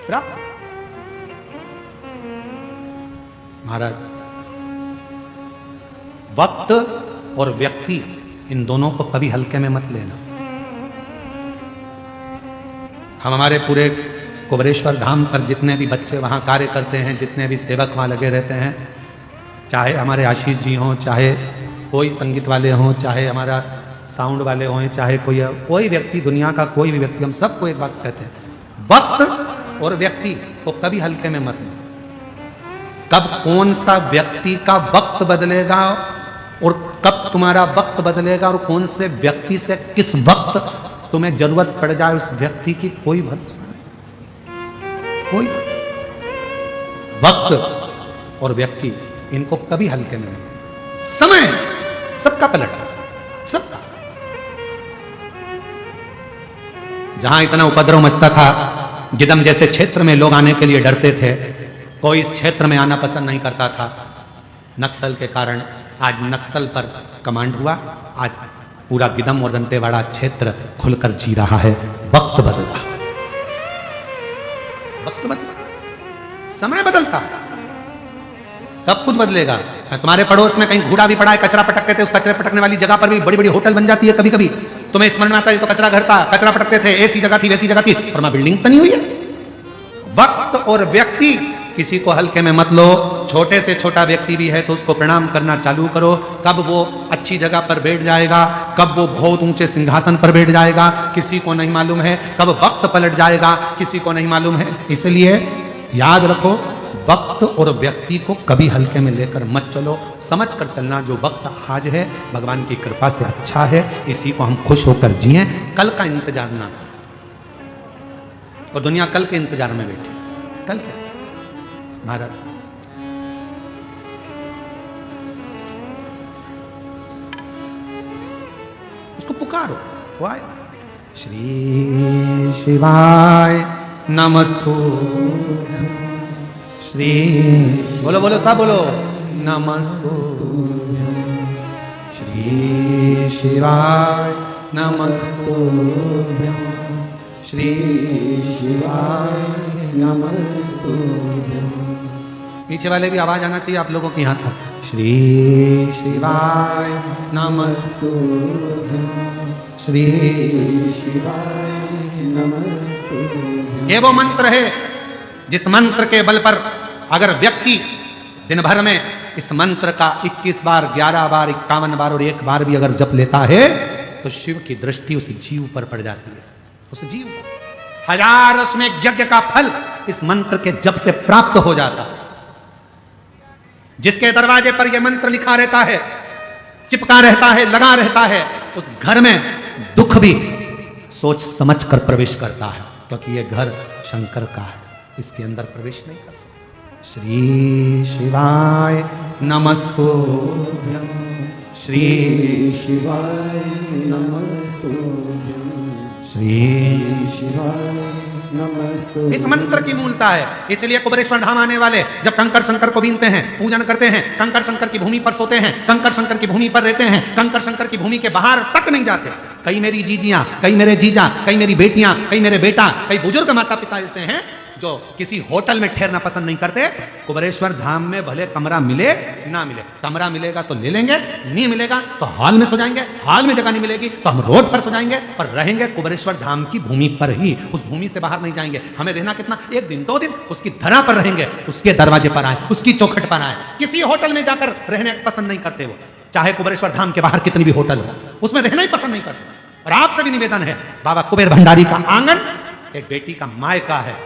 प्राप्त महाराज, वक्त और व्यक्ति इन दोनों को कभी हल्के में मत लेना। हम हमारे पूरे कुबेरेश्वर धाम पर जितने भी बच्चे वहां कार्य करते हैं, जितने भी सेवक वहां लगे रहते हैं, चाहे हमारे आशीष जी हों, चाहे कोई संगीत वाले हों, चाहे हमारा साउंड वाले हों, चाहे कोई व्यक्ति, दुनिया का कोई भी व्यक्ति, हम सबको एक बात कहते हैं, वक्त और व्यक्ति को कभी हल्के में मत लेना। कब कौन सा व्यक्ति का वक्त बदलेगा और कब तुम्हारा वक्त बदलेगा और कौन से व्यक्ति से किस वक्त तुम्हें जरूरत पड़ जाए, उस व्यक्ति की कोई भरोसा नहीं। कोई वक्त और व्यक्ति इनको कभी हल्के में नहीं। समय सबका पलटता, सबका। जहां इतना उपद्रव मचता था, गिदम जैसे क्षेत्र में लोग आने के लिए डरते थे, कोई इस क्षेत्र में आना पसंद नहीं करता था। नक्सल के कारण आज नक्सल पर कमांड हुआ। आज पूरा गिदम और दंतेवाड़ा क्षेत्र खुलकर जी रहा है। वक्त बदला, वक्त बदला, समय बदलता, सब कुछ बदलेगा। तुम्हारे पड़ोस में कहीं घूड़ा भी पड़ा है, कचरा पटकते थे, उस कचरे पटकने वाली जगह पर भी बड़ी बड़ी होटल बन जाती है। कभी कभी तुम्हें स्मरण में आता है, तो कचरा घर था, कचरा पटकते थे, ऐसी जगह थी, वैसी जगह थी, और वहां बिल्डिंग तो नहीं हुई है। वक्त और व्यक्ति, किसी को हल्के में मत लो। छोटे से छोटा व्यक्ति भी है तो उसको प्रणाम करना चालू करो। कब वो अच्छी जगह पर बैठ जाएगा, कब वो बहुत ऊंचे सिंहासन पर बैठ जाएगा, किसी को नहीं मालूम है। कब वक्त पलट जाएगा, किसी को नहीं मालूम है। इसलिए याद रखो, वक्त और व्यक्ति को कभी हल्के में लेकर मत चलो। समझ कर चलना, जो वक्त आज है भगवान की कृपा से अच्छा है, इसी को हम खुश होकर जिए। कल का इंतजार ना करें, और दुनिया कल के इंतजार में बैठी। कल के महाराज, उसको पुकारो, वो आए। श्री शिवाय नमस्तुभ्यं, श्री, बोलो बोलो सब बोलो, नमस्तुभ्यं, श्री शिवाय नमस्तुभ्यं, श्री शिवाय नमस्तुभ्यं। पीछे वाले भी आवाज आना चाहिए आप लोगों की, यहां तक। श्री शिवाय नमस्तुभ्यं, श्री शिवाय नमस्तुभ्यं। ये वो मंत्र है जिस मंत्र के बल पर अगर व्यक्ति दिन भर में इस मंत्र का 21 बार, 11 बार, 51 बार और 1 बार भी अगर जप लेता है तो शिव की दृष्टि उस जीव पर पड़ जाती है। उस जीव पर 1000 उसमें यज्ञ का फल इस मंत्र के जप से प्राप्त हो जाता है। जिसके दरवाजे पर यह मंत्र लिखा रहता है, चिपका रहता है, लगा रहता है, उस घर में दुख भी सोच समझ कर प्रवेश करता है, क्योंकि यह घर शंकर का है, इसके अंदर प्रवेश नहीं कर सकता। श्री शिवाय नमस्तुभ्यं, श्री शिवाय नमस्तुभ्यं, श्री शिवाय नमस्तुभ्यं। इस मंत्र की मूलता है। इसलिए कुबेरेश्वर धाम आने वाले जब कंकर शंकर को बीनते हैं, पूजन करते हैं, कंकर शंकर की भूमि पर सोते हैं, कंकर शंकर की भूमि पर रहते हैं, कंकर शंकर की भूमि के बाहर तक नहीं जाते। कई मेरी जीजियां, कई मेरे जीजा, कई मेरी बेटियां, कई मेरे बेटा, कई बुजुर्ग माता पिता ऐसे हैं जो किसी होटल में ठहरना पसंद नहीं करते। कुबेरेश्वर धाम में भले कमरा मिले ना मिले, कमरा मिलेगा तो ले लेंगे, नहीं मिलेगा तो हॉल में सो जाएंगे, हॉल में जगह नहीं मिलेगी तो हम रोड पर सो जाएंगे, पर रहेंगे कुबेरेश्वर धाम की भूमि पर ही। उस भूमि से बाहर नहीं जाएंगे। हमें रहना कितना, 1 दिन 2 दिन उसकी धरा पर रहेंगे, उसके दरवाजे पर आए, उसकी चौखट पर आए। किसी होटल में जाकर रहने पसंद नहीं करते वो, चाहे कुबेरेश्वर धाम के बाहर कितनी भी होटल हो, उसमें रहना ही पसंद नहीं करते। और आपसे भी निवेदन है, बाबा कुबेर भंडारी का आंगन एक बेटी का मायका है।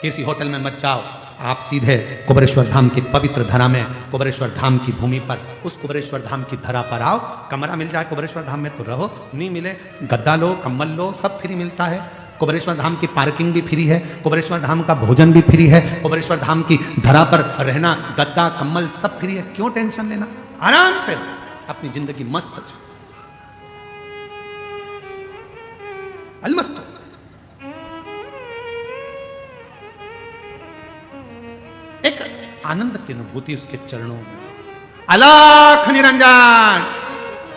किसी होटल में मत जाओ, आप सीधे कुबेरेश्वर धाम की पवित्र धरा में, कुबेरेश्वर धाम की भूमि पर, उस कुबेरेश्वर धाम की धरा पर आओ। कमरा मिल जाए कुबेरेश्वर धाम में तो रहो, नहीं मिले गद्दा लो, कम्बल लो, सब फ्री मिलता है। कुबेरेश्वर धाम की पार्किंग भी फ्री है, कुबेरेश्वर धाम का भोजन भी फ्री है, कुबेरेश्वर धाम की धरा पर रहना, गद्दा कम्बल सब फ्री है। क्यों टेंशन लेना, आराम से अपनी जिंदगी मस्त अलमस्त। एक आनंद की अनुभूति उसके चरणों में। अलख निरंजन,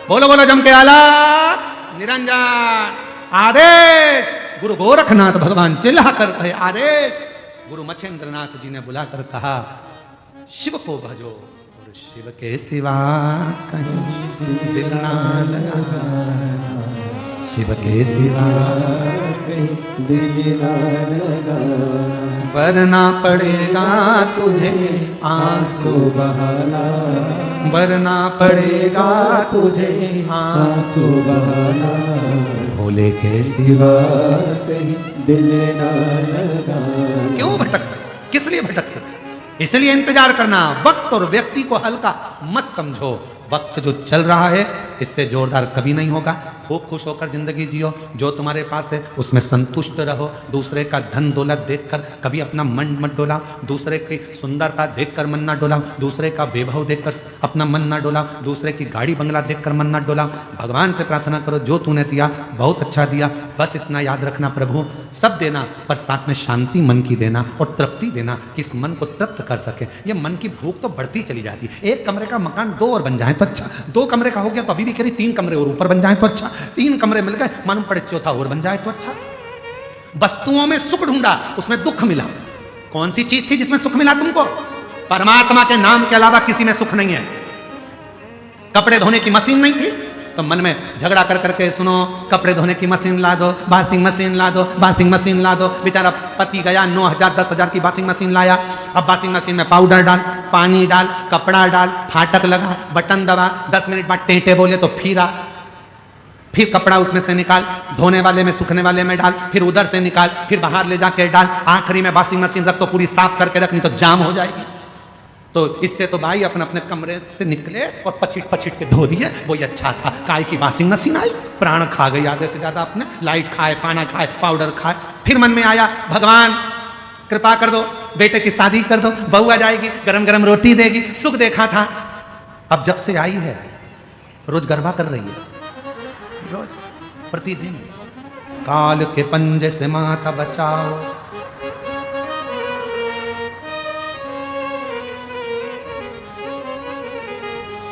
बोलो बोलो जम के अलख निरंजन। आदेश गुरु गोरखनाथ भगवान चिल्ला कर कहे आदेश। गुरु मच्छेंद्रनाथ जी ने बुलाकर कहा शिव को भजो और शिव के सिवा कहीं दिल ना लगा, शिव के सिवा कहीं दिल ना लगा। वरना पड़ेगा तुझे आंसू बहाना, वरना पड़ेगा तुझे आंसू बहाना। भोले के सिवा कहीं दिल ना लगा। क्यों भटकते, किस लिए भटकते? इसलिए इंतजार करना। वक्त और व्यक्ति को हल्का मत समझो। वक्त जो चल रहा है इससे जोरदार कभी नहीं होगा। खूब खुश होकर जिंदगी जियो, जो तुम्हारे पास है उसमें संतुष्ट रहो। दूसरे का धन दौलत देखकर कभी अपना मन मत डोलाओ, दूसरे की सुंदरता देखकर मन ना डोलाओ, दूसरे का वैभव देखकर अपना मन ना डोलाओ, दूसरे की गाड़ी बंगला देखकर मन ना डोलाओ। भगवान से प्रार्थना करो जो तूने दिया बहुत अच्छा दिया, बस इतना याद रखना प्रभु सब देना, पर साथ में शांति मन की देना और तृप्ति देना कि इस मन को तृप्त कर सके। ये मन की भूख तो बढ़ती चली जाती है। एक कमरे का मकान 2 और बन जाए तो अच्छा, 2 कमरे का हो गया तो अभी भी कह रही 3 कमरे और ऊपर बन जाए तो अच्छा, 3 कमरे मिल गए मालूम पड़े 4था और बन जाए तो अच्छा। वस्तुओं में सुख ढूंढा उसमें दुख मिला। कौन सी चीज थी जिसमें सुख मिला तुमको? परमात्मा के नाम के अलावा किसी में सुख नहीं है। कपड़े धोने की मशीन नहीं थी तो मन में झगड़ा कर करके सुनो कपड़े धोने की मशीन ला दो, वॉशिंग मशीन ला दो, वॉशिंग मशीन ला दो। बेचारा पति गया 9,000 10,000 की वॉशिंग मशीन लाया। अब वॉशिंग मशीन में पाउडर डाल, पानी डाल, कपड़ा डाल, फाटक लगा, बटन दबा, 10 मिनट बाद टेंटे बोले तो फिर कपड़ा उसमें से निकाल, धोने वाले में सूखने वाले में डाल, फिर उधर से निकाल, फिर बाहर ले जाके डाल, आखिरी में वॉशिंग मशीन रख तो पूरी साफ करके रख, नहीं तो जाम हो जाएगी। तो इससे तो भाई अपने अपने कमरे से निकले और पछिट के धो दिए, वही अच्छा था। काय की वॉशिंग मशीन आई, प्राण खा गई आधे से ज्यादा अपने, लाइट खाए, पाना खाए, पाउडर खाए। फिर मन में आया भगवान कृपा कर दो, बेटे की शादी कर दो, बहू आ जाएगी, गरम गरम रोटी देगी, सुख देखा था। अब जब से आई है रोज गरबा कर रही है, रोज प्रतिदिन। काल के पंजे से माता बचाओ,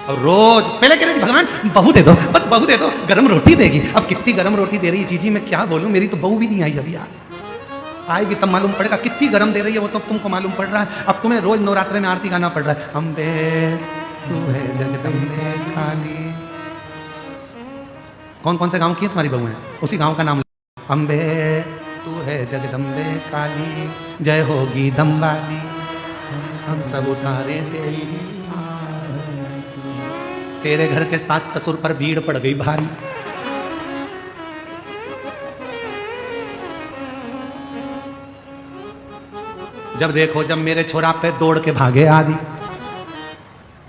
और रोज पहले कह रही थी भगवान बहू दे दो, बस बहू दे दो, गरम रोटी देगी। अब कितनी गरम रोटी दे रही है जीजी, मैं क्या बोलूं, मेरी तो बहू भी नहीं आई अभी यार। आएगी तब मालूम पड़ेगा कितनी गरम दे रही है वो, तो तुमको मालूम पड़ रहा है। अब तुम्हें रोज नवरात्रे में आरती गाना पड़ रहा है, अम्बे तू है जगदम्बे काली। कौन कौन से गांव की है तुम्हारी बहू है, उसी गांव का नाम। अम्बे तू है जगदम्बे काली, जय होगी दम्बाली, हम सब उतारे तेरे घर के सास ससुर पर भीड़ पड़ गई भारी। जब देखो जब मेरे छोरा पे दौड़ के भागे आदि,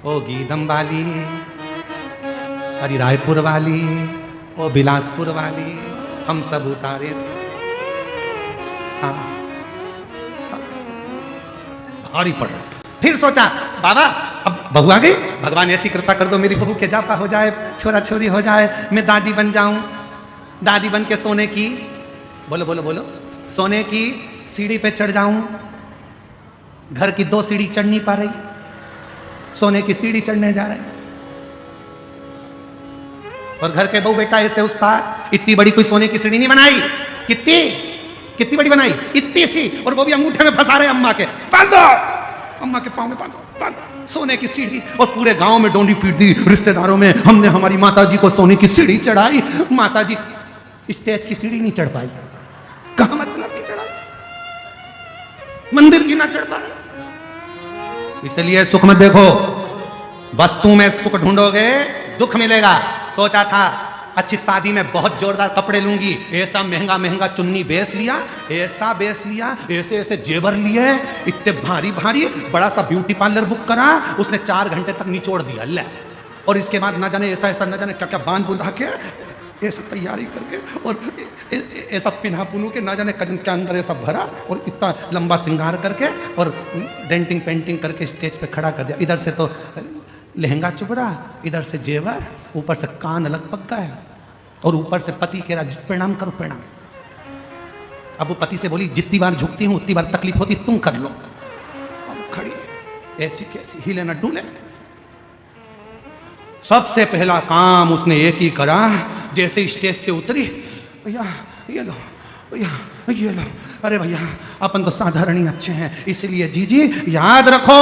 ओ गीदम वाली, अरे रायपुर वाली, ओ बिलासपुर वाली, हम सब उतारे थे। भारी पड़ रहा। फिर सोचा बाबा अब बहू आ गई, भगवान ऐसी कृपा कर दो मेरी बहू के जापा हो जाए, छोरा छोरी हो जाए, मैं दादी बन जाऊं। दादी बन के सोने की, बोलो बोलो बोलो, सोने की सीढ़ी पे चढ़ जाऊं। घर की 2 सीढ़ी चढ़ नहीं पा रही, सोने की सीढ़ी चढ़ने जा रहे। और घर के बहू बेटा ऐसे उस पार, इतनी बड़ी कोई सोने की सीढ़ी नहीं बनाई। कितनी बड़ी बनाई, इतनी सी, और वो भी अंगूठे में फंसा रहे अम्मा के, बांधो अम्मा के पाँव में बांधो, सोने की सीढ़ी। और पूरे गांव में डोंडी पीट दी, रिश्तेदारों में हमने हमारी माता जी को सोने की सीढ़ी चढ़ाई। माता जी स्टेज की सीढ़ी नहीं चढ़ पाई। कहा मतलब की चढ़ाई, मंदिर की ना चढ़ पाई। इसलिए सुख मत देखो, वस्तु में सुख ढूंढोगे दुख मिलेगा। सोचा था अच्छी शादी में बहुत जोरदार कपड़े लूंगी, ऐसा महंगा महंगा चुन्नी बेस लिया, ऐसा बेस लिया, ऐसे ऐसे जेवर लिए, इतने भारी भारी, बड़ा सा ब्यूटी पार्लर बुक करा, उसने 4 घंटे तक निचोड़ दिया ले। और इसके बाद ना जाने ऐसा ऐसा ना जाने क्या क्या बांध बुंधा के ऐसा तैयारी करके और ऐसा पिन्हा पुनू के ना जाने कजन के अंदर ऐसा भरा और इतना लंबा श्रृंगार करके और डेंटिंग पेंटिंग करके स्टेज पे खड़ा कर दिया। इधर से तो लहंगा चुभरा, इधर से जेवर, ऊपर से कान अलग पक गए और ऊपर से पति कह रहा प्रणाम करो प्रणाम। अब वो पति से बोली जितनी बार झुकती हूं उतनी बार तकलीफ होती तुम कर लो। अब खड़ी ऐसी कैसी, हिले न डूले। सबसे पहला काम उसने एक ही करा, जैसे स्टेज से उतरी, भैया ये लो, भैया ये लो, अरे भैया अपन तो साधारण ही अच्छे हैं, इसलिए जीजी याद रखो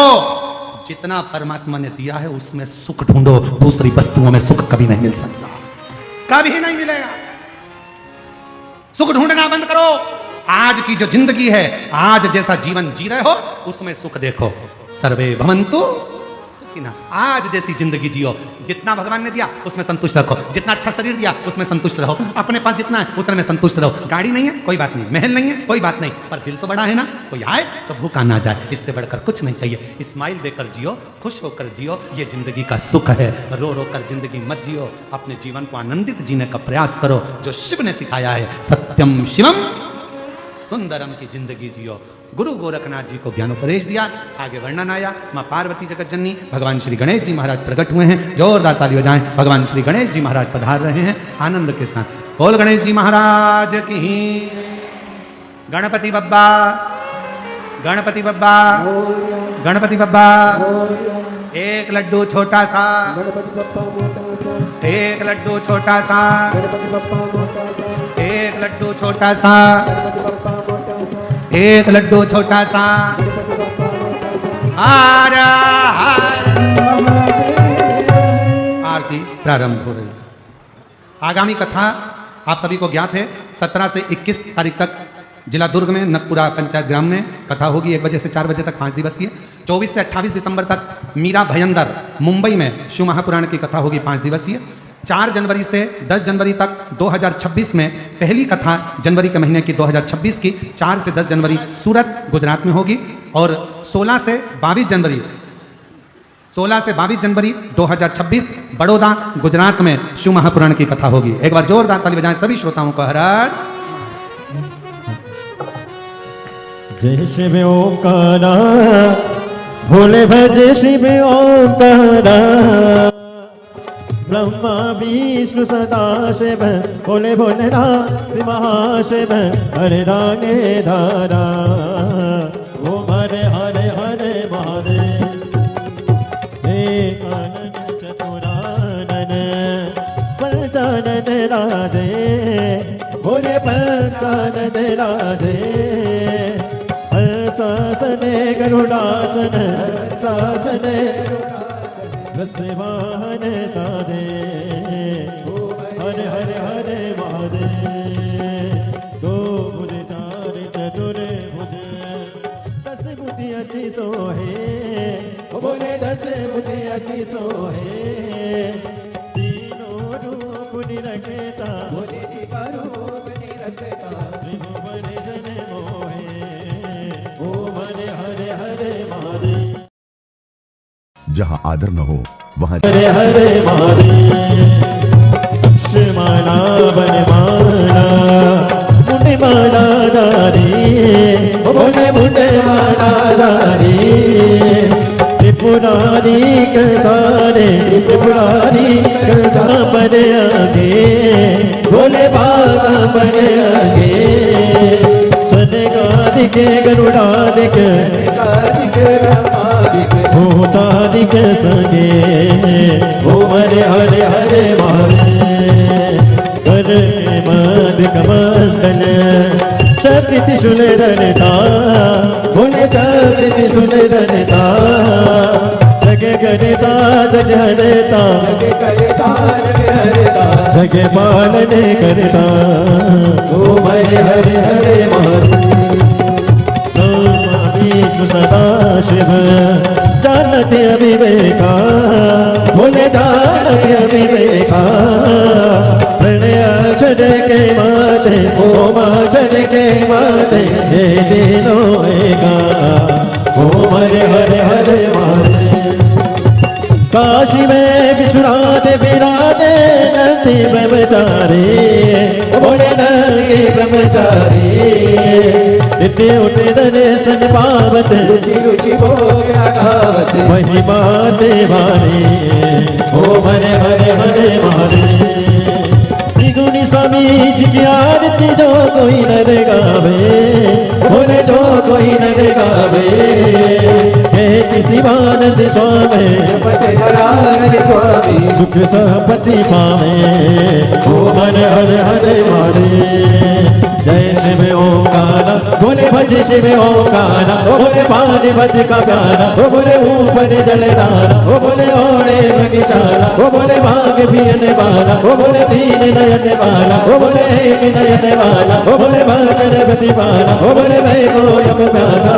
जितना परमात्मा ने दिया है उसमें सुख ढूंढो, दूसरी वस्तुओं में सुख कभी नहीं मिल सकता, कभी नहीं मिलेगा। सुख ढूंढना बंद करो। आज की जो जिंदगी है, आज जैसा जीवन जी रहे हो उसमें सुख देखो। सर्वे भवन्तु सुखिनः। आज जैसी जिंदगी जियो, जितना भगवान ने दिया उसमें संतुष्ट रखो, जितना अच्छा शरीर दिया उसमें संतुष्ट रहो, अपने पास जितना है उतने में संतुष्ट रहो। गाड़ी नहीं है कोई बात नहीं, महल नहीं है कोई बात नहीं, पर दिल तो बड़ा है ना, कोई आए तो भूखा ना जाए, इससे बढ़कर कुछ नहीं चाहिए। स्माइल देकर जियो, खुश होकर जियो, ये जिंदगी का सुख है। रो रो कर जिंदगी मत जियो, अपने जीवन को आनंदित जीने का प्रयास करो, जो शिव ने सिखाया है, सत्यम शिवम सुंदरम की जिंदगी जियो। गुरु गोरखनाथ जी को ज्ञानोपदेश दिया, आगे वर्णन आया। माँ पार्वती जगत जननी, भगवान श्री गणेश जी महाराज प्रकट हुए हैं। जोरदार ताली बजाएं, भगवान श्री गणेश जी महाराज पधार रहे हैं आनंद के साथ। बोल गणेश जी महाराज की। गणपति बब्बा, गणपति बब्बा, गणपति बब्बा। एक लड्डू छोटा सा, एक लड्डू छोटा सा, एक लड्डू छोटा सा, एक लड्डू छोटा सा। आरती प्रारंभ हो रही। आगामी कथा आप सभी को ज्ञात है, 17 से 21 तारीख तक जिला दुर्ग में नकपुरा पंचायत ग्राम में कथा होगी, 1 बजे से 4 बजे तक, 5 दिवसीय। 24 से 28 दिसंबर तक मीरा भयंदर मुंबई में शिव महापुराण की कथा होगी, 5 दिवसीय। 4 जनवरी से 10 जनवरी तक 2026 में पहली कथा जनवरी के महीने की 2026 की 4 से 10 जनवरी सूरत गुजरात में होगी। और 16 से 22 जनवरी 2026 बड़ौदा गुजरात में शिव महापुराण की कथा होगी। एक बार जोरदार ताली बजाएं सभी श्रोताओं को। हर जय शिव ओंकारा, भोले भजे शिव ओंकारा, ब्रह्मा विष्णु सदा शिव, भोले भोलेनाथ महाशिव, हरे रागे धारा। ओम हरे हरे हरे महादेव। हे आनंद चतुरानन पंचानन राधे, भोले पंचानन राधे। हंसासने गरुडासन, हंसासने वाहन साधे। हरे हरे हरे महादेव। 2 भुज 4 चतुर्भुज, 10 बुद्धि अति सोहे, बोले 10 बुद्धि अति सोहे। तीनों रूप निरखता, बोले रूप निरखता, त्रिभुवन जन मोहे। ओम हरे हरे हरे महादेव। जहाँ आदर न हो वहाँ हरे हरे महादेव। शिवमाला बनमाला, मुंडे माला दारी, बोले मुंडे माला दारी। त्रिपुरारी कसारे, त्रिपुरारी कसा पर आगे, भोले बाबा पर आगे। स्वर्गादिक गरुडादिक, भूतादिक संगे। ओम हरे हरे हरे महादेव। कर मद कमंडल, चक्रिति सुनरता, भोले चक्रिति सुनरता। जग करता जग हरता, जग पालन करता। ओम हरे हरे हरे महादेव। विष्णु सदा शिव, जानते अविवेका, भोले जाय विवेका प्रणय अक्षर के माते ओम अक्षर के माते हे दिनो एगा ओम हरे हरे हरे माते काशी में विश्वनाथ विराजे नंदी ब्रह्मचारी बोले नंदी ब्रह्मचारी इतने उठे दर्शन पावत रुचि रुचि भोग लगावत महिमा देवानी ओ हरे हरे हरे मारे त्रिगुणी स्वामी जी की आरती जो कोई न गावे बोले जो कोई न गावे हे किसी आनंद स्वामी पति नारायण स्वामी सुख संपत्ति पावे ओ हरे हरे हरे मारे जय शिव ओंकारा बोले भज शिव ओंकारा बोले पानी भज का प्यारा बोले ऊपर जलधारा बोले ओढ़े बगीचारा बोले भाग पियन वाला बोले दीन नयन वाला बोले एक नयन वाला बोले भागरवती वाला बोले वैभव प्यासा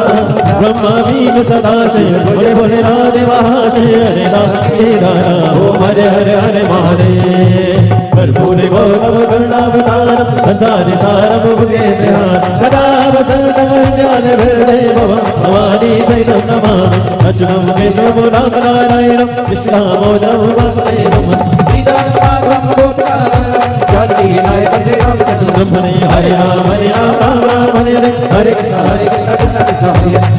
ब्रह्मा वीर सदा शिव बोले बोले राधे महाशय हरे राम ओ हरे हरे हरे महादेव कर्पूर गौरव करुणावतारम संसारी सारम भुगे बिहार सदा वसंतम ज्ञान हृदय भवम भवानी सहितं नमामि अच्युतं केशवं राम नारायणं कृष्णामो नमो वासुदेवं ब्रह्मणे हरे राम राम राम हरे हरे हरे कृष्ण कृष्ण कृष्ण